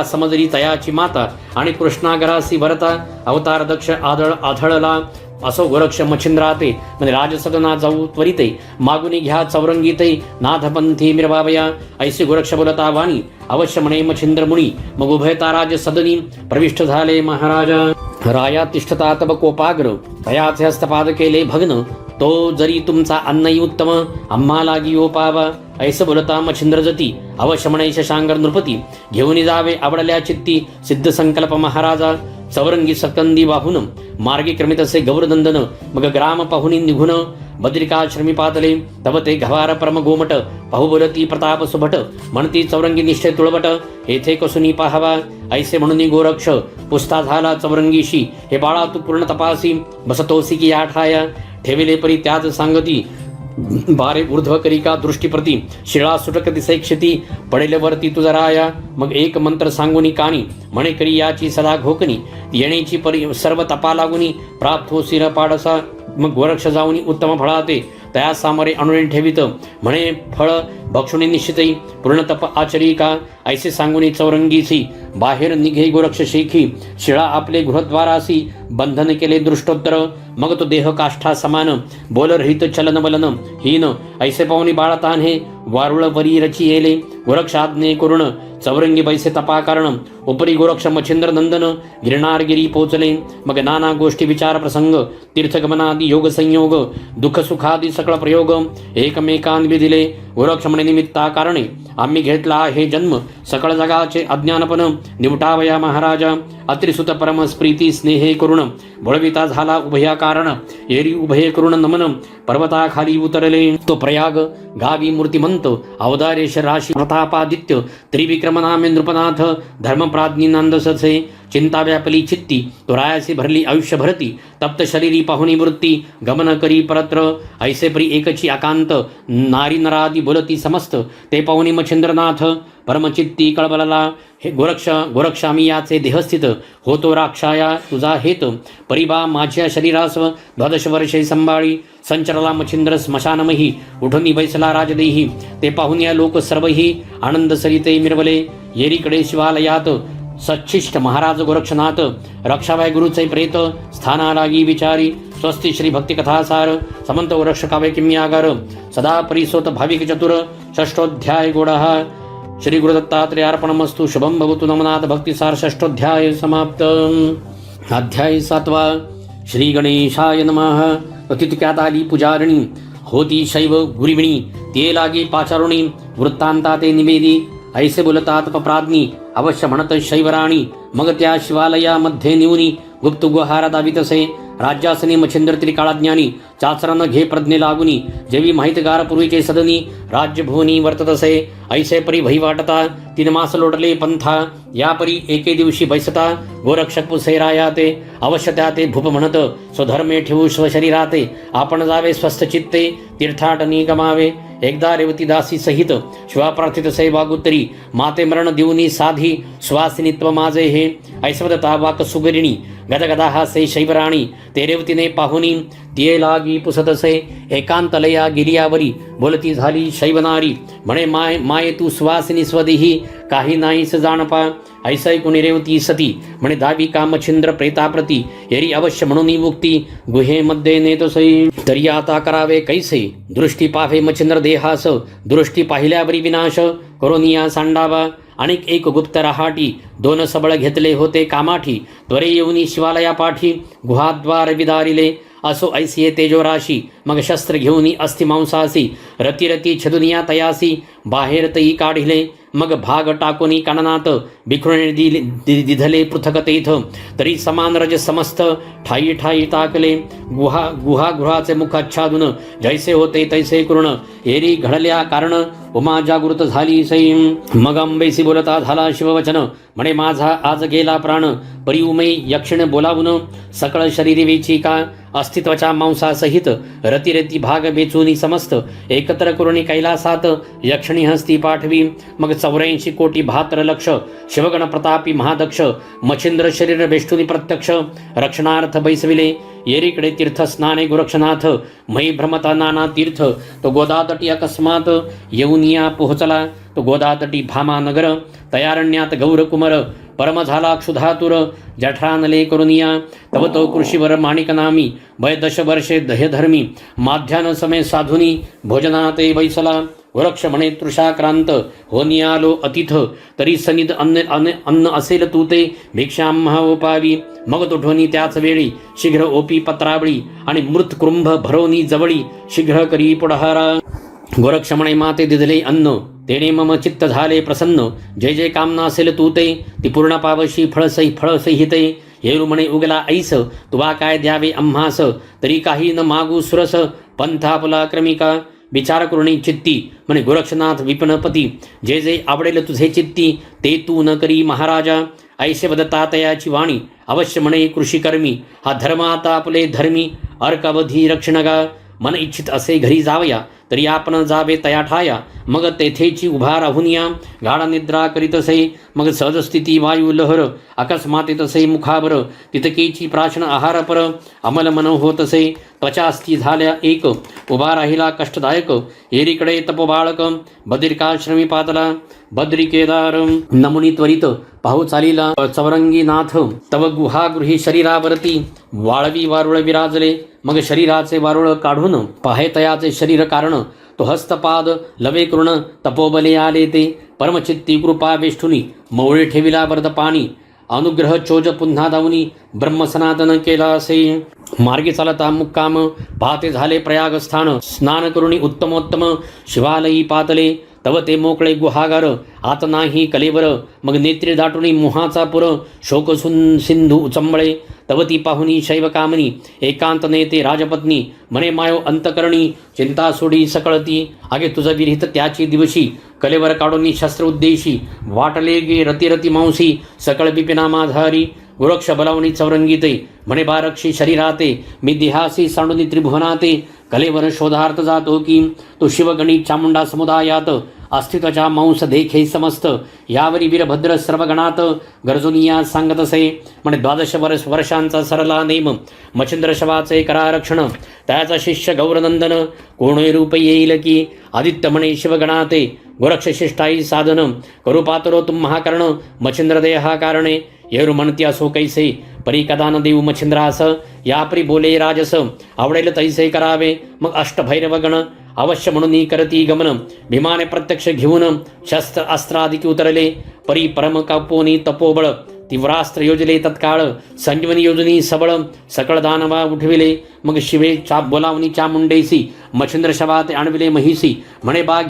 समजरी तयाची माता आणि कृष्णागरासी भरता अवतार दक्ष आढळला असो गोरक्ष मच्छिंद्राते म्हणजे राजसदना जाऊ त्वरिते मागुनी घ्या चौरंगीते नाथपंथी मिरबावया ऐसे गोरक्ष बोलता वाणी अवश्य म्हणे मच्छिंद्र मुनी मग उभयता राज सदनी प्रविष्ट झाले महाराजा राया तिष्ठता तब कोपाग्र तयाचे हस्तपाद केले भग्न तो जरी तुमचा अन्नही उत्तम आम्हा लागी ओपावा ऐसे बोलता मच्छिंद्र जती अवश्य म्हणे शशांगर नृपती घेऊन जावे आवडल्या चित्ती सिद्ध संकल्प महाराजा चौरंगी सकंदी वाहून मार्गी क्रमित असे गौरनंदन मग ग्राम पाहुनी निघून बद्रिकाश्रमी पातले तव ते घवार परम गोमट पाहू बोलती प्रताप सुभट म्हणती चौरंगी निष्ठे तुळबट येथे कसुनी पाहावा ऐसे म्हणून गोरक्ष पुस्ता झाला चौरंगीशी हे बाळा तू पूर्ण तपासी बसतोसी की आठाया ठेविले परी त्याच सांगती बारे ऊर्ध्व करिका दृष्टीप्रती शिळा सुटक दिसे क्षती पडेलवरती तुझा राया मग एक मंत्र सांगुनी कानी म्हणे करी याची सदा घोकणी येण्याची परी सर्व तपा लागुनी प्राप्त हो शिर पाडसा मग गोरक्ष जाऊनी उत्तम फळाते तया सामरे अनुणे ठेवित म्हणे फळ भक्षुणी निश्चितई पूर्ण तप आचरी का ऐसे सांगुनी चौरंगीसी बाहेर निघे गोरक्ष शेखी शिळा आपले गृहद्वारासी बंधन केले दृष्टोत्तर मग तो देह काष्ठा समान बोल रहित चलन बलन हीन ऐसे पाहुणी बाळतान हे वारुळ वरी रची येले गोरक्ष आज्ञे करुण चौरंगी बैसे तपाकरण उपरी गोरक्ष मच्छिंद्र नंदन गिरणारगिरी पोचले मग नाना गोष्टी विचार प्रसंग तीर्थगमनादी योग संयोग दुःख सुखादी सकळ प्रयोग एकमेकांत विधिले गोरक्ष म्हणे निमित्ता कारणे आम्ही घेतला हे जन्म सकळ जगाचे अज्ञानपण निवटावया महाराजा अत्रिसुत परम स्प्रीती स्नेहे करुण बळविता झाला उभया कारण एरी उभये करुण नमन पर्वताखाली उतरले तो प्रयाग गावी मूर्तिमंत अवदारेश राशी प्रतापादित्य त्रिविक्रमनामे नृपनाथ धर्मप्राज्ञी नांदससे चिंता व्यापली चित्ती तो रायासी भरली आयुष्य भरती तप्त शरीरी पाहुणी वृत्ती गमन करी परत्र ऐसे परी एकची आकांत नारी नरादी बोलती समस्त ते पाहुणी मच्छिंद्रनाथ परमचित्ती कळबलला हे गोरक्ष आम्ही याचे देहस्थित होतो राक्षाया तुझा हेत परिबा माझ्या शरीरास्व 12 वर्षे संभाळी संचरला मच्छिंद्र स्मशानमही उठून बैसला राजदेही ते पाहून या लोक सर्वही आनंद सरिते मिरवले येरीकडे शिवालयात सच्छिष्ट महाराज गोरक्षनाथ रक्षावाय गुरुचे प्रेत स्थाना लागी विचारी स्वस्ति श्री भक्ति कथासार समंत रक्षकावे किम्यागार सदा परिसोत भाविक चतुर षष्ठोध्याय गोडः श्री गुरुदत्तात्रेय अर्पणमस्तु शुभम भवतु नमनाथ भक्तिसार षष्ठोध्याय समाप्त अध्याय 7 श्री गणेशाय नमः अतिथ्यात आली पुजारिणी होती शैव गुरिमिणी ते लागे पाचारुणी वृत्तांता ते निवेदी ऐसे बोलतात पप्राज्ञी अवश्य म्हणत शैवराणी मग त्या शिवालयामध्ये निवनी गुप्त गुहार दावितसे राज्यासनी मच्छिंद्र त्रिकाळाज्ञानी चाचरण घे प्रज्ञे लागुनी जेवी माहितगार पूर्वीचे सदनी राज्यभुवनी वर्ततसे ऐसे परी भई वाटता 3 मास लोटले पंथा यापरी एके दिवशी बैसता गोरक्षक पुसेरायाते अवश्य त्या ते भूप म्हणत स्वधर्मे ठेवू स्वशरीराते आपण जावे स्वस्थ चित्ते तीर्थाटनी गमावे एकदा रेवती दासी सहित शिवा प्रार्थित सै वागुतरी माते मरण देऊनी साधी स्वासिनित्व माझे हे ऐश्वदता वाक सुगरिणी गदगदा हा से शैवराणी ते रेवतीने पाहुनी तिये लागी पुसतसे एकांतलया गिरियावरी बोलती झाली शैवनारी म्हणे माये तू सुवासिनी स्वदेही काही नाहीस जाणपा ऐसै कुणी रेवती सती म्हणे दावी कामछिंद्र प्रेताप्रती येरी अवश्य म्हणून मुक्ती गुहेमध्ये नेतसै तरी आता करावे कैसे दृष्टी पाहे मच्छिंद्र देहास दृष्टी पाहिल्यावरी विनाश करोनिया सांडावा अनेक एक गुप्त रहाटी 2 सबळ घेतले होते कामाठी त्वरे येऊनी शिवालया पाठी गुहाद्वार विदारिले असो ऐसिये तेजोराशी मग शस्त्र घेऊनी अस्थिमांसासी रती छदुनिया तयासी बाहेर तई काढिले मग भाग टाकोनी काननात बिखरुणे दिधले पृथक तेथ तरी समान रज समस्त ठाई ठाई टाकले गुहाचे मुखाच्छादून जैसे होते तैसे करुण एरी घडल्या कारण उमा जागृत झाली सै मग अंबेसी बोलता झाला शिववचन म्हणे माझा आज गेला प्राण परी उमे यक्षिण बोलावून सकळ शरीरी वेची का अस्तित्वाच्या मांसासहित रती भाग बेचूनी समस्त एकत्र करुणी कैलासात यक्षिणी हस्ती पाठवी मग 84 कोटी 72 लक्ष शिवगण प्रतापी महादक्ष मच्छिंद्र शरीर बेष्टुनी प्रत्यक्ष रक्षणार्थ बैसविले येरीकडे तीर्थ स्नाने गोरक्षनाथ मयी भ्रमता नाना तीर्थ तो गोदातटी अकस्मात येऊनिया पोहोचला तो गोदातटी भामा नगर तयारण्यात गौरकुमर परम झाला क्षुधातुर जठरानले करुनिया तव तो कृषीवर माणिकनामी वय 10 वर्षे दह्यधर्मी माध्यान समय साधुनी भोजनाते बैसला वृक्ष म्हणे तृषाक्रांत होनियालो अतिथ तरी सनिध अन्न असेल तू ते भिक्षाम ओपावी मग तो ढोनी त्याच वेळी शीघ्र ओपी पत्रावळी आणि मृत कुंभ भरोनी जवळी शीघ्र करी पुढारा गोरक्ष म्हणे माते दिदले अन्न तेने मम चित्त झाले प्रसन्न जय जय कामना असेल तू ते ती पूर्ण पावशी फळसहिते येरू म्हणे उगला ऐस तुवा काय द्यावे आम्हास तरी काही न मागू सुरस पंथापला क्रमिका विचार करुणी चित्ती म्हणे गोरक्षनाथ विपणपती जे जे आवडेल तुझे चित्ती ते तू न करी महाराजा ऐसे वदता तयाची वाणी अवश्य म्हणे कृषीकर्मी हा धर्म आता आपले धर्मी अर्कवधी रक्षणगा मन इच्छित असे घरी जावया तरी आपण जावे तया ठाया मग तेथेची उभा राहुनिया गाढ निद्रा करीतसे मग सहजस्थिती वायू लहर अकस्मात तसे मुखावर तितकेची प्राशन आहार पर अमल मन होतसे त्वचास्थी झाल्या एक उभा राहिला कष्टदायक एरीकडे तपोबाळक बद्रिकाश्रमी पातला बद्री केदार नमुनी त्वरित पाहू चालीला चवरंगीनाथ तव गुहागृही शरीरावरती वाळवी वारुळ विराजले मग शरीराचे वारुळ काढून पाहे तयाचे शरीर कारण तो हस्तपाद लवे करुण तपोबले आले ते परमचित्ती कृपा वेष्ठुनी मौळे ठेविला वरद पाणी अनुग्रह चोज पुन्हा दावनी ब्रह्मसनातन केला असे मार्गी चालता मुक्काम पाहते झाले प्रयागस्थान स्नान करुणी उत्तमोत्तम शिवालयी पातले तव ते मोकळे गुहागार आत नाही कलेवर मग नेत्री दाटुनी मुहाचा पुर शोक सिंधू उचंबळे तव ती पाहुनी शैव कामनी एकांत नेते राजपत्नी म्हणे मायो अंतकरणी चिंता सोडी सकळती आगे तुझं विरहित त्याची दिवशी कलेवर काढून शस्त्र उद्देशी वाटले गे रती मांसी सकळ बिपिना माधारी गोरक्ष बलावणी चौरंगीते म्हणे बारक्षी शरीराते मी देहासी सांडुनी त्रिभुवनाते कलेवर शोधार्थ जातो की तो शिवगणी चामुंडा समुदायात अस्तित्वाच्या मांस देखे समस्त यावरी वीरभद्र सर्वगणात गरजुनिया सांगत असे म्हणे 12 वर्षांचा सरला नेम मच्छिंद्र शवाचे करारक्षण त्याचा शिष्य गौरनंदन कोणे रूप येईल की आदित्य म्हणे शिवगणाते गोरक्ष शिष्टाई साधन करू पातरो तुम महाकर्ण मच्छिंद्र देहा कारणे येरू म्हणती असो कैसे परी कदा न देऊ मच्छिंद्रास यापरी बोले राजस आवडेल तैसे करावे मग अष्टभैरव गण अवश्य म्हणून करती गमन भीमाने प्रत्यक्ष घेऊन शस्त्र अस्त्रादिकी उतरले परी परम कापोनी तपोबळ तीव्रास्त्र योजले तत्काळ संजीवनी योजनी सबळ सकळ दानवा उठविले मग शिवे बोलावनी चामुंडेसी मच्छिंद्र शवाते आणविले महिसी म्हणे बाघ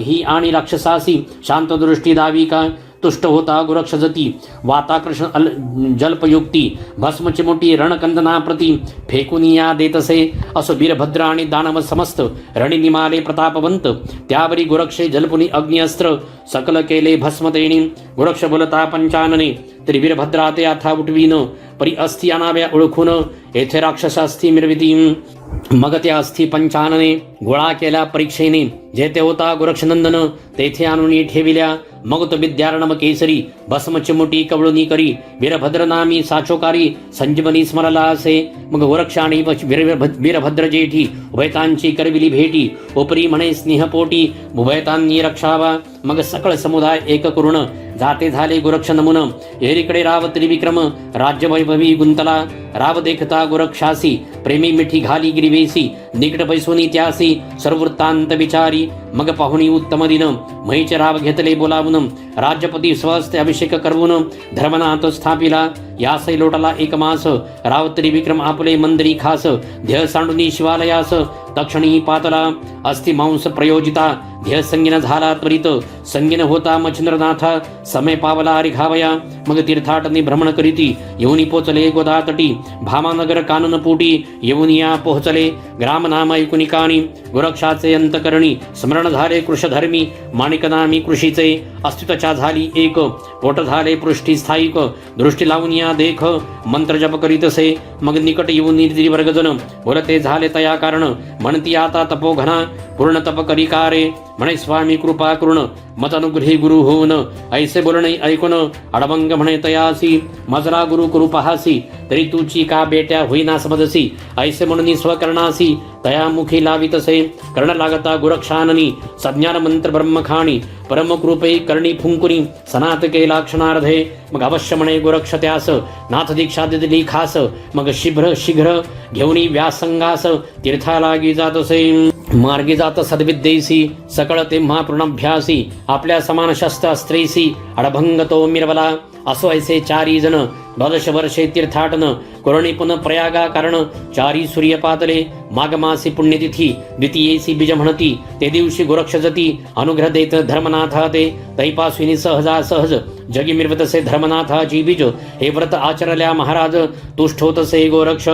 ही आणि राक्षसासी शांत दृष्टी दावी का तुष्ट होता गुरक्षजती वाताकृष्ण जल्पयुक्ती भस्म चिमुटी रणकंदना प्रती फेकून या देतसे असो वीरभद्र आणि दानव समस्त रणी निमाले प्रतापवंत त्यावरी गुरक्षे जलपुनी अग्निअस्त्र सकल केले भस्मतेनी गुरक्ष बोलता पंचानने तरी वीरभद्रा ते आता उठवीन परी अस्थि अनाव्या ओळखून येथे राक्षसास्थी मिरविती मग त्या अस्थि पंचानने गोळा केल्या परीक्षेने जेथे होता गोरक्षनंदन तेथे आणून ठेविल्या मग तो विद्यार्णव केसरी भस्म चिमुटी कवळुनी करी वीरभद्र नामी साचोकारी संजीवनी स्मरला असे मग गोरक्ष आणि वीरभद्र जेठी उभयतांची करविली भेटी उपरी म्हणे स्नेहपोटी उभयतांनी रक्षावा मग सकळ समुदाय एक करुण जाते झाले गोरक्ष नमुन एरीकडे राव त्रिविक्रम राज्य वैभवी गुंतला राव देखता गोरक्षासी प्रेमी मिठी घाली गिरिवेसी निकट बैसोनी त्यासी सर्ववृत्तांत विचारी मग पाहुणी उत्तम दिन महीचे राव घेतले बोलावून राज्यपती स्वस्ते अभिषेक करवून धर्मनाथ स्थापिला यासै लोटला एक मास राव त्रिविक्रम आपले मंदिरी खास ध्येय सांडुनी शिवालयास तक्षणी पातला अस्ति मांस प्रयोजिता ध्येय संगीन झाला त्वरित संगीन होता मच्छिंद्रनाथा समय पावला रिघावया मग तीर्थाटने भ्रमण करीती येऊनी पोचले गोदातटी भामानगर कानन पोटी येऊन या पोहोचले ग्राम नाम ऐकुनिकानी गोरक्षाचे अंतकरणी स्मरण झाले कृषधर्मी माणिकनामी कृषीचे अस्तित्वच्या झाली एक पोट झाले पृष्ठी स्थायिक दृष्टी लावून या देख मंत्र जप करीतसे मग निकट येऊन निर्वर्गजन बोलते झाले तया कारण म्हणती आता तपोघना पूर्ण तप करिकारे म्हणे स्वामी कृपा करुण मत अनुग्रही गुरु होऊन ऐसे बोलणे ऐकून अडभंग म्हणे तयासी मजरा गुरु करू पहासी तरी तुची का बेट्या होईना समजसी ऐसे म्हणून स्वकरणासी तया मुखी लावितसे कर्ण लागता गुरक्षाननी सज्ञान मंत्र ब्रह्मखाणी परमकृपे करणी फुंकुनी सनात केला क्षणार्धे मग अवश्य म्हणे गोरक्ष त्यास नाथ दीक्षा दिली खास मग शीघ्र घेऊनी व्यासंगास तीर्थालागी जातसे मार्गी जात सद्विद्येसी सकळ तेव्हा पूर्णाभ्यासी आपल्या समान शस्त्र स्त्रेसी अडभंग तो मिरवला असो ऐसे चारी जण 12 वर्षे तीर्थाटन कोरणी पुन प्रयागा कारण चारी सूर्य पातले माघमासी पुण्यतिथी द्वितीयेसी बीज म्हणती ते दिवशी गोरक्षजती अनुग्रह देत धर्मनाथा ते तैपासविनी सहज जगी मिरवतसे धर्मनाथाची बीज हे व्रत आचरल्या महाराज तुष्ट होतसे गोरक्ष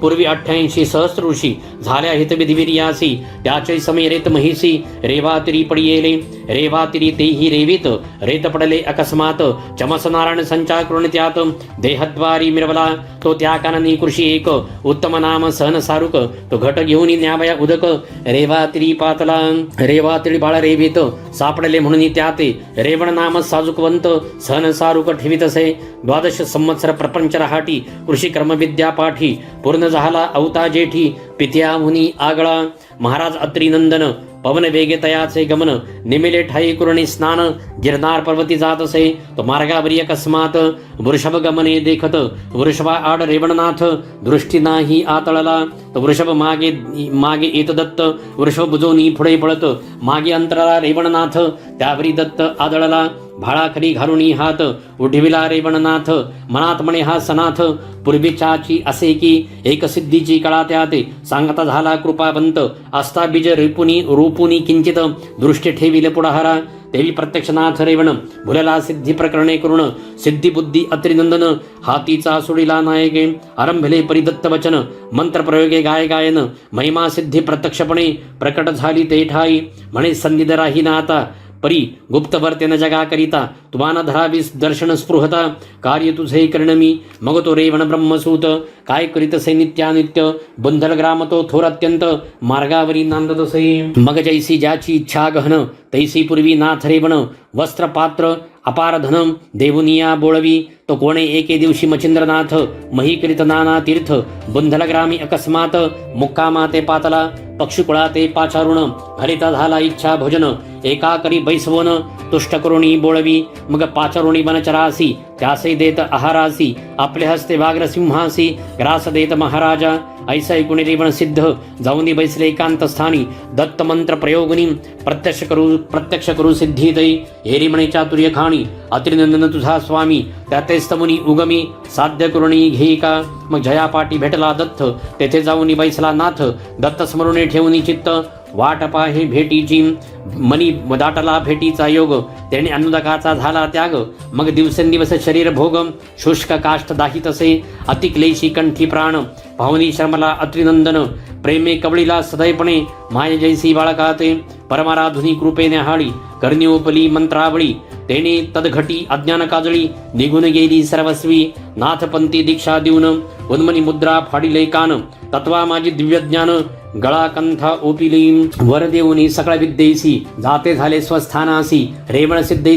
पूर्वी 88 सहस्र ऋषी झाल्या हितविधिविर्यासी त्याचे समय रेत महिसी रेवातिरी पडियेले रेवातिरी तेही रेवित रेत पडले अकस्मात चमस नारायण संचार करून त्यात देहद्वारी मिरवला तो त्या काननी कृषी एक उत्तम नाम सहन सारुक तो घट घेऊन न्यावया उदक रेवातिरी पातला रेवातिरी बाळ रेवित सापडले म्हणून त्याते रेवण नाम साजुकवंत सहन सारुक ठेवितसे 12 संवत्सर प्रपंच रहाटी कृषी कर्मविद्या पाठी पूर्ण झाला अवता जेठी पित्या मुनी आगळा महाराज अत्रिनंदन पवन वेगे तयाचे गमन निमिले ठाई कुरणी स्नान गिरनार पर्वती जातसे तो मार्गावरी अकस्मात वृषभ गमने देखत वृषभा आड रेवणनाथ दृष्टी नाही आतळला तो वृषभ मागे येत दत्त वृषभ बुजोनी पुढे पळत मागे अंतराला रेवणनाथ त्यावरी दत्त आदळला भाळाखाली घालुनी हात उठविला रेवणनाथ मनात म्हणे हा सनाथ पूर्वीच्याची असे की एक सिद्धीची कळा त्याते सांगता झाला कृपावंत आस्था बीज रूपुनी किंचित दृष्टी ठेविले पुढाहारा देवी प्रत्यक्षनाथ रेवण भुलला सिद्धी प्रकरणे करुण सिद्धी बुद्धी अत्रिनंदन हातीचा सुडीला नायके आरंभले परिदत्त वचन मंत्र प्रयोगे गायन महिमा सिद्धी प्रत्यक्षपणे प्रकट झाली ते ठाई म्हणे संधी राही ना आता परी गुप्तवर्तेन जगा करिता तुमाना धरावीस दर्शन स्पृहता कार्य तुझे करणमी मग तो रेवण ब्रह्मसूत काय करीतसे नित्यानित्य बंधल ग्राम तो थोर अत्यंत मार्गावरी नांदतसे मग जैसी ज्याची इच्छा गहन तैसी पूर्वी नाथ रेवण वस्त्र पात्र अपार धनम देवुनिया बोळवी तो कोणे एके दिवशी मच्छिंद्रनाथ मही करीत नाना तीर्थ बंधल ग्रामी अकस्मात मुक्कामा ते पातला पक्षीकुळा ते पाचारुण हरिता झाला इच्छा भोजन एका करी बैसवन तुष्ट करुणी बोळवी मग पाचारुणी वनचरासी त्यासे देत आहारासी आपले हस्ते व्याघ्र सिंहासी ग्रास देत महाराजा ऐसा ऐकून रेवण सिद्ध जाऊनी बैसले एकांत स्थानी दत्त मंत्र प्रयोगनी प्रत्यक्ष करू सिद्धी दई हेरी म्हणे चातुर्य खाणी अत्रिनंदन तुझा स्वामी त्याते स्तमुनी उगमी साध्य करुणी घेई का मग जयापाटी भेटला दत्त तेथे जाऊनी बैसला नाथ दत्त स्मरुणे ठेवूनी चित्त वाट पाहे भेटीची, मनी दाटला भेटीचा योग, त्याने अनुदकाचा झाला त्याग. मग दिवसेंदिवस शरीर भोग, शुष्क काष्ठ दाहितसे, अतिक्लेशी कंठी प्राण, पाहुनी शर्मला अत्रिनंदन, प्रेमे कवळीला सदैपणे, माय जैसी बाळकाते, परमाराधुनी कृपेने हाळी, करणी उपली मंत्रावळी, तेने तदघटी अज्ञान काजळी, निघून गेली सर्वस्वी, नाथपंथी दीक्षा देऊन, उन्मनी मुद्रा फाडिले कान, तत्वा माझी दिव्य ज्ञान, गळा कंथा ओपिली, वर देऊनी सकळ विद्येसी, जाते झाले स्वस्थानासी, रेवण सिद्धे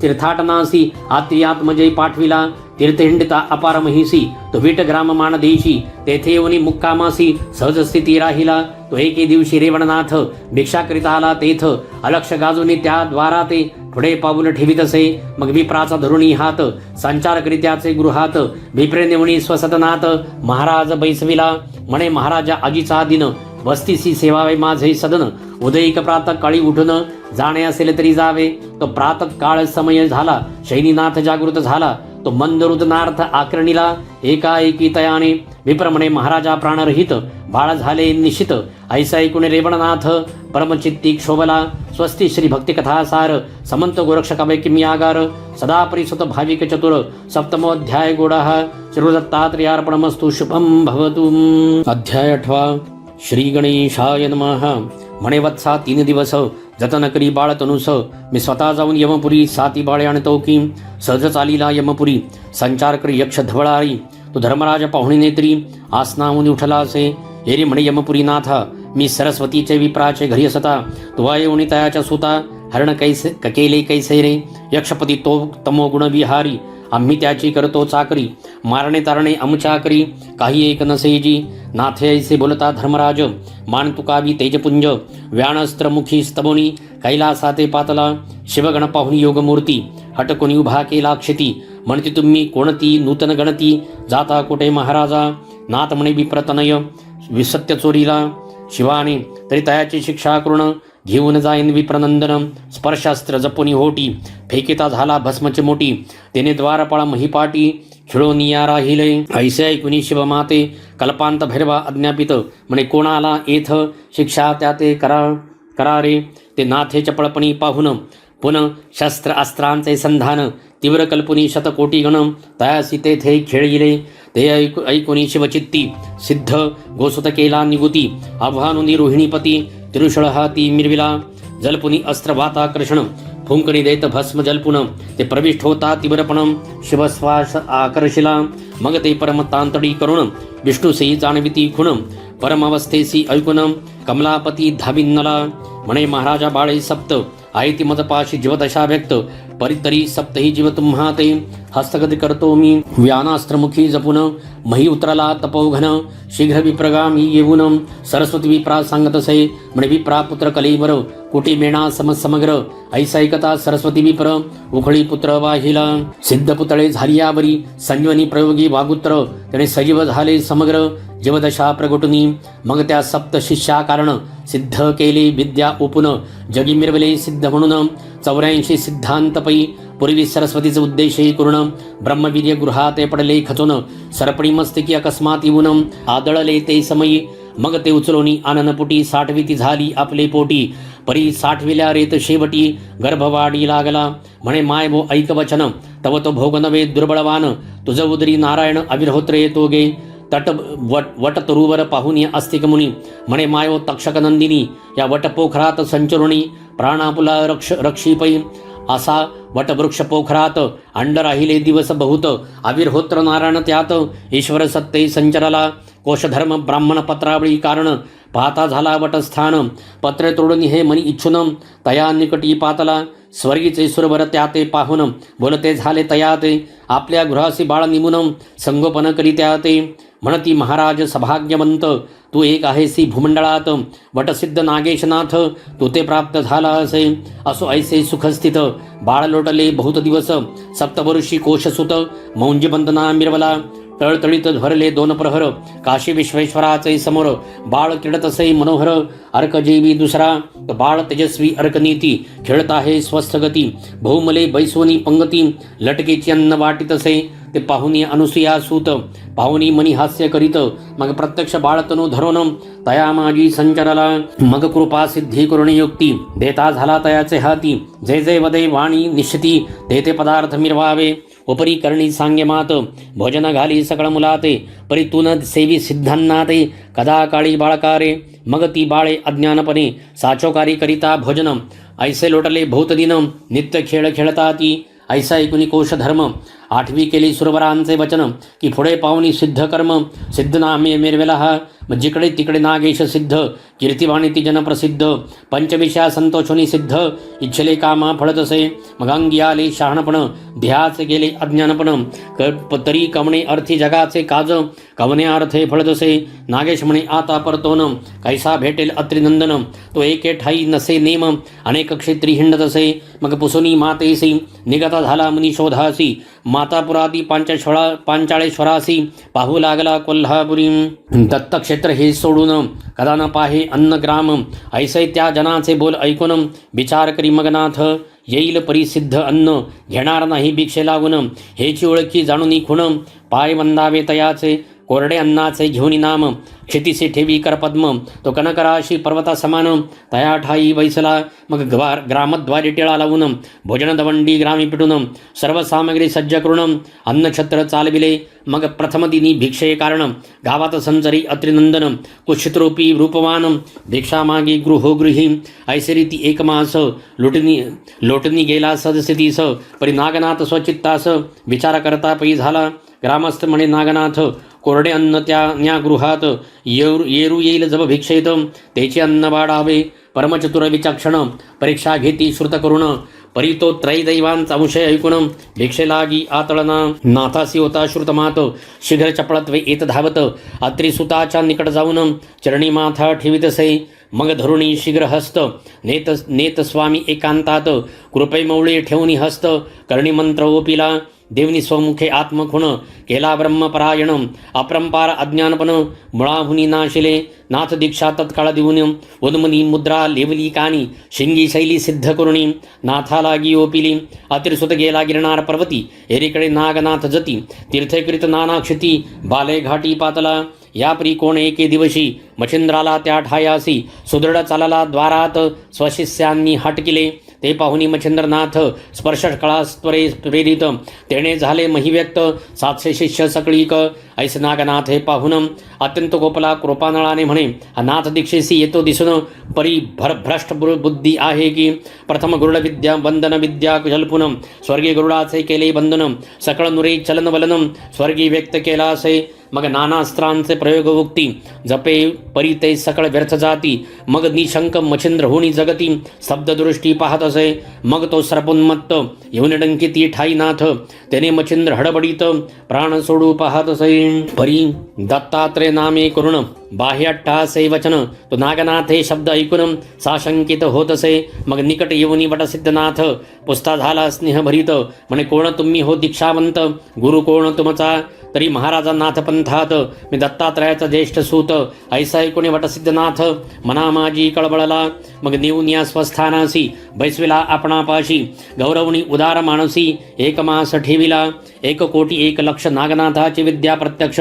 तीर्थाटनासी, आत्मजय पाठविला, तीर्थहिंडिता अपार महिसी, तो विट ग्राम मानदेशी, तेथे येऊनी मुक्कामासी, सहज स्थिती राहिला, तो एके दिवशी रेवणनाथ, भिक्षा करीता आला तेथ, अलक्ष गाजूनी त्या द्वारा ते, पुढे पाऊल ठेवीत असे, मग विप्राचा धरुणी हात, संचार करीत्याचे गृहात, विप्रे नेवणी स्वसदनात, महाराज बैसविला, म्हणे महाराजा आजीचा दिन, वस्तीसी सेवावे माझे सदन, उदयिक प्रातः काळी उठून, जाणे असेल तरी जावे, तो प्रातः काळ समय झाला, शैनीनाथ जागृत झाला, तो मंदरुदनार्थ आकरणीला, एकाएकी तयाने, विप्र म्हणे महाराजा प्राणरहित, बाळ झाले निश्चित, ऐसा ऐकून रेवणनाथ, परमचित्ती क्षोभला, स्वस्ती श्री भक्तिकथासार, समंत गोरक्ष काव्य किम्यागार, सदा परिसुत भाविक चतुर, सप्तमोध्याय गोडः, श्रीदत्तात्रेयार्पणमस्तु, शुभम भवतु. अध्याय 8. श्री गणेशाय नमः. म्हणे वत्सा 3 दिवस जतन करी बाळ तनुस, मी स्वतः जाऊन यमपुरी 7 बाळे आणतो की, सहज चालीला यमपुरी, संचार करी यक्ष धवळारी, तो धर्मराज पाहुणी नेत्री, आसनाहून उठला असे, एरी म्हणे यमपुरी नाथा, मी सरस्वतीचे विप्राचे घरी असता, तुवा येऊनी तयाच्या सुता, हरण कैसे केले कैसे रे, यक्षपती तो तमो गुण विहारी, आम्ही त्याची करतो चाकरी, मारणे तारणे अमुच्या करी, काही एक नसेजी, नाथे ऐसे बोलता धर्मराज, मान तुकावी तेजपुंज, व्याणस्त्रमुखी स्तबोनी, कैलासाते पातला, शिवगण पाहुणी योगमूर्ती, हटकुनी उभा केला क्षिती, म्हणती तुम्ही कोणती नूतन गणती, जाता कुठे महाराजा, नाथ म्हणे विप्रतनय, विसत्य चोरीला, शिवाने तरी तयाची शिक्षा करून, घेऊन जाईन विप्रनंदन, स्पर्शास्त्र जपुनी होटी, फेकिता झाला भस्मची मोठी, तेने द्वारपाळ महिपाटी, खिळोनिया राहिले, ऐसे ऐकुनी शिवमाते, कल्पांत भैरवा अज्ञापित, म्हणे कोणाला येथ शिक्षा त्या ते करारे, ते नाथे चपळपणी पाहुन, पुन शस्त्र अस्त्रांचे संधान, तीव्र कल्पुनी शतकोटी गण, तयासी तेथे खेळिले, ते ऐकुनी शिवचित्ती, सिद्ध गोसुत केला निगुती, आव्हानुनी रोहिणीपती, तिरुषळ हाती मिरविला, जलपुनी अस्त्र वाताकर्षण, फुंकणी देत भस्म जलपुन, ते प्रविष्ट होता तीव्रपण, शिवश्वास आकर्षिला, मग ते परमतांतडी करुण, विष्णुसेई जाणविती खुण, परमावस्थेसी ऐकुन, कमलापती धाविन्नला, म्हणे महाराजा बाळे सप्त, आयती मजपाशी जीवदशा व्यक्त, परितरी सप्तही जीव तुम्हा ते, हस्तगती करतो मी, व्यानास्त्रमुखी जपुन, मही उतरला तपोघन, शीघ्र विप्रगामी येऊन, सरस्वती विप्रा सांगतसे, म्हणे विप्रा पुत्र कलेवर, कुटी मेणा समग्र, ऐसा ऐकता सरस्वती विप्र, उखळी पुत्र वाहिला, सिद्ध पुतळे झाली यावरी, संजीवनी प्रयोगी वागुत्र, त्याने सजीव झाले समग्र, जीवदशा प्रगटुनी, मग त्या सप्त शिष्या कारण, सिद्ध केले विद्या ओपुन, जगी मिरवले सिद्ध म्हणून, 84 सिद्धांतपै, पूर्वी सरस्वतीचे उद्देशही करून, ब्रह्मवीर्य गृहात पडले खचून, सरपणी मस्तकी अकस्मात येऊन, आदळले ते समयी, मग ते उचलोनी आननपुटी, साठविती झाली आपले पोटी, परी साठविल्या रेत शेवटी, गर्भवाडी लागला, म्हणे माय भो ऐक वचन, तव तो भोग नवे दुर्बळवान, तुझ उदरी नारायण अविरहोत्र येतो गे, तट वट तरुवर पाहुनी अस्तिक मुनी, म्हणे मायो तक्षक नंदिनी, या वटपोखरात संचरुणी, प्राणापुला रक्षीपै, असा वटवृक्ष पोखरात, अंड राहिले दिवस बहुत, अविरहोत्र नारायण त्यात, ईश्वर सत्ते संचरला, कोशधर्म ब्राह्मण पत्रावळी कारण, पाहता झाला वटस्थान, पत्र तोडून हे मनी इच्छुन, तया निकटी पातला, स्वर्गीचे सुरवर त्याते पाहुन, बोलते झाले तयाते, आपल्या गृहासी बाळ निमुन, संगोपन करी त्याते, म्हणती महाराज सभाग्यवंत, तू एक आहेसी भूमंडळात, वटसिद्ध नागेशनाथ, तू ते प्राप्त झाला असे, असो ऐसे सुखस्थित, बाळ लोटले बहुत दिवस, सप्तवर्षी कोशसुत, मौंजीबंदना मिरवला, तळतळीत भरले दोन प्रहर, काशी विश्वेश्वराचे समोर, बाळ क्रीडतसे मनोहर, अर्कजीवी दुसरा बाळ तेजस्वी अर्कनीती, खेळत आहे स्वस्थ गती, बहुमले बैसवनी पंगती, लटकेची अन्न वाटितसे, ते पाहुनी अनुसुया सूत, पाहुनी मनी हास्य करीत, मग प्रत्यक्ष बाळतनु धरून तया माझी संचरला, मग कृपा सिद्धी करुण युक्ती, देता झाला तयाचे हाती, जे जे वदे वाणी निश्चिती, ते पदार्थ मिरवावे, उपरी करणी सांगे मात, भोजन घाली सकळ मुलाते, परितून सेवी सिद्धांनाते, कदा काळी बाळकारे, मग ती बाळे अज्ञानपणे, साचोकारी करिता भोजन, ऐसे लोटले भौतदिन, नित्य खेळ खेळता ती, ऐसा ऐकुनी कोश धर्म, आठवी केली सुरवरांचे वचन, की पुढे पाहुणी सिद्ध कर्म, सिद्ध नामे मिरवेला हा, जिकडे तिकडे नागेश सिद्ध, कीर्तिवाणी ती जनप्रसिद्ध, पंचविषया संतोषोनी सिद्ध, इच्छले कामा फळतसे, मग अंगी आले शहाणपण, ध्याचे गेले अज्ञानपण, तरी कवणे अर्थी जगाचे काज, कवने अर्थे फळतसे, नागेश म्हणे आता परतोन, कैसा भेटेल अत्रिनंदन, तो एके ठाई नसे नेम, अनेक क्षेत्री हिंडतसे, मग पुसुनी मातेसी, निगता झाला मुनी शोधासी, मातापुरादी पांचाळेश्वरासी, पाहू लागला कोल्हापुरी, दत्तक्षेत्र हे सोडून, कदा न पाहे अन्नग्राम, ऐसे त्या जनाचे बोल ऐकून, विचार करी मगनाथ, येईल परिसिद्ध अन्न, घेणार नाही भिक्षे लागून, हेची ओळखी जाणून खूण, पाय वंदावे तयाचे, कोरडे अन्नाचे घेऊन नाम, क्षितिसे ठेवी करपद्म, तो कनकराशी पर्वता समान, तया ठाई बैसला, मग ग्रामद्वारी टिळा लावून, भोजन दवंडी ग्रामी पिटून, सर्व सामग्री सज्ज करून, अन्नछत्र चालविले, मग प्रथम दिनी भिक्षे कारण, गावात संचरी अत्रिनंदन, कुक्षितरूपी रूपवान, भिक्षा मागी गृहोगृही, ऐसे रीती एक मास, लोटनी गेला सदस्थितीस, परी नागनाथ स्वचित्तास, विचार करता पै झाला, ग्रामस्थ म्हणे नागनाथ, कोरडे अन्न त्या गृहात, येरू येईल जब भिक्षेत, त्याचे अन्न वाढावे, परमचतुर विचक्षण, परीक्षा घेती श्रुत करुण, परी तो त्रैदैवांचा अंशय ऐकून, भिक्षे लागी आतळना, नाथासी होता श्रुतमात, शीघ्र चपळत्वे येत धावत, अत्रिसुताच्या निकट जाऊन, चरणी माथा ठेवितसे, मग धरुणी शीघ्र हस्त, नेत स्वामी एकांतात, कृपे मौळे ठेवणी हस्त, करणी मंत्र ओपिला, देवनी स्वमुखे आत्मखुण, केला ब्रह्मपरायण, अपरंपार अज्ञानपण, मुळाहुनी नाशिले, नाथ दीक्षा तत्काळ देऊन, उन्मनी मुद्रा लेवली कानी, शिंगी शैली सिद्ध करुणी, नाथालागी ओपिली, अतिरसुत गेला गिरणार पर्वती, एरीकडे नागनाथ जती, तीर्थकृत नाना क्षिती, बाले घाटी पातला, यापरी कोण एके दिवशी, मच्छिंद्राला त्या ठायासी, सुदृढ चालला द्वारात, स्वशिष्यांनी हटकिले, ते पाहुनी मच्छिंद्रनाथ, स्पर्श कळास्त्वरे प्रेरित, तेणे झाले महिव्यक्त, 700 शिष्य सकळीक, ऐस नागनाथ हे पाहुन, अत्यंत गोपला कृपानळाने म्हणे, हा नाथ दीक्षेसी येतो दिसून, परी भ्रष्ट बुद्धी आहे की, प्रथम गरुड विद्या वंदन विद्या जल्पुन, स्वर्गीय गरुडाचे केले बंधन, सकळ नुरे चलन वलन, स्वर्गी व्यक्त केला असे, मग नानास्त्रांचे प्रयोग उक्ती, जपे परी ते सकळ व्यर्थ जाती, मग निशंक मच्छिंद्र होणी जगती, स्तब्धदृष्टी पाहत असे, मग तो सर्पोन्मत्त येऊन डंकिती ठाई नाथ, त्याने मच्छिंद्र हडबडीत, प्राण सोडू पाहत असे, परी दत्तात्रय नामे करुण, बाह्यट्टासे वचन, तो नागनाथ हे शब्द ऐकून साशंकित होत असे, मग निकट येऊनी वटसिद्धनाथ, पुस्ता झाला स्नेहभरीत, म्हणे कोण तुम्ही हो दीक्षावंत, गुरु कोण तुमचा, तरी महाराजा नाथ पंथात, मी दत्तात्रयाचा ज्येष्ठ सूत, ऐसा ऐकून वटसिद्धनाथ, मना माझी कळबळला, मग नेऊन या स्वस्थानासी, बैसविला आपणापाशी, गौरवणी उदार मानसी, एक मास ठेविला, 1,00,00,000 नागनाथाची विद्या प्रत्यक्ष,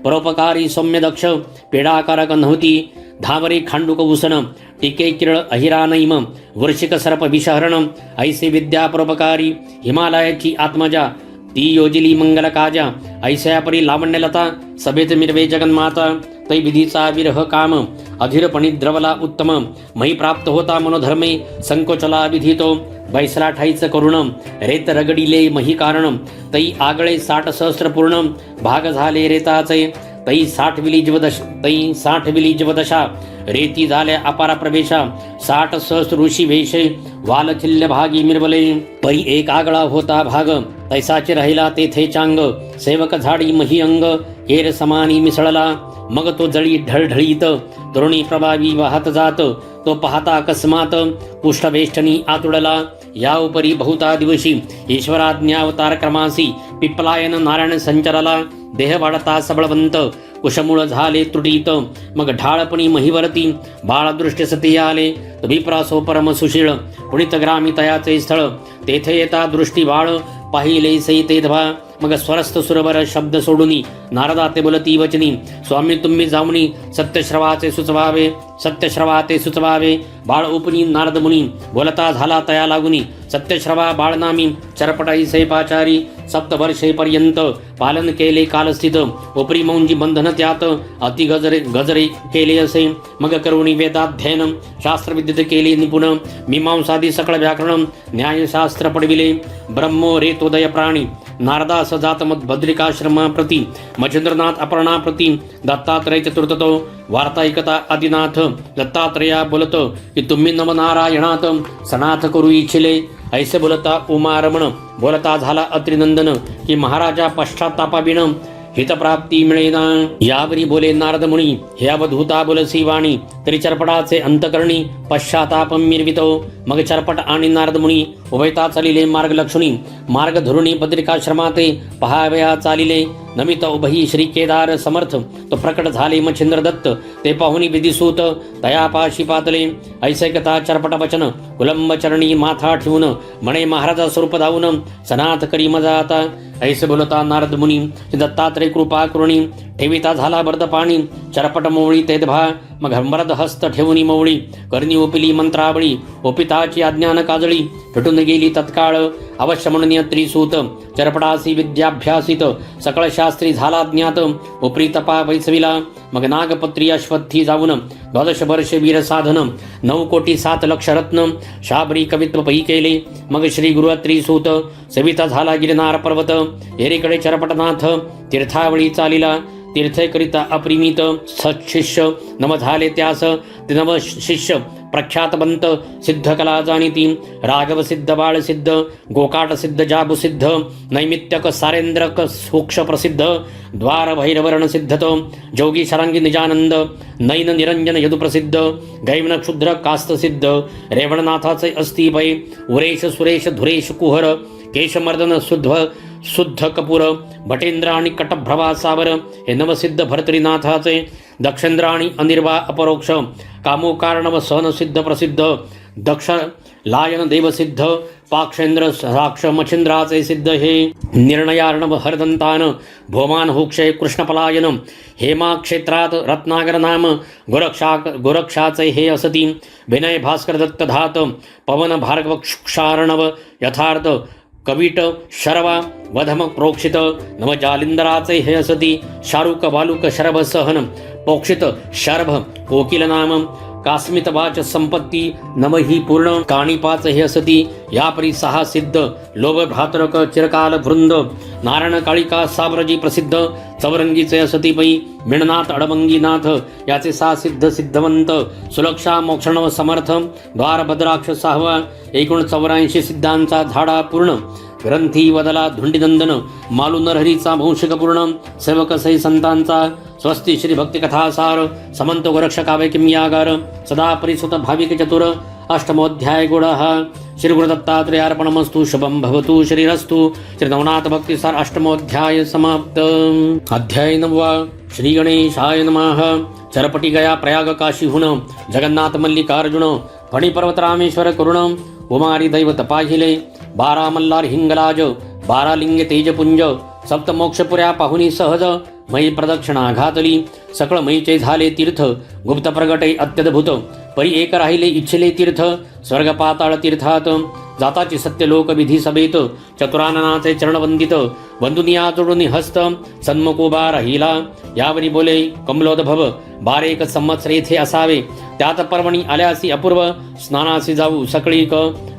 परोपकारी सौम्य दक्ष, पेडाकारक नव्हती, धावरे खांडूक उसन, टिके किरळ अहिरानैम, वर्षिक सर्प विषहरण, ऐसे विद्या परोपकारी, हिमालयाची आत्मजा, ती योजिली मंगल काजा, ऐसया परी लावण्यलता, सभेत मिरवे जगन्माता, तै विधीचा विरह काम, अधीरपणी द्रवला उत्तम, मही प्राप्त होता मनोधर्मे, संकोचला विधितो, बैसला ठाईच करुण, रेत रगडिले मही कारण, तै आगळे 60 सहस्र पूर्ण, भाग झाले रेताचे, तै 60 विली जीवदशा, रेती झाल्या अपारा प्रवेशा, 60 सहस्र ऋषी वेशे, वालखिल्य भागी मिरवले, परी एक आगळा होता भाग, तैसाचे राहिला तेथे चांग, सेवक झाडी मही अंग, केर समानी मिसळला, मग तो जळी ढळढळीत, तरुणी प्रभावी वाहत जात, तो पाहता अकस्मात, पुष्ठवेष्टनी आतुडला, या उपरी बहुता दिवशी ईश्वराज्ञावतार क्रमासी पिप्पलायन नारायण संचरला देह वाढता सबळवंत कुशमूळ झाले त्रुटीत मग ढाळपणी महिवरती बाळदृष्टी सती आले विप्रासो परम सुशीळ पुणित ग्रामी तयाचे स्थळ तेथे येता दृष्टी बाळ पाहिले सई ते धवा मग स्वरस्थ सुरवर शब्द सोडूनी नारदा ते बोलती वचनी स्वामी तुम्ही जाऊनी सत्यश्रवाचे सुचवावे बाळ उपनी नारद मुनी बोलता झाला तया लागुनी सत्यश्रवा बाळनामी चरपटाई सैपाचारी सप्तवर्षेपर्यंत पालन केले कालस्थित उपरी मौंजी बंधन त्यात अति गजरे केले असे मग करुणी वेदाध्ययन शास्त्रविद्येत केले निपुण मीमांसादी सकळ व्याकरण न्यायशास्त्र पडविले ब्रह्मो रेतोदय प्राणी नारदा सजात मद बद्रिकाश्रमा प्रति मच्छिंद्रनाथ अपर्णा प्रति दत्तात्रय चतुर्थतो वार्ता ऐकता आदिनाथ दत्तात्रया बोलत की तुम्ही नवनारायणात सनाथ करू इच्छिले ऐसे बोलता उमारमण बोलता झाला अत्रिनंदन की महाराजा पश्चातापाविण हितप्राप्ती मिळेना यावरी बोले नारद मुनी हे अवधूता बोलसी वाणी तरी चरपटाचे अंतकरणी पश्चातापम मिरवितो मग चरपट आणि नारद मुनी उभयता चालिले मार्ग लक्षणी मार्ग धरुणी बद्रिकाश्रमाते पहावया चालिले नमित उभही श्री केदार समर्थ तो प्रकट झाले मच्छिंद्र दत्त ते पाहुनी विधिसूत तयापाशी पातले ऐसैकता चरपट वचन कुलंब चरणी माथा ठेवून म्हणे महाराजा स्वरूप धावून सनाथ करी मजा आता ऐसे बोलता नारद मुनी दत्तात्रय कृपा करुणी ठेविता झाला बर्द पाणी चरपट मोवळी तेदभा मग मरद हस्त ठेवूनी मोवळी करणी ओपिली मंत्रावळी ओपिताची अज्ञान काजळी फिटून गेली तत्काळ अवश्य म्हणून त्रिसूत चरपटासी विद्याभ्यासित सकळ शास्त्री झाला ज्ञात उपरी तपा वैसविला मग नागपत्री अश्वत्थी जाऊन 12 वर्षे वीर साधन 9 कोटी 7 लक्ष रत्न शाबरी कवित्व पही केले मग श्री गुरु त्रिसूत सविता झाला गिरनार पर्वत एरीकडे चरपटनाथ तीर्थावळी चालिला तीर्थकरिता अप्रिमित सत्शिष्य नव झाले त्यास ते नव शिष्य प्रख्यातवंत सिद्ध कला जाणीती राघव सिद्ध बाळ सिद्ध गोकाट सिद्ध जाबु सिद्ध नैमित्तक सारेंद्रक सूक्ष प्रसिद्ध द्वार भैरवर्ण सिद्धतो जोगी शरांगी निजानंद नैन निरंजन यदु प्रसिद्ध गैमन क्षुद्र कास्त सिद्ध रेवणनाथाचे अस्ति भय उरेश सुरेश धुरेश कुहर केशमर्दन शुद्ध कपूर भटेंद्र आणि कटभ्रवा सावर हे नवसिद्ध भरतरीनाथाचे दक्षेंद्र आणि अनिर्वा अपरोक्ष कामोकारणव सहनसिद्ध प्रसिद्ध दक्ष लायन देवसिद्ध पाक्षेंद्र साक्ष मच्छिंद्राचे सिद्ध हे निर्णयार्णव हरदंतान भोमान हुक्षे कृष्णपलायन हेमा क्षेत्रात रत्नागर नाम गोरक्षाचे हे असती विनय भास्कर दत्त धात पवन भार्गव क्षार्णव यथार्थ कविट शरवा वधम प्रोक्षित नव जालिंदराचे हे असती शारुक बालुक शरभ सहन पोक्षित शरभ कोकिल नाम कास्मित वाच संपत्ती नमही पूर्ण काणिपाच हे असती यापरी 6 सिद्ध लोभ भ्रातरक चिरकाल वृंद नारायण काळिका साम्राजी प्रसिद्ध चौरंगीचे असती पै मिणनाथ अडबंगीनाथ याचे 6 सिद्ध सिद्धवंत सुलक्षा मोक्षणव समर्थ द्वार भद्राक्ष 6 एकूण 84 सिद्धांचा झाडा पूर्ण ग्रंथी वदला धुंडीनंदन मालू नरहरीचा वंशिक पूर्ण सेवक सई संतांचा स्वस्ती श्री भक्ती कथासार समंत गोरक्ष काव्य किम्यागार सदा परिसुत भाविक चतुर अष्टमोध्याय गुणः श्री गुरुदत्तात्रय अर्पणमस्तु शुभम भवतु श्रीरस्तु श्री नवनाथ भक्तिसार अष्टमोध्याय समाप्त अध्याय 9 श्री गणेशाय नमः चरपटी गया प्रयाग काशीहुन जगन्नाथ मल्लिकार्जुन फणी पर्वत रामेश्वर करुण उमारी दैवत पाहिले 12 मल्हार हिंगलाज 12 लिंग तेजपुंज सप्तमोक्षपुऱ्या पाहुनी सहज मयी प्रदक्षिणा घातली सकळ मयीचे झाले तीर्थ गुप्त प्रगटे अत्यद्भुत परी एक राहिले इच्छिले तीर्थ स्वर्ग पाताळ तीर्थात जाताची सत्य लोक विधी सभेत चतुराननाचे चरणवंदित बंधुनिया जोडून हस्त सन्मुखोबा राहिला यावरी बोले कमलोद्भव 12 संवत्सर येथे असावे त्यात पर्वणी आल्यासी अपूर्व स्नानासी जाऊ सकळीक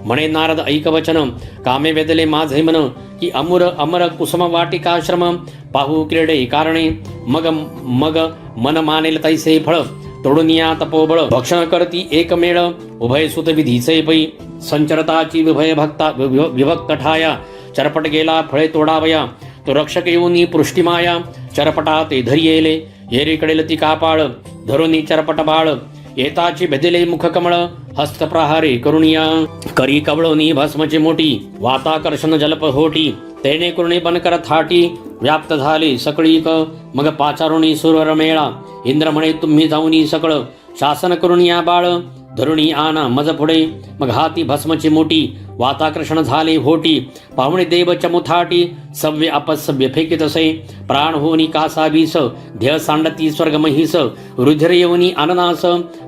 म्हणे नारद ऐक वचन कामे वेदले माझे मन की अमर कुसुम वाटिकाश्रम पाहू क्रीडे कारणे मग मन मानेल तैसे फळ तोडुनिया तपोबळ भक्षण करती एक मेळ उभय सुत विधीचे पै संचरताची विभक्त ठाया चरपट गेला फळे तोडावया तो रक्षक येऊनी पृष्टिमाया चरपटा ते धरी येले येरीकडे लती कापाळ धरुनी चरपट बाळ येताची भेदिले मुखकमळ हस्तप्रहारे करुणिया करी कवळोनी भस्मची मोठी वाताकर्षण जलप होटी तेने करुणी बनकर थाटी व्याप्त झाले सकळीक मग पाचारुणी सुरवर मेळा इंद्र म्हणे तुम्ही जाऊनी सकळ शासन करून या बाळ धरुणी आना मज पुढे मग हाती भस्मची मोठी वाताकर्षण झाले होटी पाहुणे देव चमुथाटी सव्य अपसव्य फेकित असे प्राण होनी कासा वीस ध्येय सांडती स्वर्ग महिस रुधिर येऊनी अननास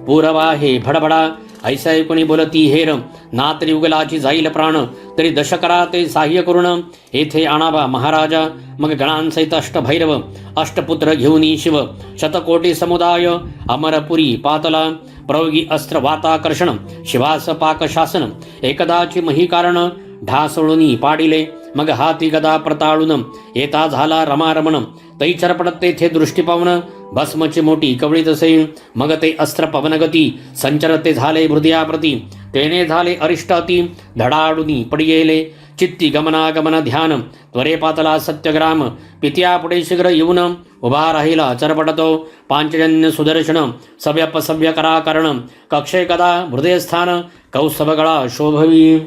पूरवा हे भडभडा ऐसा ऐकुणी बोलती हेर ना तरी उगलाची जाईल प्राण तरी दशकरा ते साह्य करुण येथे आणावा महाराजा मग गणांसहित अष्टभैरव अष्टपुत्र घेऊनी शिव शतकोटी समुदाय अमरपुरी पातला प्रयोगी अस्त्र वाताकर्षण शिवास पाक शासन एकदाची मही कारण ढासळुनी पाडिले मग हाती गदा प्रताळून येता झाला रमारमण तै चरपडत तेथे दृष्टी पावन भस्मची मोठी कवळी तसे मग ते अस्त्र पवनगती संचरते झाले हृदयाप्रती तेने झाले अरिष्टाती धडाडुनी पडियेले चित्ती गमनागमन ध्यान त्वरे पातला सत्यग्राम पित्या पुढे शीघ्र येऊन उभा राहिला चरपटतो पांचजन्य सुदर्शन सव्यपसव्य कराकरण कक्षे कदा हृदयस्थान कौस्तभगळा शोभवी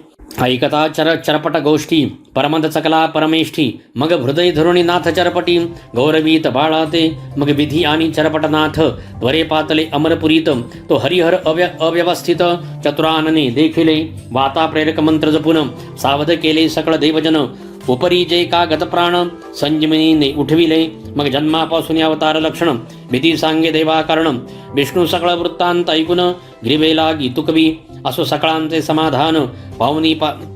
ऐकता चरपट गोष्टी परमद चकला परमेष्ठी मग हृदय धरुणी नाथ चरपटी गौरवीत बाळाते मग विधी आणि चरपटनाथ त्वरे पातले अमरपुरीत तो हरिहर अव्यवस्थित चतुरानने देखिले वाता प्रेरक मंत्र जपून सावध केले सकळ देवजन उपरी जे का गतप्राण संजीवनीने उठविले मग जन्मापासून अवतार लक्षण विधी सांगे देवाकरण विष्णू सकळ वृत्तांत ऐकून ग्रीवे लागी तुकवी असो सकळांचे समाधान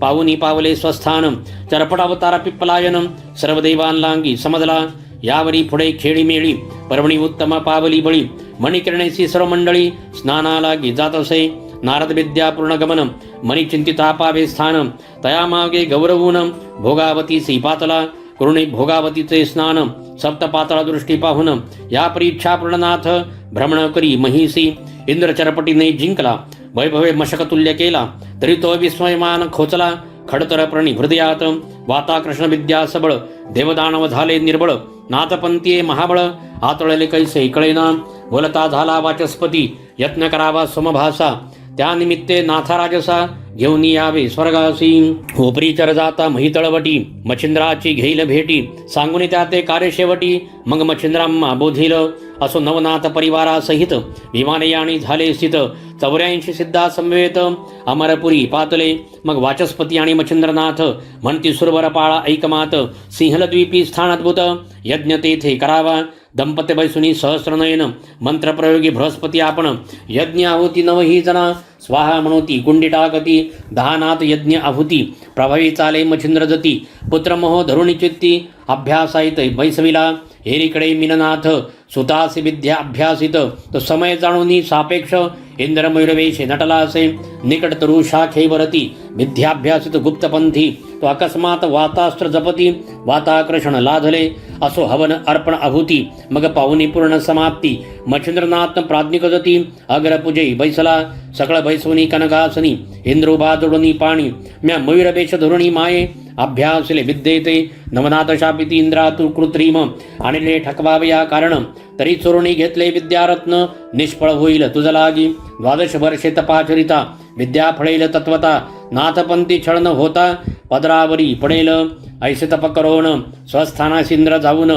पावनी पावले स्वस्थान चरपट अवतार पिप्पलायन सर्व देवांलांगी समजला यावरी पुढे खेळी मेळी पर्वणी उत्तम पावली बळी मणिकिरणेसी सर्व मंडळी स्नानालागी जात असे नारद विद्या पूर्ण गमन मनी चिंतिता पावे स्थान तया मागे गौरवून भोगावती पातला करुणे भोगावतीचे स्नान सप्त पातळा दृष्टी पाहून या परीक्षा पूर्णनाथ भ्रमण करी महिसी इंद्र चरपटीने जिंकला वैभवे मशकतुल्य केला तरी तो विस्मयमान खोचला खडतर प्रणी हृदयात वाताकृष्ण विद्या सबळ देवदानव झाले निर्बळ नाथपंथीये महाबळ आतळले कैसे कळेना बोलता झाला वाचस्पती यत्न करावा समभासा त्यानिमित्ते नाथराजसा घेऊन यावे स्वर्गासी उपरी चर जाता महितळवटी मच्छिंद्राची घेईल भेटी सांगून त्या ते कार्य शेवटी मग मच्छिंद्राम्मा बोधिल असो नवनाथ परिवारासहित विमानयानी झाले स्थित 84 सिद्धा समवेत अमरपुरी पातले मग वाचस्पती आणि मच्छिंद्रनाथ म्हणती सुरवर पाळा ऐकमात सिंहलद्वीपी स्थान अद्भुत यज्ञ तेथे करावा दंपत्य बैसुनी सहस्रनयन मंत्रप्रयोगी बृहस्पती आपण यज्ञ आहुती नवही जना स्वाहा म्हणोती कुंडी टाकती दहानाथ यज्ञ आहुती प्रभावी चाले मच्छिंद्र जती पुत्रमोह धरुणी चित्ती अभ्यासायित बैसविला हेरीकडे मिननाथ सुतासी विद्या अभ्यासित तो समय जाणूनी सापेक्ष इंद्रमयूरवेशे नटला असे निकट तरु शाखेवरती विद्याभ्यासित गुप्तपंथी तो अकस्मात वातास्त्र जपती वाताकर्षण लाधले असो हवन अर्पण आहुती मग पाहुनी पूर्ण समाप्ती मच्छिंद्रनाथ प्राज्ञिक जती अग्रपूजे बैसला सकळ बैसवनी कनकासनी इंद्रोबा जोडणी पाणी म्या मयूरवेश धरुणी माये अभ्यासले विद्येते नवनाथ शापिती इंद्रातु कृत्रिम आणले ठकवावे या कारण तरी चोरुणी घेतले विद्यारत्न निष्फळ होईल तुझ लागी 12 वर्षे तपाचरिता विद्या फळेल तत्वता नाथपंथी छळन होता पदरावरी पडेल ऐसे तप करोन स्वस्थानास इंद्र जाऊन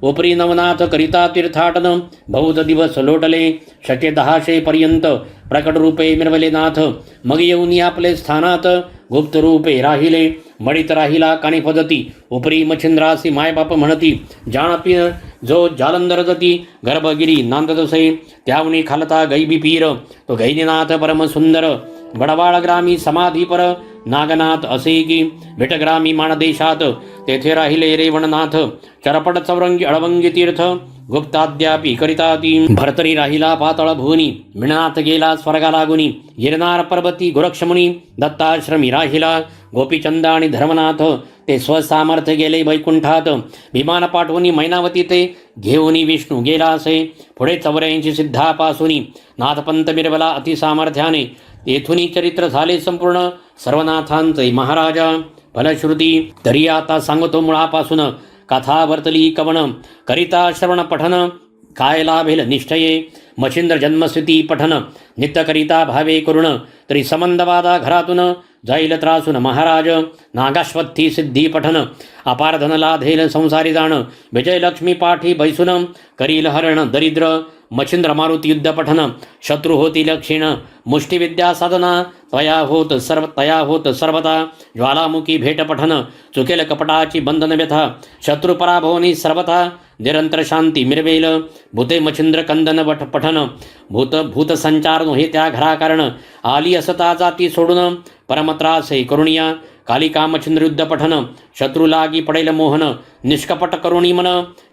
उपरी नवनाथ करिता तीर्थाटन बहुत दिवस लोटले 110 पर्यंत प्रकट रूपे मिरवले नाथ मग येऊन आपले स्थानात गुप्त रूपे राहिले मडित राहिला काणी पदती उपरी मच्छिंद्रासी मायबाप म्हणती जाणपी जो जालंधर जती गर्भगिरी नांदतसे त्यावनी खालता गैबी पीर तो गैनीनाथ परम सुंदर बडवाळ ग्रामी समाधीपर नागनाथ असे की विटग्रामी माणदेशात तेथे राहिले रेवणनाथ चरपट चौरंगी अळवंगी तीर्थ गुप्ताद्यापी करिताती भरतरी राहिला पातळ भुवनी मिळनाथ गेला स्वर्गा लागुनी गिरनार पर्वती गोरक्षमुनी दत्ताश्रमी राहिला गोपीचंद आणि धर्मनाथ ते स्वसामर्थ्य गेले वैकुंठात विमान पाठवून मैनावती ते घेऊनी विष्णू गेला असे पुढे 84 सिद्धापासूनी नाथपंत मिरवला अतिसामर्थ्याने येथुनी चरित्र झाले संपूर्ण सर्वनाथांचे महाराजा फलश्रुती तरी आता सांगतो मुळापासून कथा वर्तली कवन करिता श्रवण पठन काय लाभेल निश्चये मच्छिंद्र जन्मस्थिती पठन नित्यकरिता भावे करुण तरी समंदवादा घरातून जाईल त्रासून महाराज नागाश्वत्थी सिद्धी पठन अपार धन लाधेल संसारी जाण विजयलक्ष्मी पाठी बैसून करील हरण दरिद्र मच्छिंद्र मारुती युद्ध पठन शत्रु होतील क्षीण मुष्टिविद्या साधना तया होत सर्वता ज्वालामुखी भेट पठन चुकेल कपटाची बंधन व्यथा शत्रु पराभवनी सर्वथा निरंतर शांती मिरवेल भूते मच्छिंद्र कंदन पठन भूत संचार नोहे त्या घरा कारण आली असता जाती सोडून परमत्रासे करुणिया कालिका मच्छिंद्र युद्ध पठन शत्रु लागी पडेल मोहन निष्कपट करुणी मन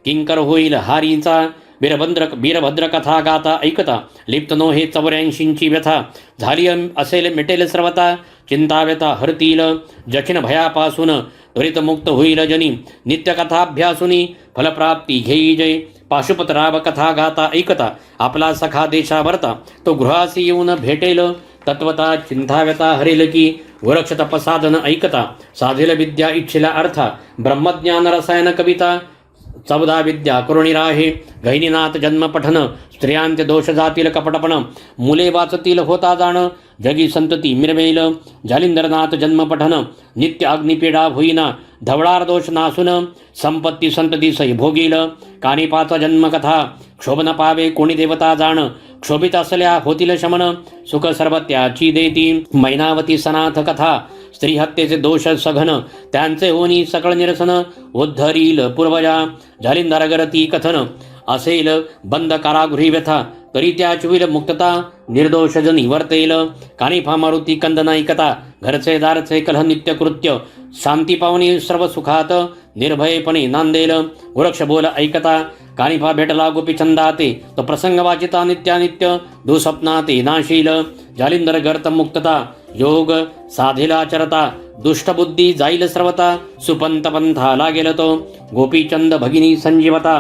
किंकर होईल हारीचा वीरभद्र कथा गाता ऐकता लिप्त नो हे 84ची व्यथा झाली असेल मिटेल सर्वता चिंता व्यथा हरतील जखिन भयापासून त्वरित मुक्त होईल जनी नित्यकथाभ्यासुनी फलप्राप्ती घेई जय पाशुपतराव कथा गाता ऐकता आपला सखा देशावरता तो गृहासी येऊन भेटेल तत्वता चिंता व्यथा हरेल की वृक्ष तपसाधन ऐकता साधेल विद्या इच्छिला अर्था ब्रह्मज्ञान रसायन कविता 14 विद्या करुणिराहे गहिनीनाथ जन्म पठन स्त्रियांचे दोष जातील कपटपण मुले वाचतील होता जाण जगी संतती मिरवेल जालिंदरनाथ जन्म पठन नित्य अग्निपीडा होईना धवळार दोष नासून संपत्ती संतती सही भोगील कानिपाचा जन्मकथा क्षोभन पावे कोणी देवता जाण क्षोभित असल्या होतील शमन सुख सर्व त्याची देती मैनावती सनाथ कथा स्त्री हत्येचे दोष सघन त्यांचे होनी सकळ निरसन उद्धरील पूर्वजा जालिंदरगरती कथन असेल बंद कारागृही व्यथा तरी त्याची होईल मुक्तता निर्दोष जनी वर्तेल कानिफा मारुती कंदन ऐकता घरचे दारचे कलह नित्य कृत्य शांती पावनी सर्व सुखात निर्भयपणे नांदेल वृक्ष बोल ऐकता कानिफा भेटला गोपी छंदाते तो प्रसंग वाचिता नित्यानित्य दुःस्वप्नाते नाशील जालिंदर गर्त मुक्तता योग साधेला चरता दुष्टबुद्धी जाईल सर्वता सुपंत पंथा लागेल तो गोपीचंद भगिनी संजीवता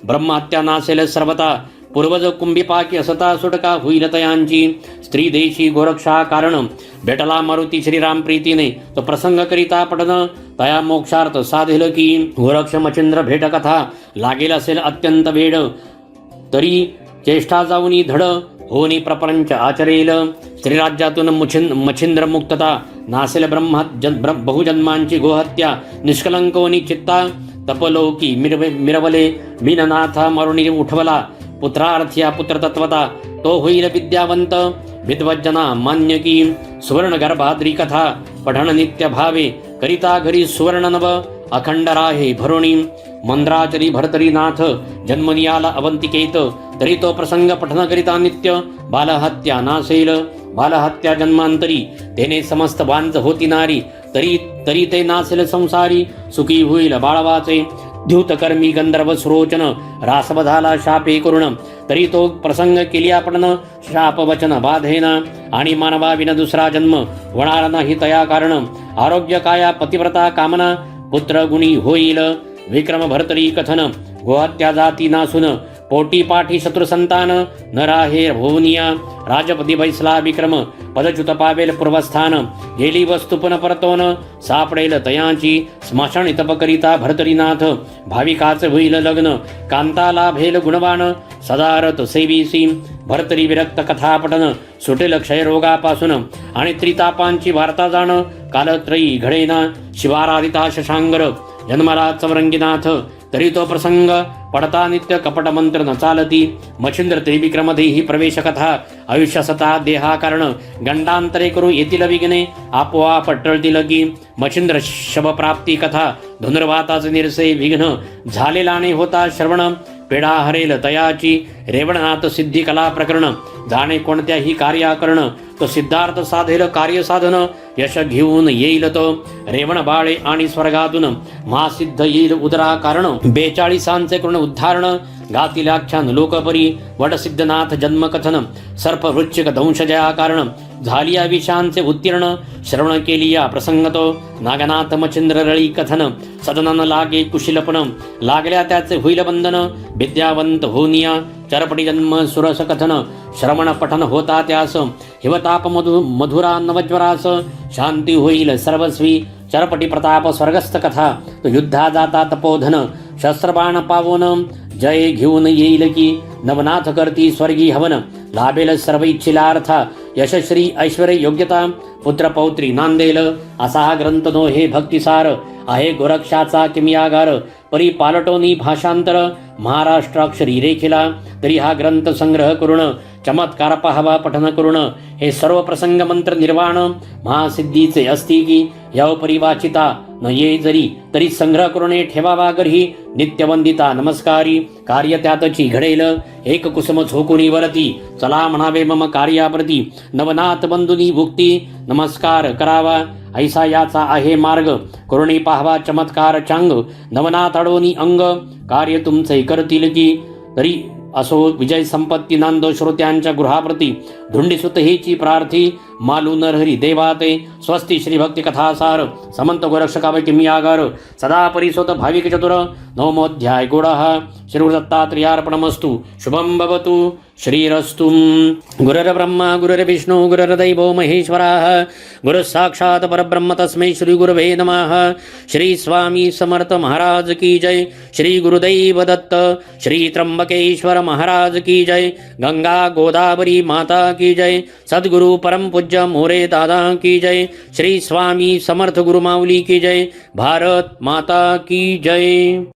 ब्रह्महत्या नासेल सर्वता पूर्वज कुंभिपाकी असता सुटका होईल तयांची स्त्री देशी गोरक्षा कारण भेटला मारुती श्रीराम प्रीतीने तो प्रसंग करिता पठन तया मोक्षार्थ साधेल की गोरक्ष मच्छिंद्र भेट कथा लागेल असेल अत्यंत वेळ तरी चेष्टा जाऊनी धड होनी प्रपंच आचरेल स्त्रीराज्यातून मच्छिंद्र मुक्तता नासेल बहुजन्मांची गोहत्या निष्कलंकोनी चित्ता तपलोकी मिरवले मीननाथा मरुणी उठवला पुत्रार्थ्या पुत्रतत्वता तो होईल विद्यावंत विद्वज्जना मान्य की सुवर्ण गर्भाद्री कथा पठण नित्य भावे करिता घरी सुवर्ण नव अखंड राहे भरुणी मंद्राचरी भरतरी नाथ जन्मनियाला अवंतिकेत तरी तो प्रसंग पठन करिता नित्य बालहत्या नासेल बालहत्या जन्मांतरी तेने समस्त वांज होती नारी तरी ते नासेल संसारी सुखी होईल बाळवाचे द्यूतकर्मी गंधर्व सुरोचन रासवधाला शापे करुण तरी तो प्रसंग केली आपण शाप वचन बाधेना आणि मानवा विना दुसरा जन्म होणार नाही तया कारण आरोग्य काया पतिव्रता कामना पुत्र गुणी होईल विक्रम भरतरी कथन गोहत्या जाती नासून पोटी पाठी शत्रु संतान न राहे भुवनिया राजपदी बैसला विक्रम पदच्युत पावेल पूर्वस्थान गेली वस्तू पुन परतोन सापडेल तयांची स्मशान तपकरिता भरतरीनाथ भाविकाच होईल लग्न कांता लाभेल गुणवान सदारथ सेवीसी भरतरी विरक्त कथा पठन सुटेल क्षयरोगापासून आणि त्रितापांची वार्ता जाण कालत्रयी घडेना शिवाराधिता शशांगर जन्मला चवरंगीनाथ तरी तो प्रसंग पडता नित्य कपट मंत्र न चालती मच्छिंद्र त्रिविक्रमदेही प्रवेश कथा आयुष्य सता देहा कारण गंडांतरे करू येतील विघ्ने आपोआप टळतील की मच्छिंद्र शब प्राप्ती कथा धनुर्वाताचे निरसे विघ्न झालेला ने होता श्रवण पेढा हरेल तयाची रेवणनाथ सिद्धी कला प्रकरण जाणे कोणत्याही कार्याकरण तो सिद्धार्थ साधेल कार्य साधन यश घेऊन येईल तो रेवण बाळे आणि स्वर्गातून महासिद्ध येईल उदरा कारण 42 करून उद्धारण गातील आख्यान लोकपरी वडसिद्धनाथ जन्मकथन सर्प वृश्चिक दंशजया कारण झाली या विषांचे उत्तीर्ण श्रवण केली या प्रसंग तो नागनाथ मच्छिंद्र रळी कथन सदनन लागे कुशिलपण लागल्या त्याचे होईल बंधन विद्यावंत होनिया चरपटी जन्म सुरस कथन श्रवण पठन होता त्यास हिवताप मधुरा नवज्वरास शांती होईल सर्वस्वी चरपटी प्रताप स्वर्गस्थ कथा तो युद्धा जाता तपोधन शस्त्रबाण पावून जय घेऊन येईल की नवनाथ करती स्वर्गी हवन लाभेल सर्व इच्छिलार्थ यशश्री ऐश्वर योग्यता पुत्र पौत्री नांदेल असा हा ग्रंथ नो हे भक्तिसार आहे गोरक्षाचा किमियागार परी पालटोनी भाषांतर महाराष्ट्राक्षरी रेखिला तरी हा ग्रंथ संग्रह करून चमत्कार पाहावा पठन करून हे सर्व प्रसंग मंत्र निर्वाण महासिद्धीचे असती की यव परिवाचिता न ये जरी तरी संग्रह करून ठेवावा गर्ही नित्यवंदिता नमस्कारी कार्य त्यातची घडेल एक कुसुम झोकुनी वरती चला म्हणावे मम कार्याप्रती नवनाथ बंधुनी भुक्ती नमस्कार करावा ऐसा याचा आहे मार्ग करुणी पाहवा चमत्कार चांग नवनाथ अडोनी अंग कार्य तुमचे करतील की तरी असो विजय संपत्ती नांदो श्रोत्यांच्या गृहाप्रती धुंडीसुत हेची प्रार्थी मालू नरहरी देवाते स्वस्ती श्री भक्ती कथासार समंत गोरक्षकावै किमियागार सदा परिसोत भाविक चतुर नवमोऽध्याय गुणः श्री दत्तात्रेयार्पणमस्तु शुभं भवतु श्रीरस्तु गुरुर्ब्रह्मा गुरुर्विष्णु गुरुर्दैवो महेश्वरः गुरुः साक्षात् परब्रह्म तस्मै श्री गुरवे नमः श्री स्वामी समर्थ महाराज की जय श्री गुरुदैव दत्त श्री त्र्यंबकेश्वर महाराज की जय गंगा गोदावरी माता की जय सद्गुरु परम पूज्य मोरे दादा की जय श्री स्वामी समर्थ गुरु माऊली की जय भारत माता की जय।